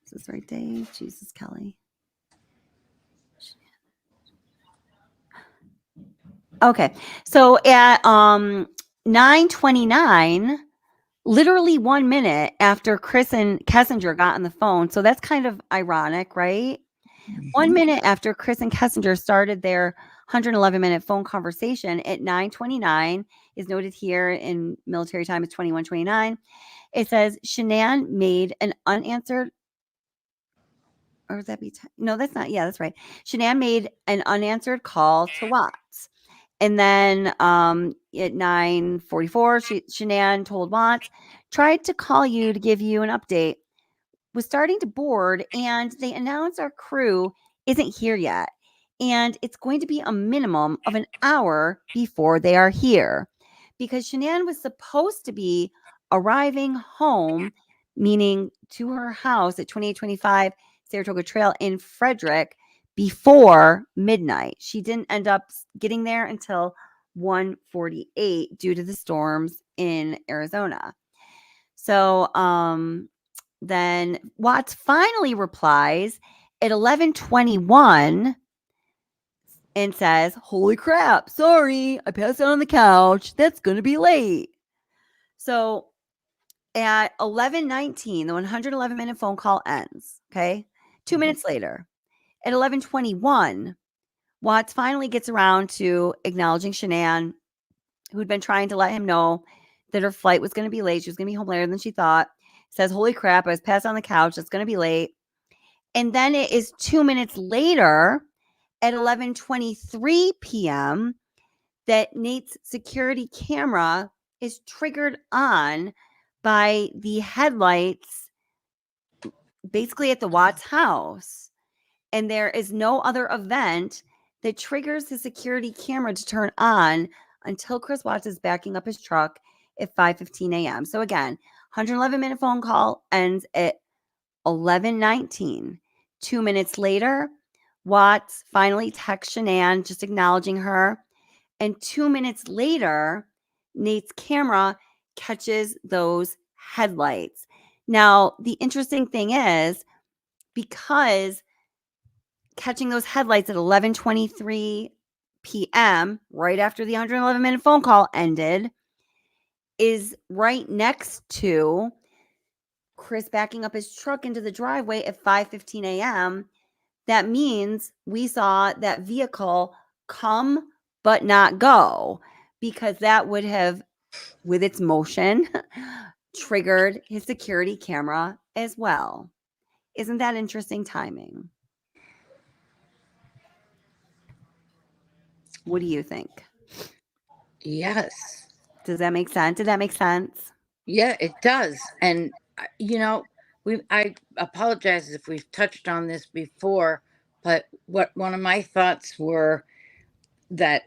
is this the right day? Jesus, Kelly. Okay. So at 9:29, literally 1 minute after Chris and Kessinger got on the phone. So that's kind of ironic, right? 1 minute after Chris and Kessinger started their 111-minute phone conversation at 9:29 is noted here in military time. It's 21:29. It says Shanann made an unanswered or would that be? No, that's not. Yeah, that's right. Shanann made an unanswered call to Watts. And then at 9:44, Shanann told Watts, tried to call you to give you an update. Was starting to board, and they announced our crew isn't here yet. And it's going to be a minimum of an hour before they are here. Because Shanann was supposed to be arriving home, meaning to her house at 2825 Saratoga Trail in Frederick, before midnight. She didn't end up getting there until 1:48 due to the storms in Arizona. So then Watts finally replies at 11:21 and says, "Holy crap, sorry, I passed out on the couch. That's going to be late." So at 11:19, the 111-minute phone call ends, okay? 2 minutes later, at 11:21, Watts finally gets around to acknowledging Shanann, who'd been trying to let him know that her flight was going to be late. She was going to be home later than she thought. Says, "Holy crap, I was passed on the couch. It's going to be late." And then it is 2 minutes later at 11:23 p.m. that Nate's security camera is triggered on by the headlights basically at the Watts house. And there is no other event that triggers the security camera to turn on until Chris Watts is backing up his truck at 5:15 a.m. So again, 111-minute phone call ends at 11:19. 2 minutes later, Watts finally texts Shanann, just acknowledging her. And 2 minutes later, Nate's camera catches those headlights. Now, the interesting thing is, because catching those headlights at 11:23 p.m., right after the 111-minute phone call ended, is right next to Chris backing up his truck into the driveway at 5:15 a.m. That means we saw that vehicle come but not go, because that would have, with its motion, triggered his security camera as well. Isn't that interesting timing? What do you think? Yes. Does that make sense? Did that make sense? Yeah, it does. And I apologize if we've touched on this before, but one of my thoughts were that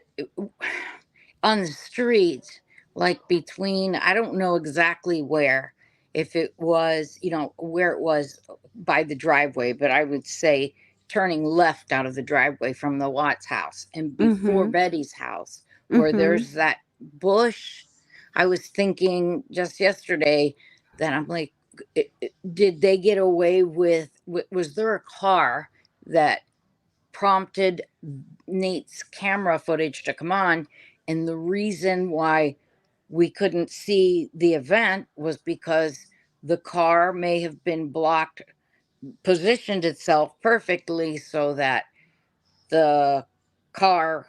on the street, like between, I don't know exactly where, if it was, where it was by the driveway, but I would say turning left out of the driveway from the Watts house and before Betty's house, where there's that bush. I was thinking just yesterday that I'm like, did they get away with, was there a car that prompted Nate's camera footage to come on? And the reason why we couldn't see the event was because the car may have been blocked, positioned itself perfectly so that the car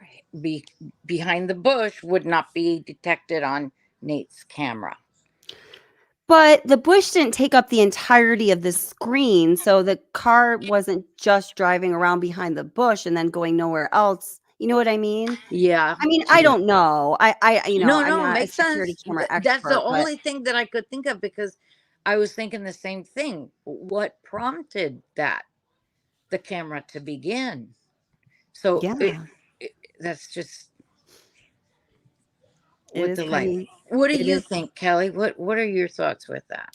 behind the bush would not be detected on Nate's camera. But the bush didn't take up the entirety of the screen, so the car wasn't just driving around behind the bush and then going nowhere else. You know what I mean? Yeah. I mean, I don't know. I'm No, not a makes security sense. camera expert. That's the but only thing that I could think of, because I was thinking the same thing. What prompted the camera to begin? So yeah, that's just it with is the light. pretty. What do It you is. think, Kelly? What are your thoughts with that?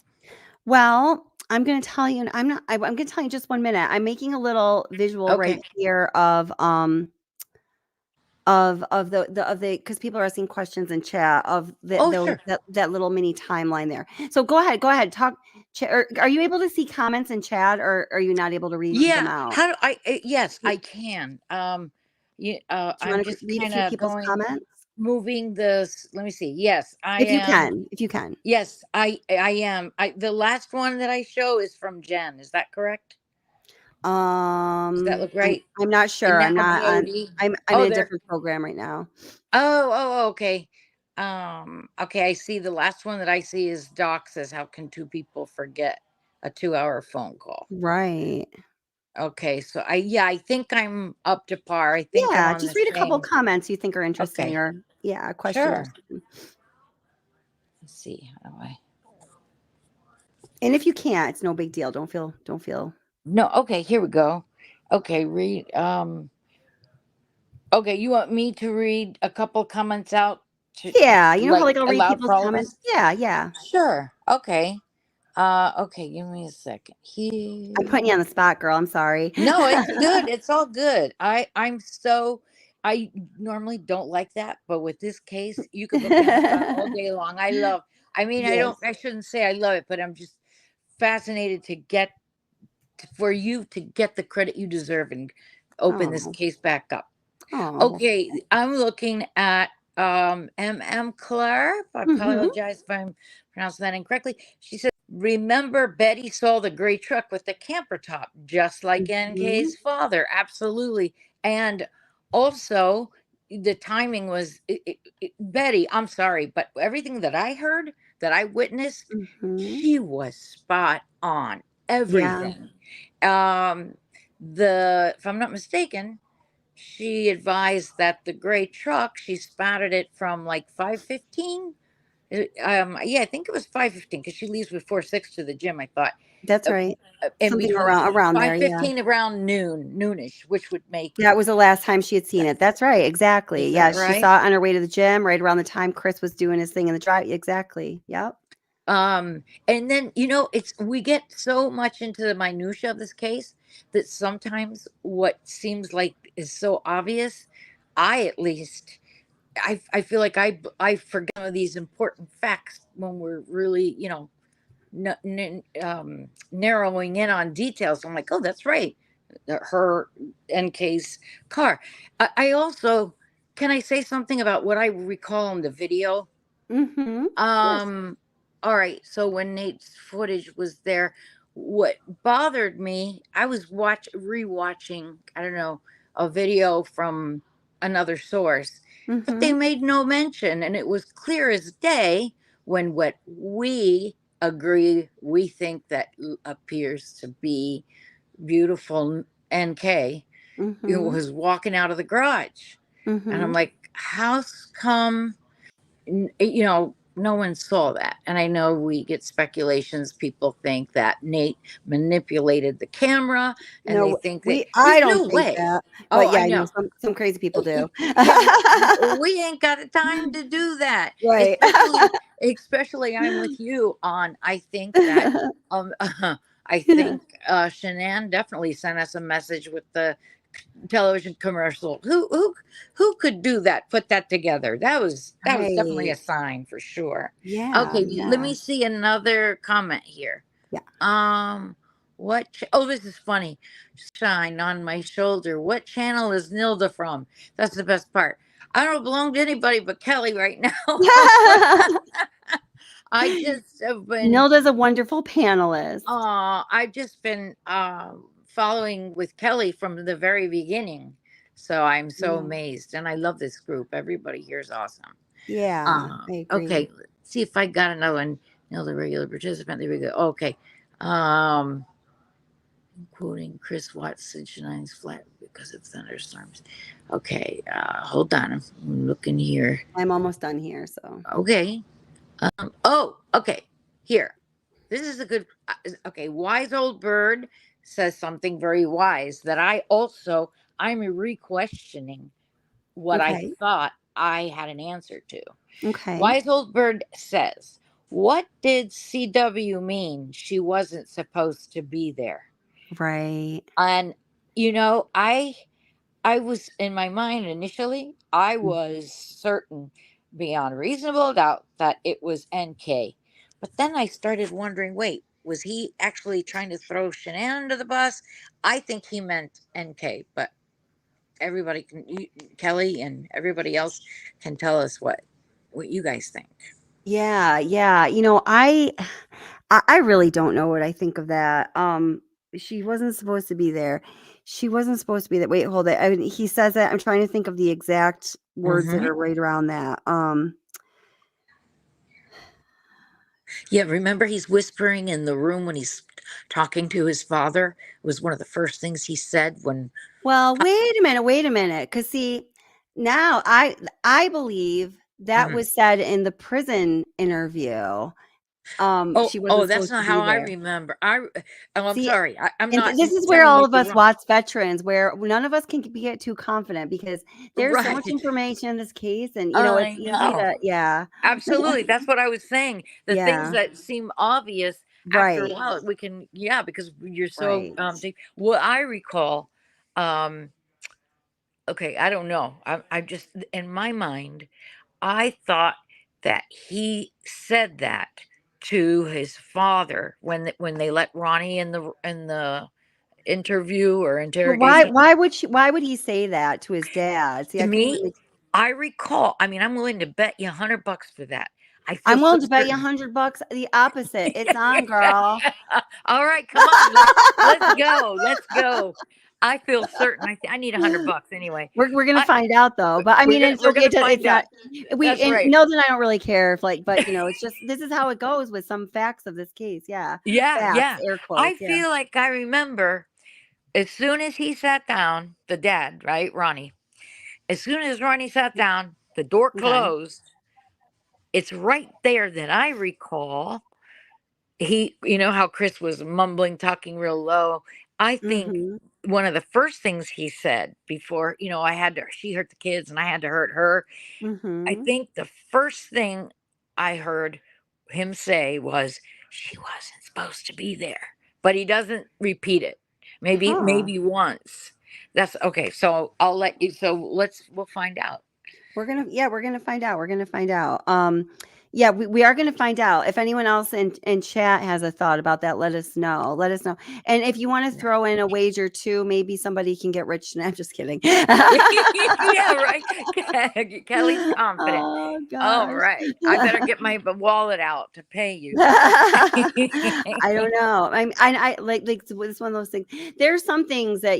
Well, I'm going to tell you, and I'm going to tell you just 1 minute. I'm making a little visual right here of the because people are asking questions in chat of that little mini timeline there. So go ahead, talk. Are you able to see comments in chat, or are you not able to read them out? How do I? Yes, I can. Do you I'm want to just read a kind few of people's comments? moving this. Let me see. Yes, I If you am. can. Yes, I am. The last one that I show is from Jen. Is that correct? Does that look right? I'm not sure. I'm now not on. Jody. I'm in a different program right now. Okay. Okay, I see the last one that I see is Doc says, how can two people forget a 2-hour phone call? Right. Okay, so I think I'm up to par. I think I'm Yeah, on just the read a couple same. comments you think are interesting, Okay, or a question or sure. something. Let's see. How do I? And if you can't, it's no big deal. Don't feel. No. Okay, here we go. Okay, read. Okay, you want me to read a couple comments out to Yeah, you know how like like I'll read aloud people's for all of comments. us? Yeah. Sure. Okay. Okay, give me a second here. I'm putting you on the spot, girl. I'm sorry. No, it's good. It's all good. I normally don't like that, but with this case, you could put me on the spot all day long. I mean, Yes. I shouldn't say I love it, but I'm just fascinated for you to get the credit you deserve and open this Oh. case back up. Oh. Okay, I'm looking at MM Claire. I apologize if I'm pronouncing that incorrectly. She said, remember Betty saw the gray truck with the camper top, just like NK's father. Absolutely. And also, the timing was Betty, I'm sorry, but everything that I heard, that I witnessed, she was spot on. Everything. If I'm not mistaken, she advised that the gray truck, she spotted it from like 5:15. Yeah, I think it was 5:15 because she leaves before 6 to the gym. I thought That's right. in Something between around there, yeah. 5:15 around noonish, which would make That was the last time she had seen it. That's right. Exactly. Is Yeah, that she right? saw it on her way to the gym right around the time Chris was doing his thing in the drive. Exactly. Yep. And then we get so much into the minutia of this case that sometimes what seems like is so obvious, at least I feel like I forget some of these important facts when we're really narrowing in on details. I'm like, oh, that's right, her NK's car. I also, can I say something about what I recall on the video? All right, so when Nate's footage was there, what bothered me, I was rewatching, I don't know, a video from another source, but they made no mention, and it was clear as day when what we think that appears to be beautiful NK was walking out of the garage. And I'm like, how come no one saw that? And I know we get speculations. People think that Nate manipulated the camera, and they think that I there's don't no think way. that. Oh, But yeah, I I know know. some crazy people do. We ain't got the time to do that. Right. Especially I'm with you on. I think that Shanann definitely sent us a message with the television commercial. Who could do that? Put that together. That was definitely a Right. sign for sure. Yeah. Okay, let me see another comment here. Yeah. Oh, this is funny. Shine on my shoulder. What channel is Nilda from? That's the best part. I don't belong to anybody but Kelly right now. I just have been Nilda's a wonderful panelist. I've just been following with Kelly from the very beginning. So I'm so amazed. And I love this group. Everybody here is awesome. Yeah, I agree. Okay, let's see if I got another one. The regular participant. There we go. Okay. Quoting Chris Watts, Shanine's flat because of thunderstorms. Okay, hold on. I'm looking here. I'm almost done here, so. Okay. Okay. Here. This is a good. Okay, wise old bird says something very wise that I'm re-questioning what I Okay. thought I had an answer to. Okay. Wise old bird says, "What did CW mean? She wasn't supposed to be there." Right. And I was in my mind initially, I was certain beyond reasonable doubt that it was NK. But then I started wondering, wait, was he actually trying to throw Shanann under the bus? I think he meant NK, but Kelly and everybody else can tell us what you guys think. Yeah. I really don't know what I think of that. She wasn't supposed to be there. She wasn't supposed to be there. Wait, hold it. He says that. I'm trying to think of the exact words that are right around that. Yeah, remember he's whispering in the room when he's talking to his father. It was one of the first things he said when. Well, wait a minute. Because see, now I believe that Mhm. was said in the prison interview. She wasn't That's supposed to not be how I there. remember. I'm See, sorry. I'm and not this is where telling all you of you're us wrong. Watts veterans, where none of us can get too confident because there's so much Right. information in this case, and it's I easy know. to, yeah. Absolutely. That's what I was saying. The things Yeah. that seem obvious after a Right. while, we can, because you're so Right. deep. What I recall, okay, I don't know. I just, in my mind, I thought that he said that to his father when they let Ronnie in the interview or But interrogation. why would he say that to his dad? See, To I couldn't me, really. I recall. I mean, I'm willing to bet you $100 for that. I feel I'm so willing to bet you certain. $100 the opposite. It's on, girl. All right, come on, let's go, let's go. I feel certain. I need $100 anyway. We're gonna find out though. But I mean, it's We're okay. gonna It's find out. not. We That's and right. know that I don't really care if but it's just this is how it goes with some facts of this case. Yeah. Yeah, Facts, yeah. air I quotes. Yeah. feel like I remember as soon as he sat down, the dad, right, Ronnie. As soon as Ronnie sat down, the door Okay. closed. It's right there that I recall. You know how Chris was mumbling, talking real low. I think Mm-hmm. one of the first things he said before, she hurt the kids and I had to hurt her. I Mm-hmm. think the first thing I heard him say was, she wasn't supposed to be there, but he doesn't repeat it. Maybe, Huh. maybe once. That's okay. So I'll let you, we'll find out. We're gonna find out. We're gonna find out. Yeah, we are gonna find out. If anyone else in chat has a thought about that, let us know. Let us know. And if you want to throw in a wager too, maybe somebody can get rich. No, I'm just kidding. Yeah, right. Kelly's confident. Oh All gosh. right. I better get my wallet out to pay you. I don't know. I like it's one of those things. There's some things that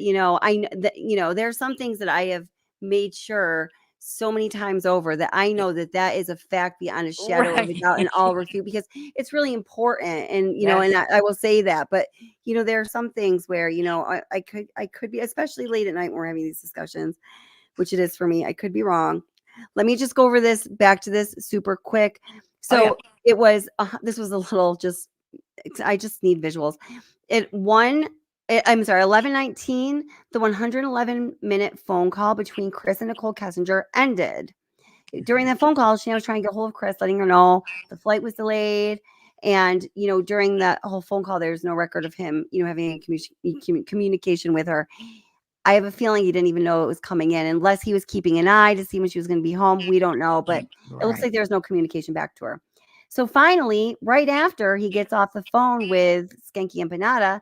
there's some things that I have made sure so many times over that I know that is a fact beyond a shadow of a doubt and all refute because it's really important. And Yes. and I will say that. But there are some things where I could be, especially late at night when we're having these discussions, which it is for me. I could be wrong. Let me just go over back to this super quick. So it was this was a little I just need visuals. I'm sorry, 11:19, the 111-minute phone call between Chris and Nichol Kessinger ended. During that phone call, she was trying to get hold of Chris, letting her know the flight was delayed. And, during that whole phone call, there's no record of him, having communication with her. I have a feeling he didn't even know it was coming in unless he was keeping an eye to see when she was going to be home. We don't know, but it looks like there's no communication back to her. So finally, right after he gets off the phone with Skanky Empanada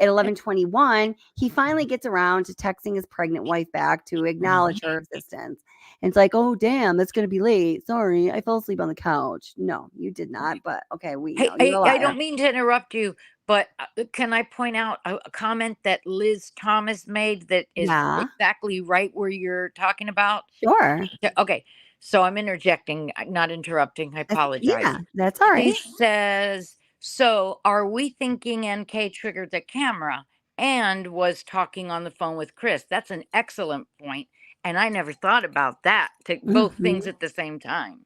at 11:21, he finally gets around to texting his pregnant wife back to acknowledge her existence. And it's like, oh, damn, that's going to be late. Sorry, I fell asleep on the couch. No, you did not. But okay, we know you're a liar. I don't mean to interrupt you, but can I point out a comment that Liz Thomas made that is exactly right where you're talking about? Sure. Okay. So I'm interjecting, not interrupting. I apologize. Yeah, that's all right. She says, so are we thinking NK triggered the camera and was talking on the phone with Chris? That's an excellent point. And I never thought about that. Both things at the same time.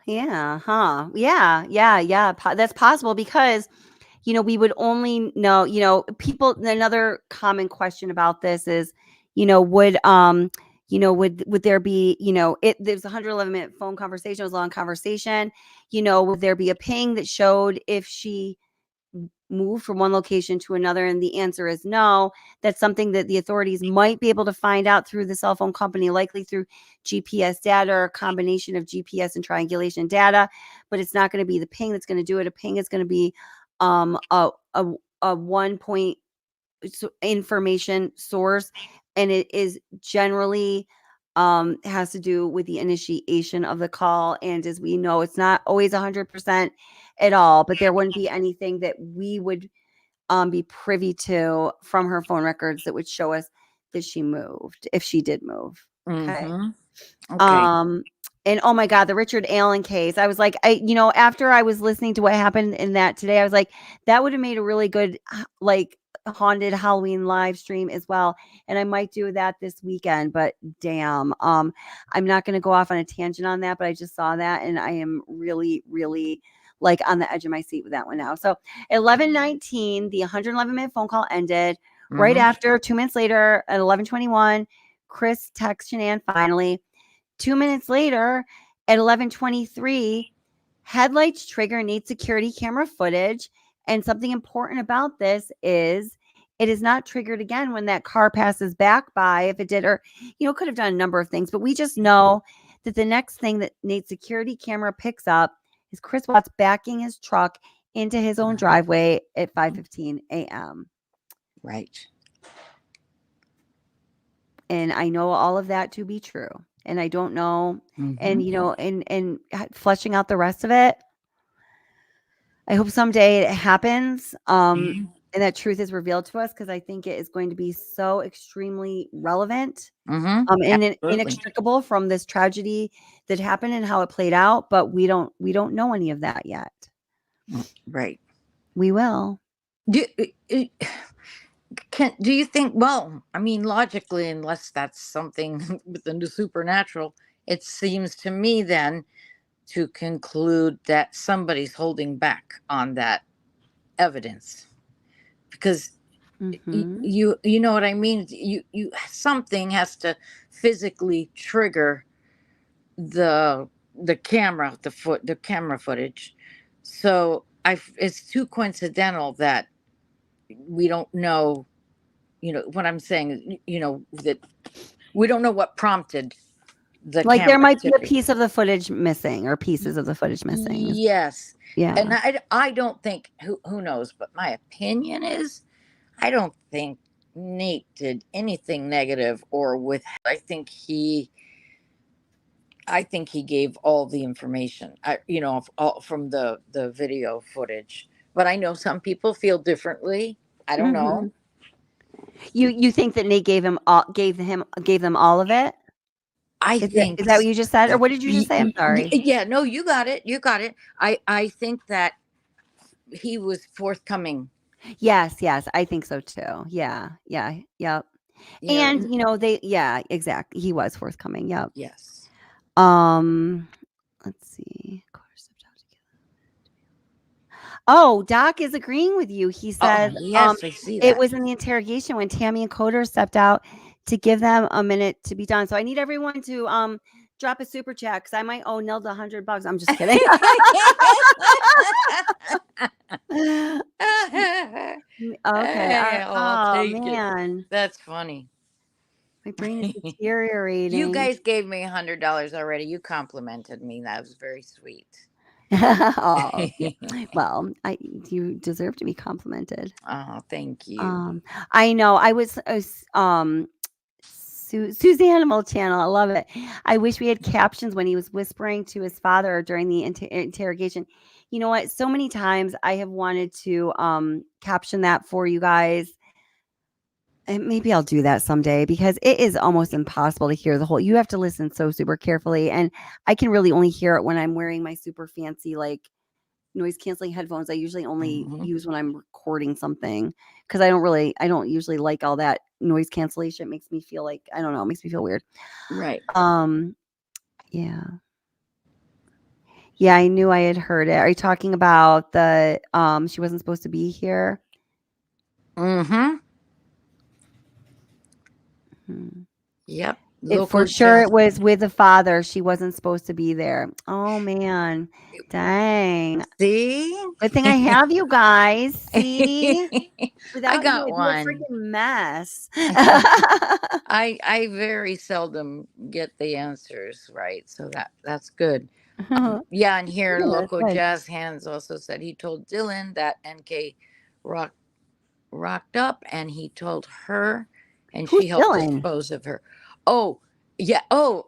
Yeah, huh. Yeah. That's possible because, we would only know, people, another common question about this is, would there be, there's a 111-minute phone conversation, it was a long conversation, would there be a ping that showed if she moved from one location to another? And the answer is no. That's something that the authorities might be able to find out through the cell phone company, likely through GPS data or a combination of GPS and triangulation data, but it's not going to be the ping that's going to do it. A ping is going to be a 1 point information source, and it is generally has to do with the initiation of the call. And as we know, it's not always 100% at all, but there wouldn't be anything that we would be privy to from her phone records that would show us that she moved, if she did move. Okay. Mm-hmm. Okay. And oh my God, the Richard Allen case. I was like, after I was listening to what happened in that today, I was like, that would have made a really good, like, haunted Halloween live stream as well. And I might do that this weekend, but damn, I'm not going to go off on a tangent on that, but I just saw that and I am really, really like on the edge of my seat with that one now. So 11:19, the 111-minute phone call ended. Right after, 2 minutes later at 11:21, Chris texts Shanann finally. 2 minutes later at 11:23, headlights trigger need security camera footage. And something important about this is it is not triggered again when that car passes back by. If it did, or, could have done a number of things, but we just know that the next thing that Nate's security camera picks up is Chris Watts backing his truck into his own driveway at 5:15 a.m. Right. And I know all of that to be true. And I don't know. And, and fleshing out the rest of it, I hope someday it happens. And that truth is revealed to us, because I think it is going to be so extremely relevant and inextricable from this tragedy that happened and how it played out. But we don't know any of that yet. Right. We will. Do you think, well, I mean, logically, unless that's something within the supernatural, it seems to me then to conclude that somebody's holding back on that evidence, because you know what I mean? You something has to physically trigger the camera footage. So it's too coincidental that we don't know, what I'm saying, that we don't know what prompted the Like, there camera might be a tipping. piece of the footage missing, or pieces of the footage missing. Yes. Yeah. And I don't think, who knows, but my opinion is, I don't think Nate did anything negative or with, I think he gave all the information, from the video footage. But I know some people feel differently. I don't know. You think that Nate gave them all of it? Is that what you just said, or what did you just say? I'm sorry. Yeah, no, you got it. I think that he was forthcoming. Yes, I think so too. Yeah, yep. Yeah. And exactly. He was forthcoming. Yep. Yes. Let's see. Oh, Doc is agreeing with you. He said, yes, I see that. It was in the interrogation when Tammy and Coder stepped out to give them a minute to be done. So I need everyone to drop a super chat, because I might owe Nelda $100. I'm just kidding. Okay. I'll take man. it. That's funny. My brain is deteriorating. You guys gave me $100 already. You complimented me. That was very sweet. Oh, yeah. Well, you deserve to be complimented. Oh, thank you. I know. I was Susie Animal Channel. I love it. I wish we had captions when he was whispering to his father during the interrogation. You know what? So many times I have wanted to caption that for you guys. And maybe I'll do that someday, because it is almost impossible to hear the whole. You have to listen so super carefully, and I can really only hear it when I'm wearing my super fancy, like, noise canceling headphones. I usually only use when I'm recording something, because I don't usually like all that noise cancellation. It makes me feel like, I don't know, it makes me feel weird. Right. Yeah. Yeah, I knew I had heard it. Are you talking about the she wasn't supposed to be here? Yep. For sure it was with the father. She wasn't supposed to be there. Oh man. Dang. See? Good thing I have you guys. See? Without I got you, one. it'd be a freaking mess. I very seldom get the answers right, so that's good. Yeah, and here Yeah, Loco that's good. Jazz Hands also said he told Dylan that NK rocked up, and he told her, and Who's she helped Dylan? dispose of her. Oh, yeah. Oh,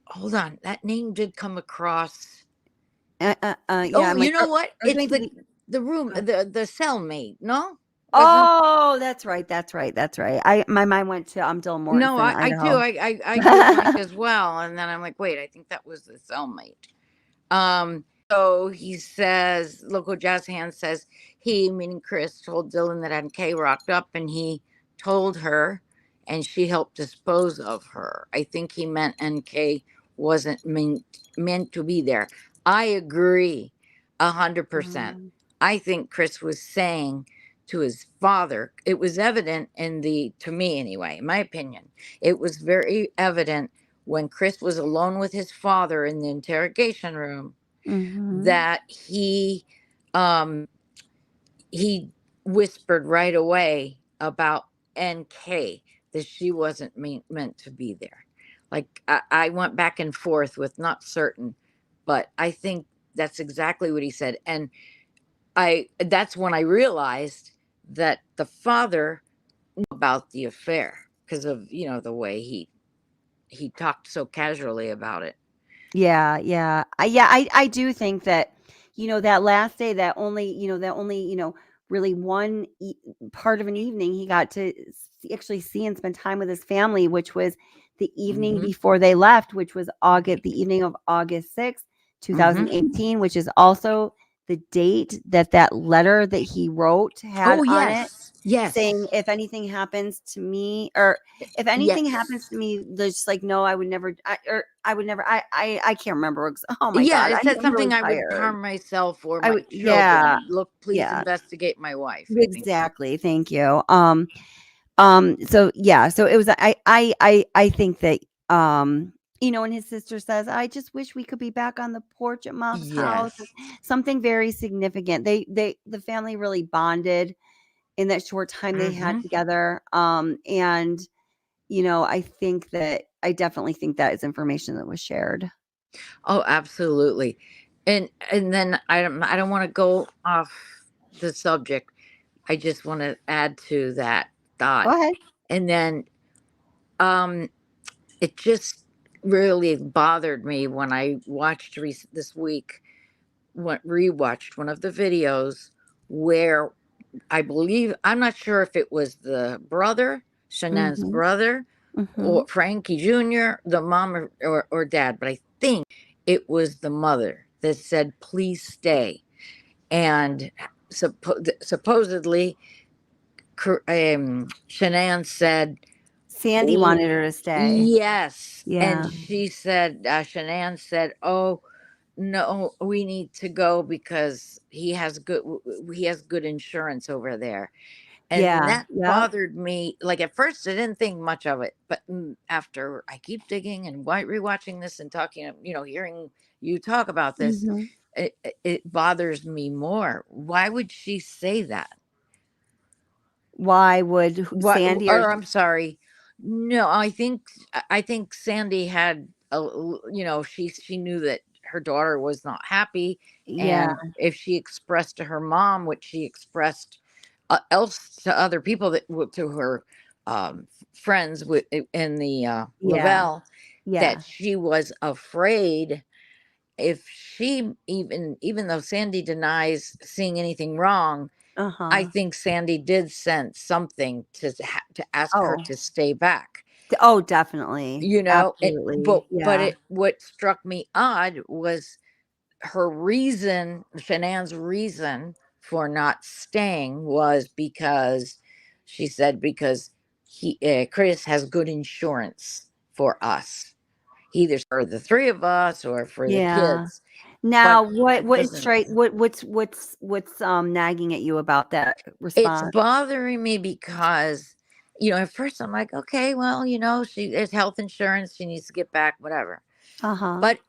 hold on. That name did come across. Yeah. Oh, I'm you like, know what? or It's maybe the room, the cellmate, no? Oh, that's right. That's right. That's right. My mind went to Dylan Mortensen, No, I do. Idaho. I do think as well. And then I'm like, wait, I think that was the cellmate. So he says, Local Jazz Hand says he, meaning Chris, told Dylan that NK rocked up and he told her and she helped dispose of her. I think he meant NK wasn't meant to be there. I agree 100%. I think Chris was saying to his father, it was evident to me anyway, in my opinion, it was very evident when Chris was alone with his father in the interrogation room that he whispered right away about NK, that she wasn't meant to be there. Like I went back and forth with not certain, but I think that's exactly what he said. And that's when I realized that the father knew about the affair because of, the way he talked so casually about it. Yeah, yeah. I do think that, that last day, that only, really one part of an evening he got to actually see and spend time with his family, which was the evening before they left, which was the evening of August 6th, 2018, which is also the date that letter that he wrote had on it. Yes. Saying if anything happens to me, or if anything happens to me, just like, no, I would never, I can't remember. Oh my God. It said I'm something really I would tired. harm myself or I my would, children. yeah. Look, please Yeah. investigate my wife. Exactly. Thank you. So yeah, so it was, I think that, and his sister says, I just wish we could be back on the porch at Mom's house. Something very significant. The family really bonded in that short time they had together. And, I definitely think that is information that was shared. Oh, absolutely. And then I don't want to go off the subject. I just want to add to that thought. Go ahead. And then it just really bothered me when I watched this week, rewatched one of the videos where I'm not sure if it was the brother, Shanann's brother, or Frankie Jr., the mom or dad, but I think it was the mother that said, please stay. And supposedly, Shanann said, Sandy wanted her to stay. Yes. Yeah. And she said, Shanann said, oh, no, we need to go because he has good insurance over there. And that bothered me. Like at first I didn't think much of it, but after I keep digging and rewatching this and talking, hearing you talk about this, it bothers me more. Why would she say that? Why would Sandy I'm sorry. No, I think Sandy had she knew that her daughter was not happy. Yeah. And if she expressed to her mom what she expressed else to other people, to her friends in the Lavelle, that she was afraid if she even though Sandy denies seeing anything wrong, I think Sandy did sense something to ask her to stay back. Oh, definitely. Absolutely. But what struck me odd was her reason, Shanann's reason for not staying was because she said because Chris has good insurance for us, either for the three of us or for the kids. Now, what's nagging at you about that response? It's bothering me because, at first I'm like, okay, well, she has health insurance, she needs to get back, whatever. But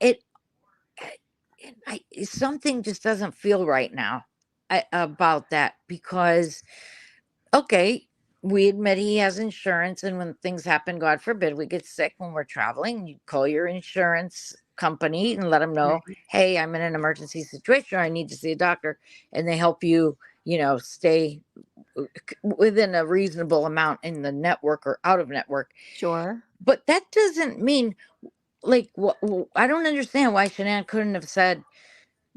something just doesn't feel right now about that because, okay, we admit he has insurance, and when things happen, God forbid, we get sick when we're traveling, you call your insurance company and let them know, hey, I'm in an emergency situation, I need to see a doctor, and they help you, stay within a reasonable amount in the network or out of network. Sure. But that doesn't mean, like, I don't understand why Shanann couldn't have said,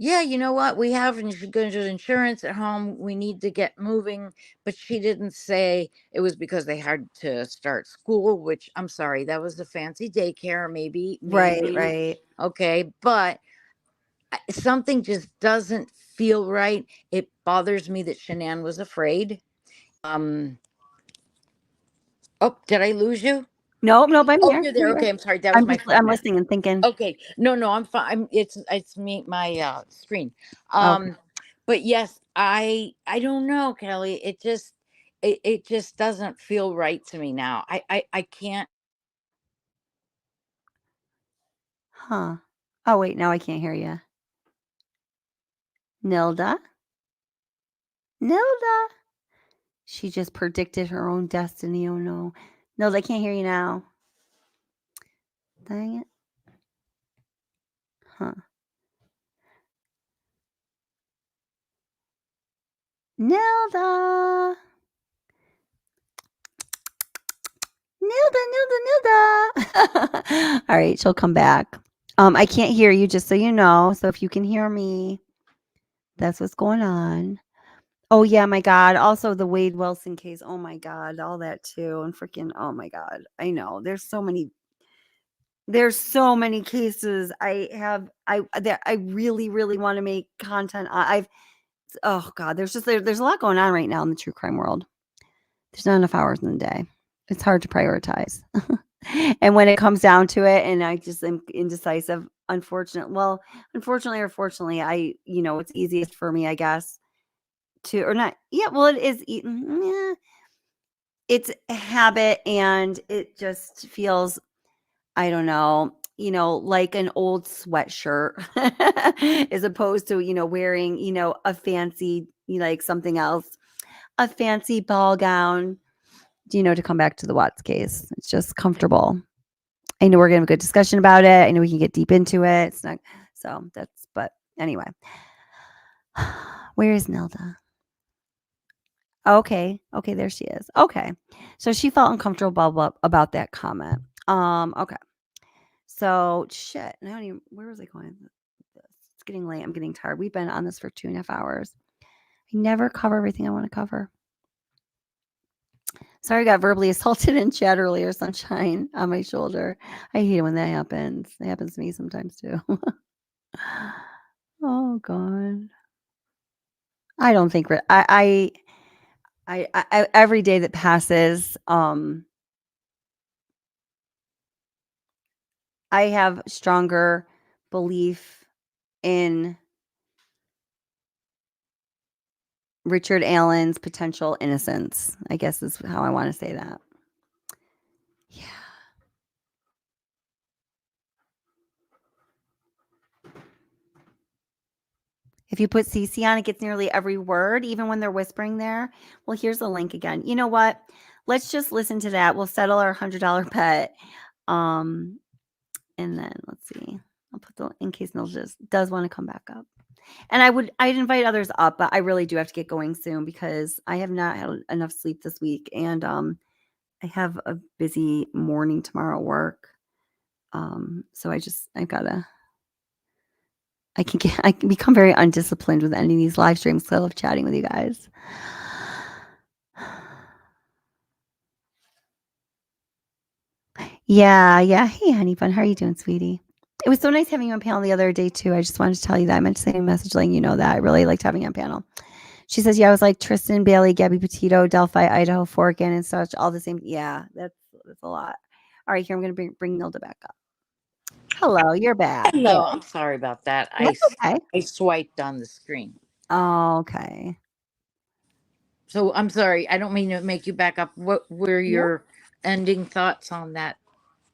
yeah, you know what? We have good insurance at home. We need to get moving. But she didn't say it was because they had to start school, which I'm sorry, that was a fancy daycare, maybe. Right. Okay. But something just doesn't feel right. It bothers me that Shanann was afraid. Oh, did I lose you? Nope, I'm Oh, here. you're there. Okay, I'm sorry. That was my phone. I'm listening and thinking. Okay, no, I'm fine. It's me, my screen. Okay. But yes, I don't know, Kelly. It just doesn't feel right to me now. I can't. Huh. Oh wait, now I can't hear you. Nilda. She just predicted her own destiny. Oh no. Nilda, I can't hear you now. Dang it. Huh. Nilda. All right, she'll come back. I can't hear you, just so you know. So if you can hear me, that's what's going on. Oh yeah, my God. Also the Wade Wilson case. Oh my God, all that too. And freaking, oh my God. I know. There's so many cases. I really, really want to make content. Oh God, there's a lot going on right now in the true crime world. There's not enough hours in the day. It's hard to prioritize. And when it comes down to it, and I just am indecisive, unfortunately or fortunately, it's easiest for me, I guess, to, or not. Yeah, well, it is. It's a habit, and it just feels, I don't know, like an old sweatshirt as opposed to, wearing, a fancy, like something else, a fancy ball gown, to come back to the Watts case. It's just comfortable. I know we're going to have a good discussion about it. I know we can get deep into it. It's not, but anyway. Where is Nelda? Okay, there she is. Okay. So she felt uncomfortable about that comment. Okay. So shit. Where was I going? It's getting late. I'm getting tired. We've been on this for 2.5 hours. I never cover everything I want to cover. Sorry, I got verbally assaulted in chat earlier, Sunshine, on my shoulder. I hate it when that happens. It happens to me sometimes too. Oh God. I don't think I every day that passes, I have stronger belief in Richard Allen's potential innocence, I guess is how I want to say that. Yeah. If you put CC on, it gets nearly every word, even when they're whispering there. Well, here's the link again. You know what? Let's just listen to that. We'll settle our $100 bet. And then let's see. I'll put the, in case Nils does want to come back up. And I'd invite others up, but I really do have to get going soon because I have not had enough sleep this week. And I have a busy morning tomorrow at work. So I can become very undisciplined with ending these live streams because I love chatting with you guys. Yeah. Hey, honey bun, how are you doing, sweetie? It was so nice having you on panel the other day too. I just wanted to tell you that. I meant to send you a message letting you know that I really liked having you on panel. She says, yeah, I was like Tristan, Bailey, Gabby Petito, Delphi, Idaho, Forgan, and such, all the same. Yeah, that's a lot. All right, here I'm going to bring Nilda back up. Hello, you're back. Hello, I'm sorry about that. That's okay. I swiped on the screen. Oh, okay. So I'm sorry. I don't mean to make you back up. What were your ending thoughts on that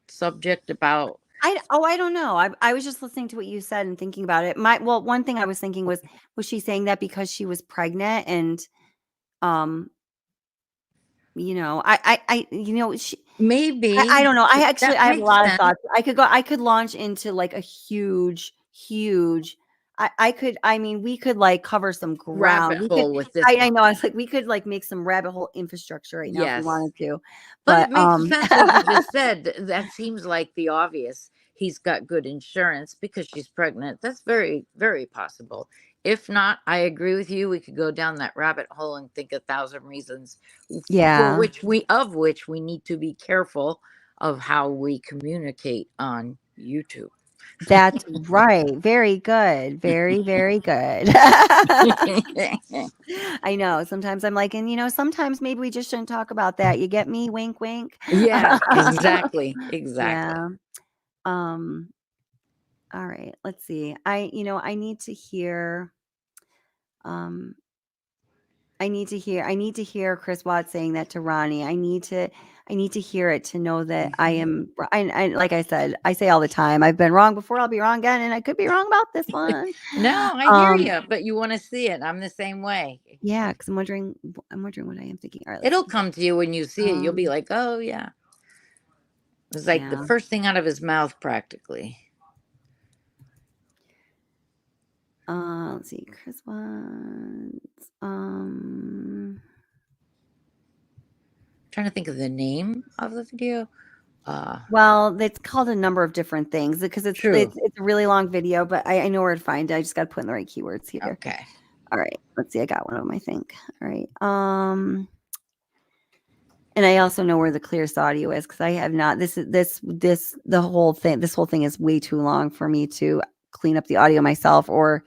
subject about? I don't know. I was just listening to what you said and thinking about it. One thing I was thinking was she saying that because she was pregnant and, Maybe I don't know. I have a lot of thoughts. I could launch into like a huge. We could like cover some ground. Rabbit hole with this. I know. I was like, we could like make some rabbit hole infrastructure right now if we wanted to. But it makes sense what you just said. That seems like the obvious. he's got good insurance because she's pregnant. That's very, very possible. If not, I agree with you. We could go down that rabbit hole and think 1,000 reasons for Yeah. which we need to be careful of how we communicate on YouTube. That's right. Very good. Very, very good. I know. Sometimes I'm like, and sometimes maybe we just shouldn't talk about that. You get me? Wink, wink. Yeah, exactly. Yeah. All right. Let's see. I need to hear. I need to hear Chris Watts saying that to Ronnie. I need to hear it to know that I am. I like I said, I say all the time, I've been wrong before. I'll be wrong again, and I could be wrong about this one. No, I hear you, but you want to see it. I'm the same way. Yeah, because I'm wondering what I am thinking. All right, It'll come to you when you see it. You'll be Um, like, oh yeah. It's like the yeah. first thing out of his mouth, practically. Let's see, Chris Watts. Trying to think of the name of the video. Well, it's called a number of different things because it's True. it's a really long video, but I know where to find it. I just got to put in the right keywords here. Okay. All right. Let's see. I got one of them, I think. All right. And I also know where the clearest audio is because I have not. The whole thing. This whole thing is way too long for me to clean up the audio myself or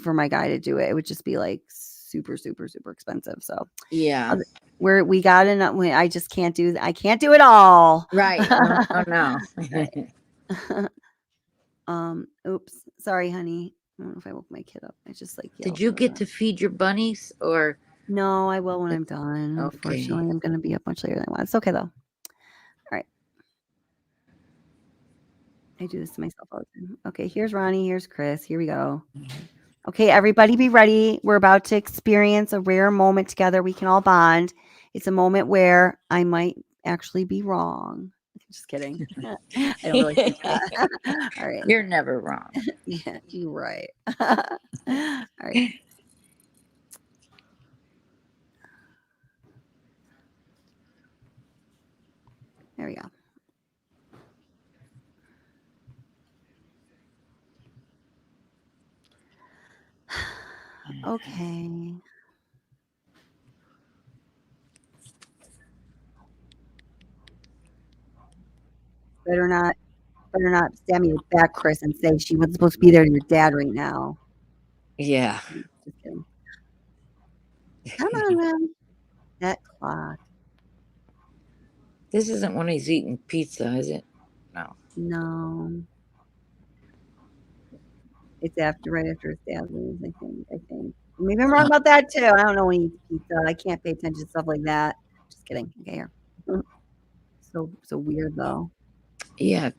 for my guy to do it. It would just be like super, super, super expensive. So Yeah. we got enough. I just can't do. I can't do it all. Right. No. Oops. Sorry, honey. I don't know if I woke my kid up. I just like yelled Did you at get her. to feed your bunnies or? No, I will when I'm done. Okay. Unfortunately, I'm going to be up much later than I want. It's okay though. All right. I do this to myself all the time. Okay, here's Ronnie. Here's Chris. Here we go. Okay, everybody be ready. We're about to experience a rare moment together. We can all bond. It's a moment where I might actually be wrong. Just kidding. I don't really think that. All right. You're never wrong. Yeah, you're right. All right. There we go. Okay. Better not stab me back, Chris, and say she wasn't supposed to be there to your dad right now. Yeah. Just kidding. Come on, man. That clock. This isn't when he's eating pizza, is it? No. No. It's right after his dad leaves, I think. Maybe I'm wrong about that too. I don't know when he eats pizza. I can't pay attention to stuff like that. Just kidding. Okay, here. So weird though. Yeah,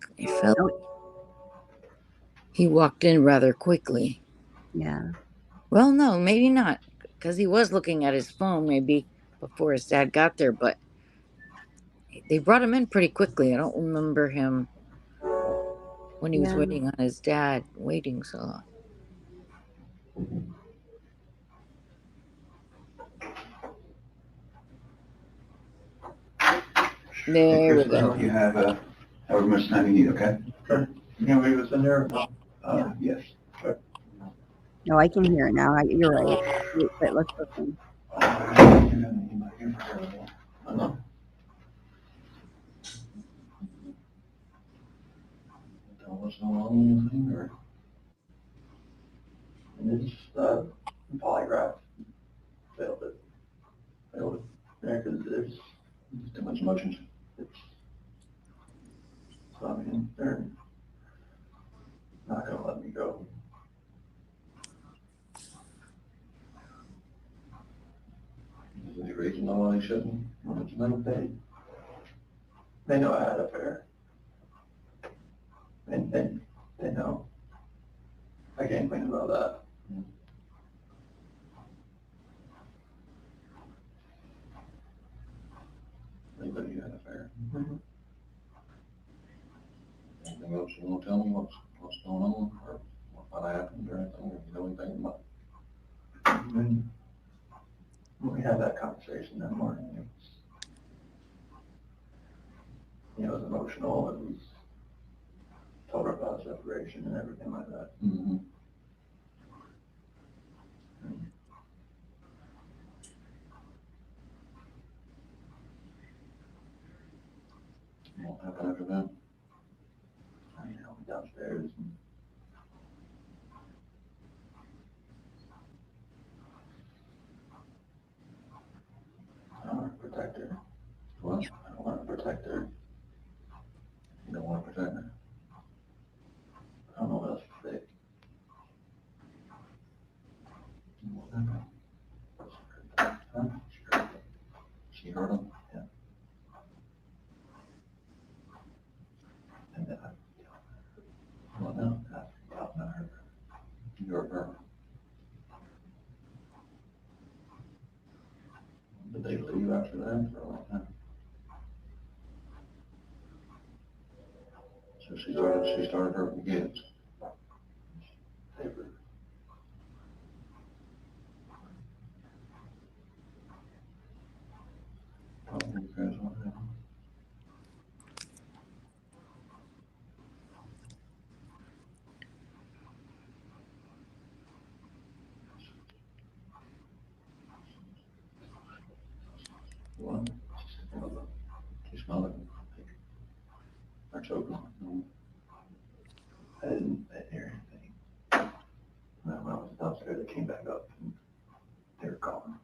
he walked in rather quickly. Yeah. Well, no, maybe not, because he was looking at his phone maybe before his dad got there, but they brought him in pretty quickly. I don't remember him when he was waiting on his dad, waiting so long. There we go. You have however much time you need, okay? Sure. You can leave us in there? Yes. Sure. No, I can hear it now. You're right. But let's listen. Tell us no wrong anything or it's polygraph. Failed it. Yeah, because there's too much emotions. So I mean, they're not gonna let me go. Is there any reason why they shouldn't? Well, it's not they know I had an affair. And they know. I can't complain about that. Anybody had an affair? Anything else you want to tell me? What's going on? Or what happened or anything? Or you know anything about it? We had that conversation that morning. It was emotional. It was told her about separation and everything like that. Mm-hmm. What happened after that? I went downstairs and I want to protect her. Well, I don't want to protect her. You don't want to protect her. I don't know what else to say. What happened? Huh? She hurt him? Yeah. And then well, no, not her. Your girl. Did they leave after that for a long time? So she started hurting kids. They were, probably because what happened. One, she smelled it. I choked on it. I didn't hear anything. When I was downstairs, they came back up and they were gone.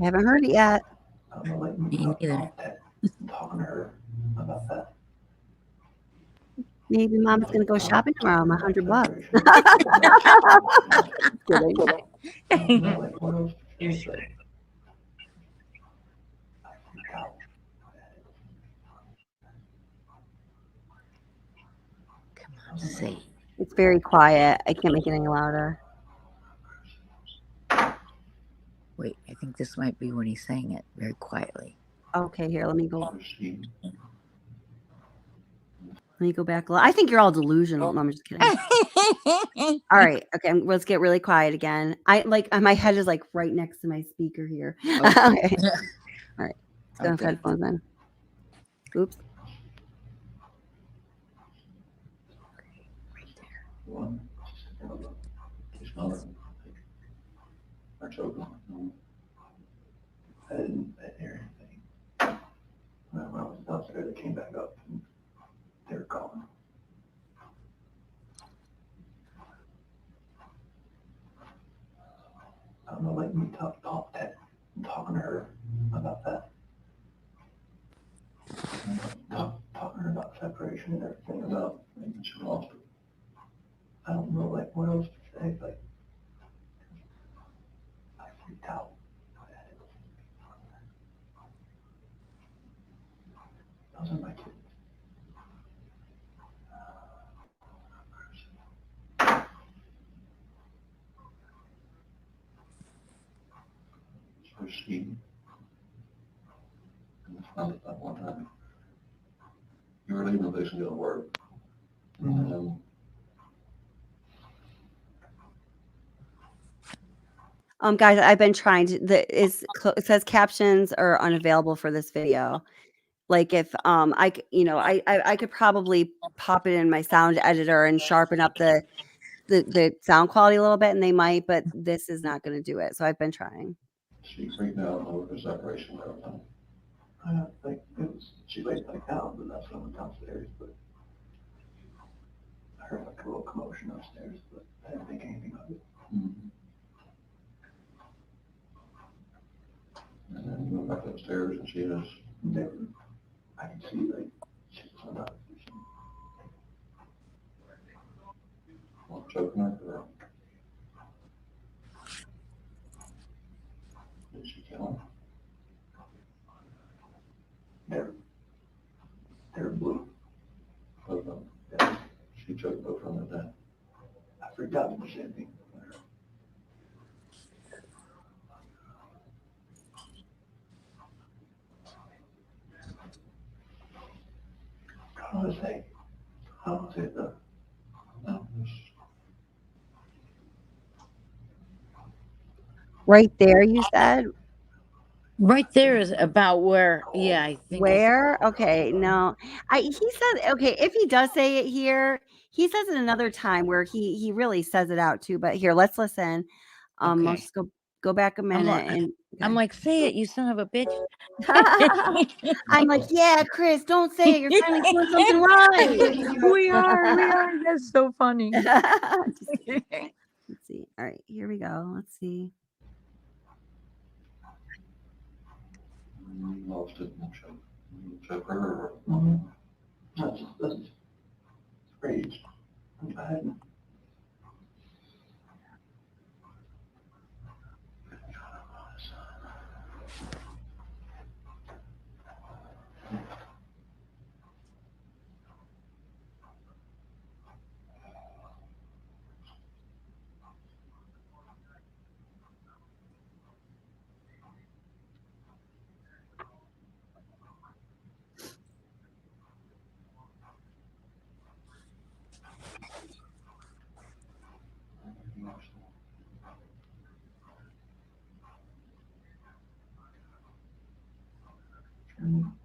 I haven't heard it yet. I'm gonna let Me neither. I'm talking to her about that. Maybe mom's gonna go shopping tomorrow. I'm $100. Kidding. Come on, say. It's very quiet. I can't make it any louder. Wait, I think this might be when he's saying it very quietly. Okay, here, let me go. Let me go back. I think you're all delusional. No, I'm just kidding. All right. Okay. Let's get really quiet again. My head is like right next to my speaker here. Okay. All right. Let's go with headphones in. Oops. One, she smelled it. I choked on it. I didn't hear anything. When I was downstairs, they came back up and they were gone. I'm gonna let me talk that. I'm talking to her about that. Talking to her about separation and everything, about making she lost it. I don't know what else to say, but I freaked out. Those are my kids. So she found it that one time. You were leaving the place to go to work. Guys, I've been trying to. It says captions are unavailable for this video. Like if I could probably pop it in my sound editor and sharpen up the sound quality a little bit, and they might, but this is not going to do it. So I've been trying. She freaked out over the separation and everything. I don't think it was, she laid back down, but that's when I went downstairs, but I heard like a little commotion upstairs, but I didn't think anything of it. Mm-hmm. And then we went back upstairs and she was never, I could see like she was not choking her for did she kill him? They're blue. Both of them. Yeah. She choked both of them at that. I freaked out in the same thing. How was it Right there, you said? Right there is about where, yeah, I think. Where? Okay, no. He said, okay, if he does say it here, he says it another time where he really says it out too. But here, let's listen. I'll Okay. just go back a minute and I'm like, say it, you son of a bitch. I'm like, yeah, Chris, don't say it. You're finally doing something right. We are. That's so funny. Just kidding. Let's see. All right, here we go. Let's see. Lost it in the choker. That's great. I'm glad.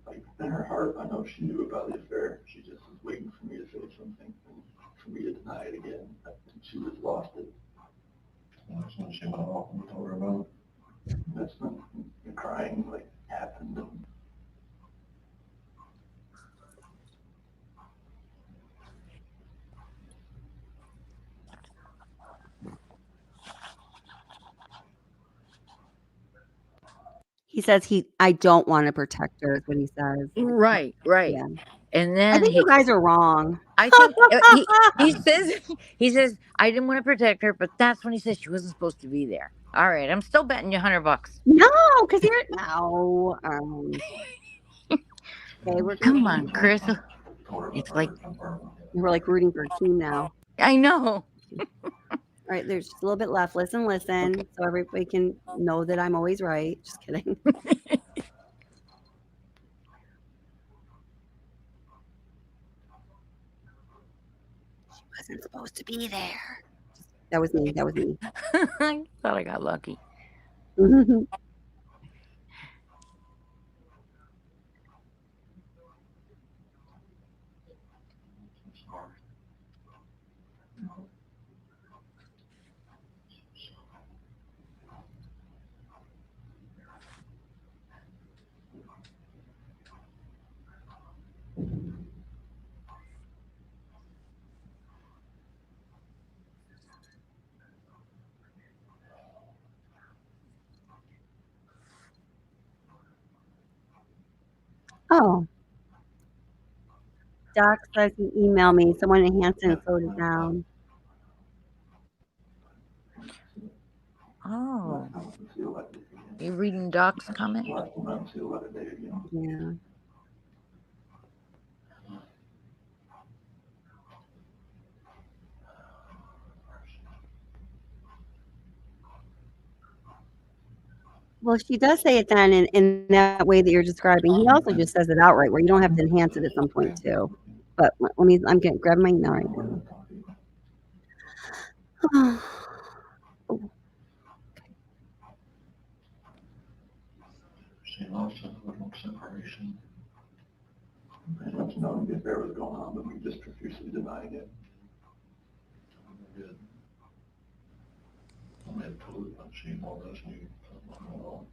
Like in her heart, I know she knew about the affair. She just was waiting for me to say something and for me to deny it again. I think she just lost it. That's when she went off and told her about it. That's when the crying like happened. And He says I don't want to protect her, is what he says. Right. Yeah. And I then think you guys are wrong. I think he says I didn't want to protect her, but that's when he says she wasn't supposed to be there. All right, I'm still betting you $100. No, because you're no. Okay, Come on, Chris. It's like we're like rooting for a team now. I know. All right, there's just a little bit left. Listen, so everybody can know that I'm always right. Just kidding. She wasn't supposed to be there. That was me. I thought I got lucky. Oh. Doc says he emailed me. Someone in Hanson slowed it down. Oh. You reading Doc's comment? Yeah. Well, she does say it then in that way that you're describing. He also just says it outright, where you don't have to enhance it at some point too. But I'm getting grabbing my email right now. she lost a little separation. And let you know the affair was going on, but we just profusely denying it. We did. I had told her about she all those new all.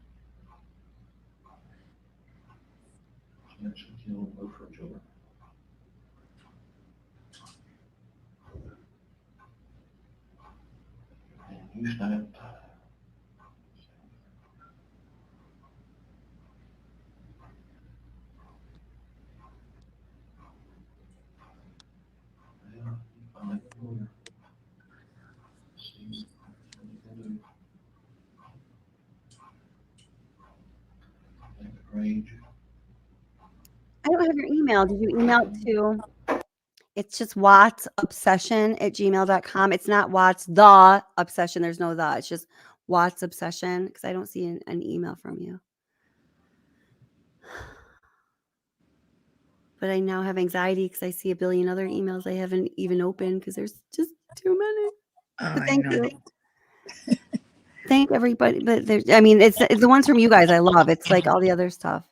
She mentioned he'll work for children. And you snapped. I don't have your email. Did you email it to? It's just wattsobsession@gmail.com. It's not Watts the obsession. There's no the. It's just Watts obsession because I don't see an email from you. But I now have anxiety because I see a billion other emails I haven't even opened because there's just too many. But thank you. thank everybody. But I mean, it's the ones from you guys I love. It's like all the other stuff.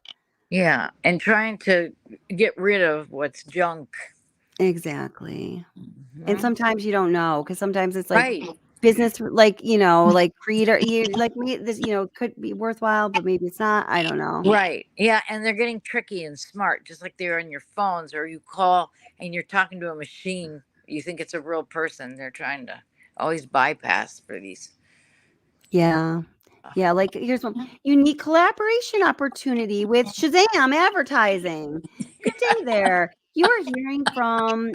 Yeah, and trying to get rid of what's junk. Exactly. And Mhm. sometimes you don't know because sometimes it's like Right. business, like like creator, like me, this could be worthwhile, but maybe it's not. I don't know. Right. Yeah, and they're getting tricky and smart, just like they're on your phones, or you call and you're talking to a machine. You think it's a real person. They're trying to always bypass for these. Yeah. Yeah, like here's one unique collaboration opportunity with Shazam Advertising. Good day there. You are hearing from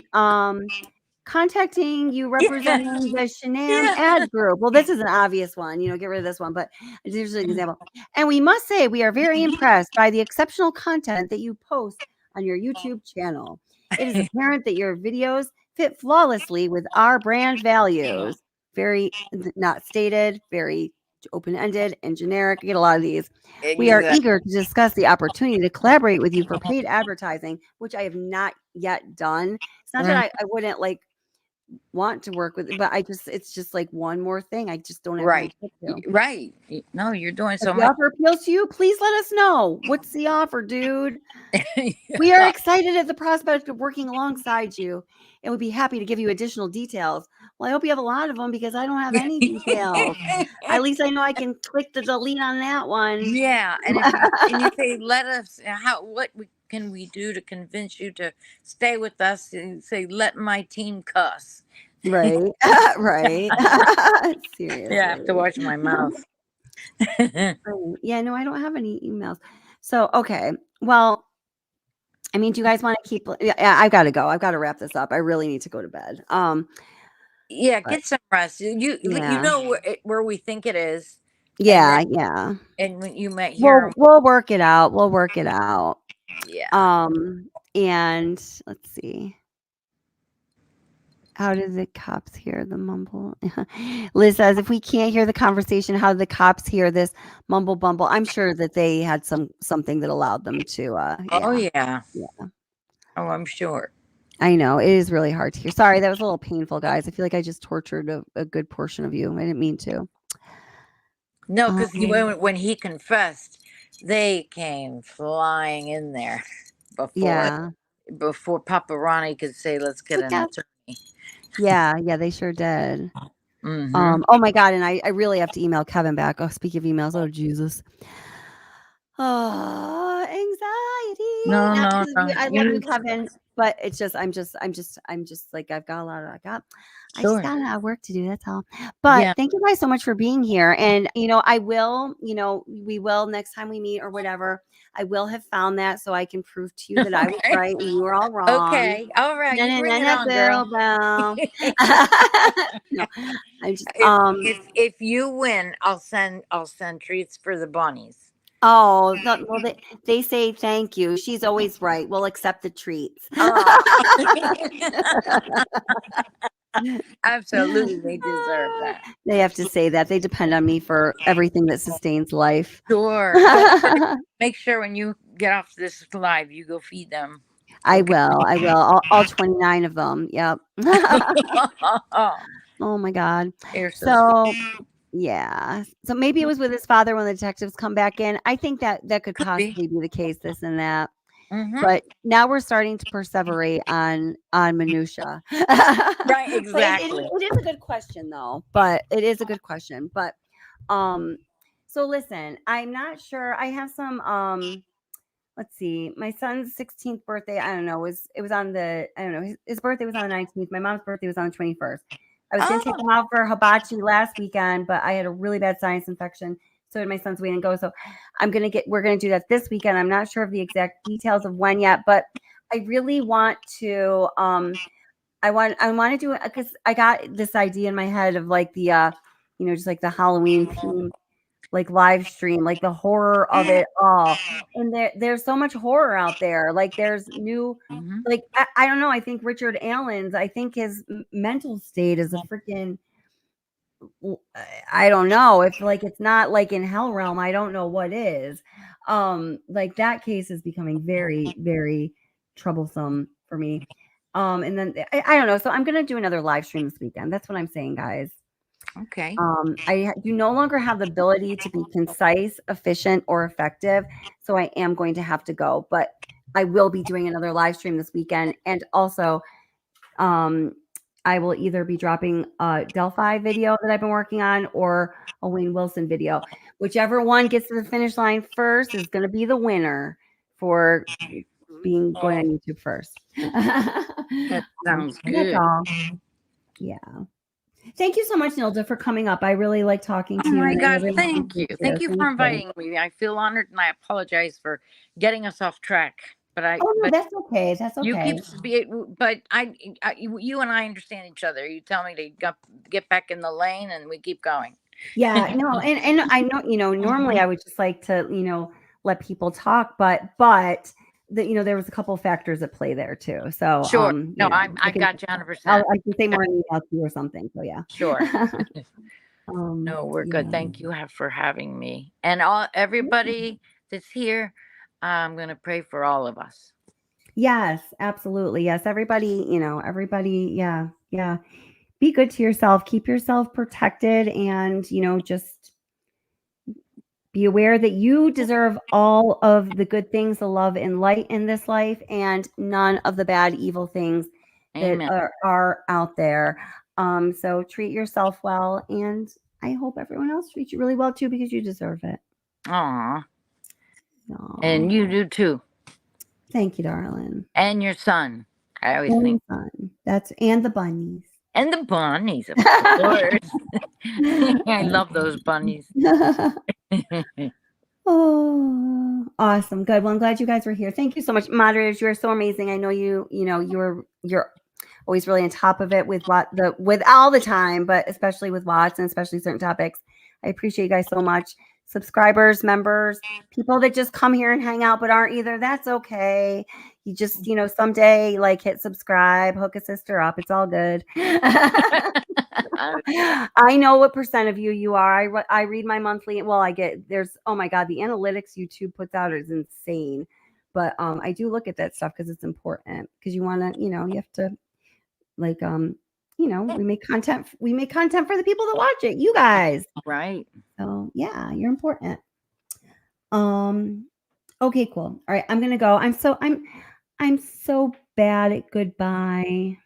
contacting you representing the Shanam ad group. Well, this is an obvious one, get rid of this one, but here's an example. And we must say we are very impressed by the exceptional content that you post on your YouTube channel. It is apparent that your videos fit flawlessly with our brand values. Very not stated, very open-ended and generic. I get a lot of these. We are eager to discuss the opportunity to collaborate with you for paid advertising, which I have not yet done. It's not that I wouldn't want to work with, but it's just like one more thing I just don't have time Right. to get to. Right. No, you're doing If so the much. offer appeals to you, please let us know. What's the offer, dude? We are excited at the prospect of working alongside you and would be happy to give you additional details. Well, I hope you have a lot of them because I don't have any details. At least I know I can click the delete on that one. Yeah, and if you say, let us, can we do to convince you to stay with us? And say, let my team cuss. Right. Right. Seriously. Yeah, I have to watch my mouth. Yeah, no, I don't have any emails. So, okay. Well, I mean, do you guys want to keep? Yeah, I've got to go. I've got to wrap this up. I really need to go to bed. Yeah, But- get some rest. You know where we think it is. Yeah, and then, yeah. And when you might hear, We'll work it out. We'll work it out. Yeah. And let's see. How did the cops hear the mumble? Liz says, if we can't hear the conversation, how did the cops hear this mumble bumble? I'm sure that they had something that allowed them to. oh yeah. Yeah. Oh, I'm sure. I know it is really hard to hear. Sorry, that was a little painful, guys. I feel like I just tortured a good portion of you. I didn't mean to. No, because when he confessed, they came flying in there before Papa Ronnie could say, "Let's get an attorney." Yeah, they sure did. Mhm. Oh my God, and I really have to email Kevin back. Oh, speak of emails, oh Jesus. Oh, anxiety. No. I love you, Kevin, but it's just I'm just like I've got a lot of I just got a lot of work to do. That's all. But thank you guys so much for being here. And I will, we will next time we meet or whatever. I will have found that so I can prove to you that I was right and you were all wrong. Okay, all right. You bring it on, girl. No, I'm just if you win, I'll send treats for the bunnies. Oh, well, they say thank you. She's always right. We'll accept the treats. Absolutely, they deserve that. They have to say that. They depend on me for everything that sustains life. Sure. Make sure when you get off this live, you go feed them. I will. All 29 of them. Yep. Oh my God. So yeah. So maybe it was with his father when the detectives come back in. I think that could possibly be the case, this and that. But now we're starting to perseverate on minutia. Right, exactly. It is a good question though. But it is a good question. But so listen, I'm not sure. I have some let's see. My son's 16th birthday, I don't know, it was on the, I don't know, his birthday was on the 19th. My mom's birthday was on the 21st. I was going to take him out for hibachi last weekend, but I had a really bad sinus infection. So did my son's. We didn't go. So we're going to do that this weekend. I'm not sure of the exact details of when yet, but I really want to, I want to do it because I got this idea in my head of like the, just like the Halloween theme, like live stream, like the horror of it all. And there's so much horror out there. Like there's new, like, I don't know. I think Richard Allen's, I think his mental state is a freaking, I don't know if like, it's not like in Hell Realm. I don't know what is. Like that case is becoming very, very troublesome for me. And then I don't know. So I'm going to do another live stream this weekend. That's what I'm saying, guys. Okay. Do no longer have the ability to be concise, efficient, or effective. So I am going to have to go, but I will be doing another live stream this weekend. And also, I will either be dropping a Delphi video that I've been working on or a Wayne Wilson video. Whichever one gets to the finish line first is going to be the winner for being going on YouTube first. That sounds That's good. all. Yeah. Thank you so much, Nilda, for coming up. I really like talking to Oh you. my and I gosh, really thank you. Thank you Thank for you. inviting me. I feel honored and I apologize for getting us off track. But Oh no, that's okay. That's you okay. but you and I understand each other. You tell me to get back in the lane and we keep going. Yeah, no, and I know, normally I would just like to, let people talk, but there was a couple of factors at play there too. So Sure. No, I can, got you 100%. I can say more in email to you or something. So yeah. Sure. No, we're good. Thank you for having me. And everybody that's here, I'm going to pray for all of us. Yes, absolutely. Yes, everybody, everybody, yeah. Be good to yourself, keep yourself protected, and just be aware that you deserve all of the good things, the love and light in this life, and none of the bad, evil things that Amen. are out there. So treat yourself well, and I hope everyone else treats you really well too, because you deserve it. Aw. And you do too. Thank you, darling. And your son. I always And think. son. And the bunnies. And the bunnies, of course. I love those bunnies. Oh, awesome. Good. Well, I'm glad you guys were here. Thank you so much. Moderators, you are so amazing. I know you're always really on top of it with all the time, but especially with Watts and especially certain topics. I appreciate you guys so much. Subscribers, members, people that just come here and hang out but aren't either. That's okay. You just, someday hit subscribe, hook a sister up. It's all good. I know what percent of you are. I read my monthly. Well, oh my God, the analytics YouTube puts out is insane. But I do look at that stuff because it's important, because you want to, you have to we make content for the people that watch it, you guys. Right. So yeah, you're important. Okay, cool. All right, I'm gonna go. I'm so bad at goodbye.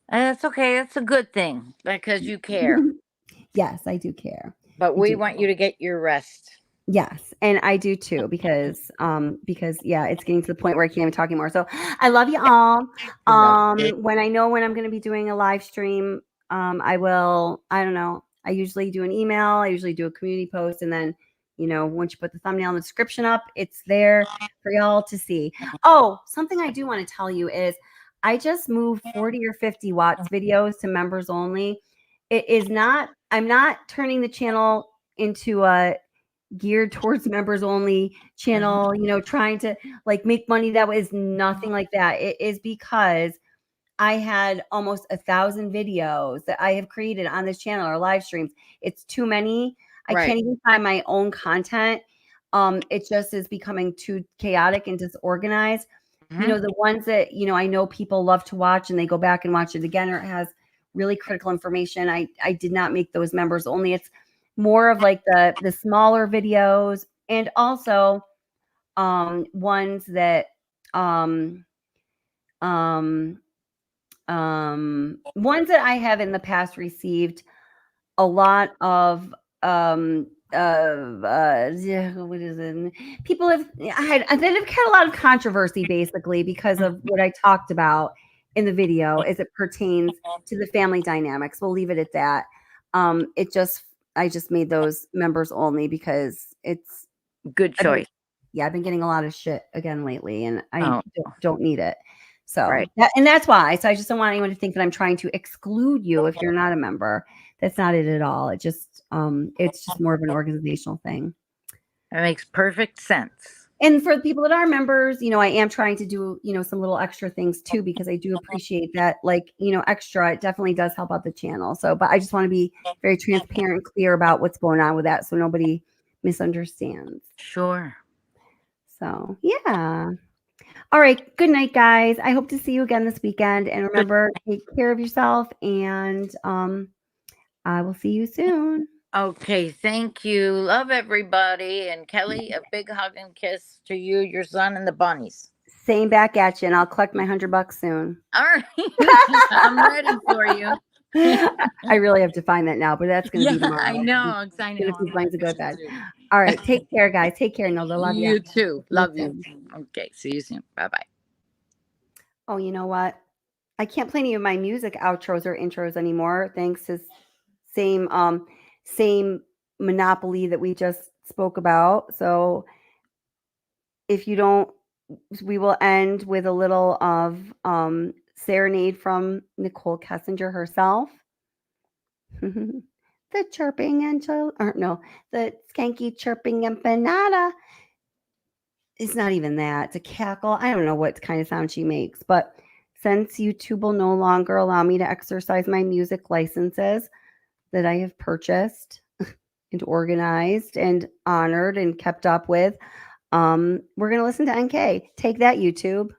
That's okay. That's a good thing because you care. Yes, I do care. But we want you to get your rest. Yes, and I do too, because yeah, it's getting to the point where I can't even talk anymore. So I love you all. When I'm going to be doing a live stream, I don't know. I usually do an email, I usually do a community post, and then once you put the thumbnail in the description up, it's there for y'all to see. Oh, something I do want to tell you is I just moved 40 or 50 Watts videos to members only. I'm not turning the channel into a geared towards members only channel, trying to make money. That was nothing like that. It is because I had almost 1,000 videos that I have created on this channel or live streams. It's too many. I can't even find my own content. It just is becoming too chaotic and disorganized. The ones that, I know people love to watch and they go back and watch it again, or it has really critical information. I did not make those members only. It's more of the smaller videos, and also ones that ones that I have in the past received a lot of what is it? People have had a lot of controversy, basically, because of what I talked about in the video as it pertains to the family dynamics. We'll leave it at that. I just made those members only because it's good choice. I've been getting a lot of shit again lately, and I don't need it. So that's why. So I just don't want anyone to think that I'm trying to exclude you if you're not a member. That's not it at all. It's just more of an organizational thing. That makes perfect sense. And for the people that are members, I am trying to do, some little extra things too, because I do appreciate that, extra. It definitely does help out the channel. So, but I just want to be very transparent and clear about what's going on with that, so nobody misunderstands. Sure. So, yeah. All right. Good night, guys. I hope to see you again this weekend. And remember, take care of yourself. And I will see you soon. Okay, thank you. Love everybody. And Kelly, a big hug and kiss to you, your son, and the bunnies. Same back at you, and I'll collect my $100 soon. All right. I'm ready for you. I really have to find that now, but that's going to be tomorrow. I know. I know. Mine's a good bed. All right. Take care, guys. Take care, Nilda. Love you. You too. Love you. Okay. See you soon. Bye-bye. Oh, you know what? I can't play any of my music outros or intros anymore. Thanks to same monopoly that we just spoke about. So if you don't, we will end with a little of serenade from Nichol Kessinger herself. The chirping the skanky chirping empanada. It's not even that. It's a cackle. I don't know what kind of sound she makes, but since YouTube will no longer allow me to exercise my music licenses that I have purchased and organized and honored and kept up with, we're going to listen to NK. Take that, YouTube.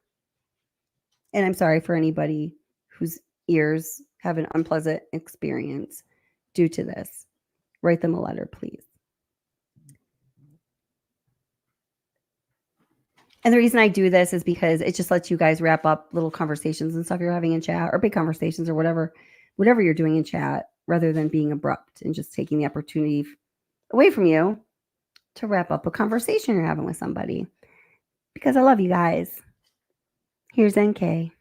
And I'm sorry for anybody whose ears have an unpleasant experience due to this. Write them a letter, please. And the reason I do this is because it just lets you guys wrap up little conversations and stuff you're having in chat, or big conversations, or whatever you're doing in chat, rather than being abrupt and just taking the opportunity away from you to wrap up a conversation you're having with somebody. Because I love you guys. Here's NK. It's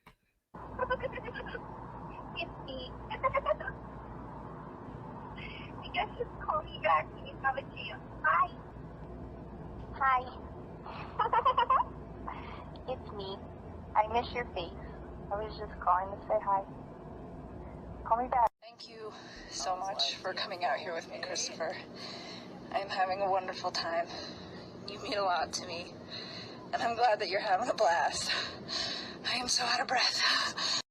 me. You guys just call me back when you have a chance. Hi. Hi. It's me. I miss your face. I was just calling to say hi. Call me back. Thank you so much for coming out here with me, Christopher. I'm having a wonderful time. You mean a lot to me, and I'm glad that you're having a blast. I am so out of breath.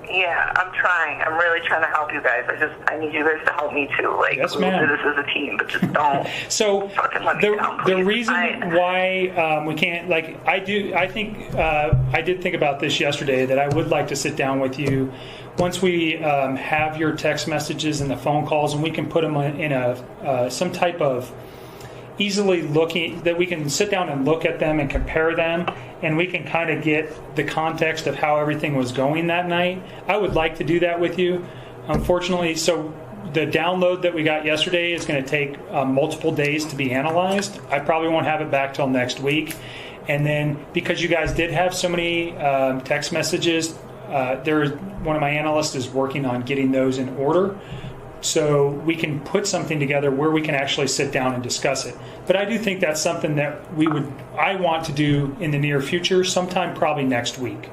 Yeah, I'm trying. I'm really trying to help you guys. I need you guys to help me too. Like, yes, we'll ma'am. do this as a team, but just don't. So fucking let me down, the please. reason why we can't, like, I did think about this yesterday, that I would like to sit down with you once we have your text messages and the phone calls, and we can put them in a some type of easily looking, that we can sit down and look at them and compare them, and we can kind of get the context of how everything was going that night. I would like to do that with you. Unfortunately, so the download that we got yesterday is going to take multiple days to be analyzed. I probably won't have it back till next week. And then because you guys did have so many text messages, one of my analysts is working on getting those in order, so we can put something together where we can actually sit down and discuss it. But I do think that's something that I want to do in the near future, sometime probably next week.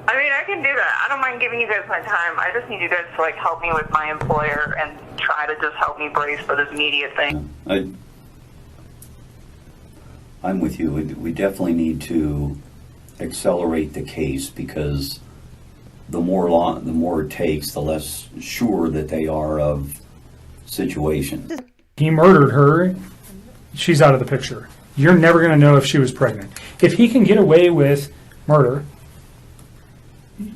I mean, I can do that. I don't mind giving you guys my time. I just need you guys to, like, help me with my employer and try to just help me brace for this media thing. I'm with you. We definitely need to accelerate the case, because the more it takes, the less sure that they are of situation. He murdered her. She's out of the picture. You're never going to know if she was pregnant. If he can get away with murder,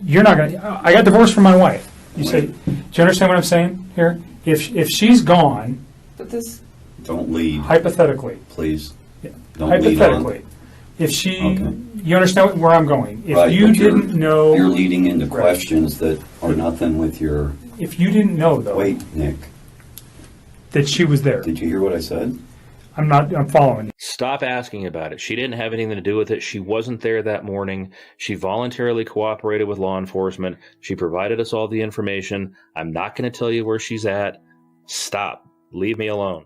you're not going to. I got divorced from my wife. You say, do you understand what I'm saying here? If she's gone, but this. Don't lead. Hypothetically, please. Yeah. Don't Hypothetically, lead on. If she, okay. You understand where I'm going. If right, you didn't know, you're leading into questions that are nothing with your. If you didn't know, though. Wait, Nick. That she was there. Did you hear what I said? I'm following you. Stop asking about it. She didn't have anything to do with it. She wasn't there that morning. She voluntarily cooperated with law enforcement. She provided us all the information. I'm not going to tell you where she's at. Stop. Leave me alone.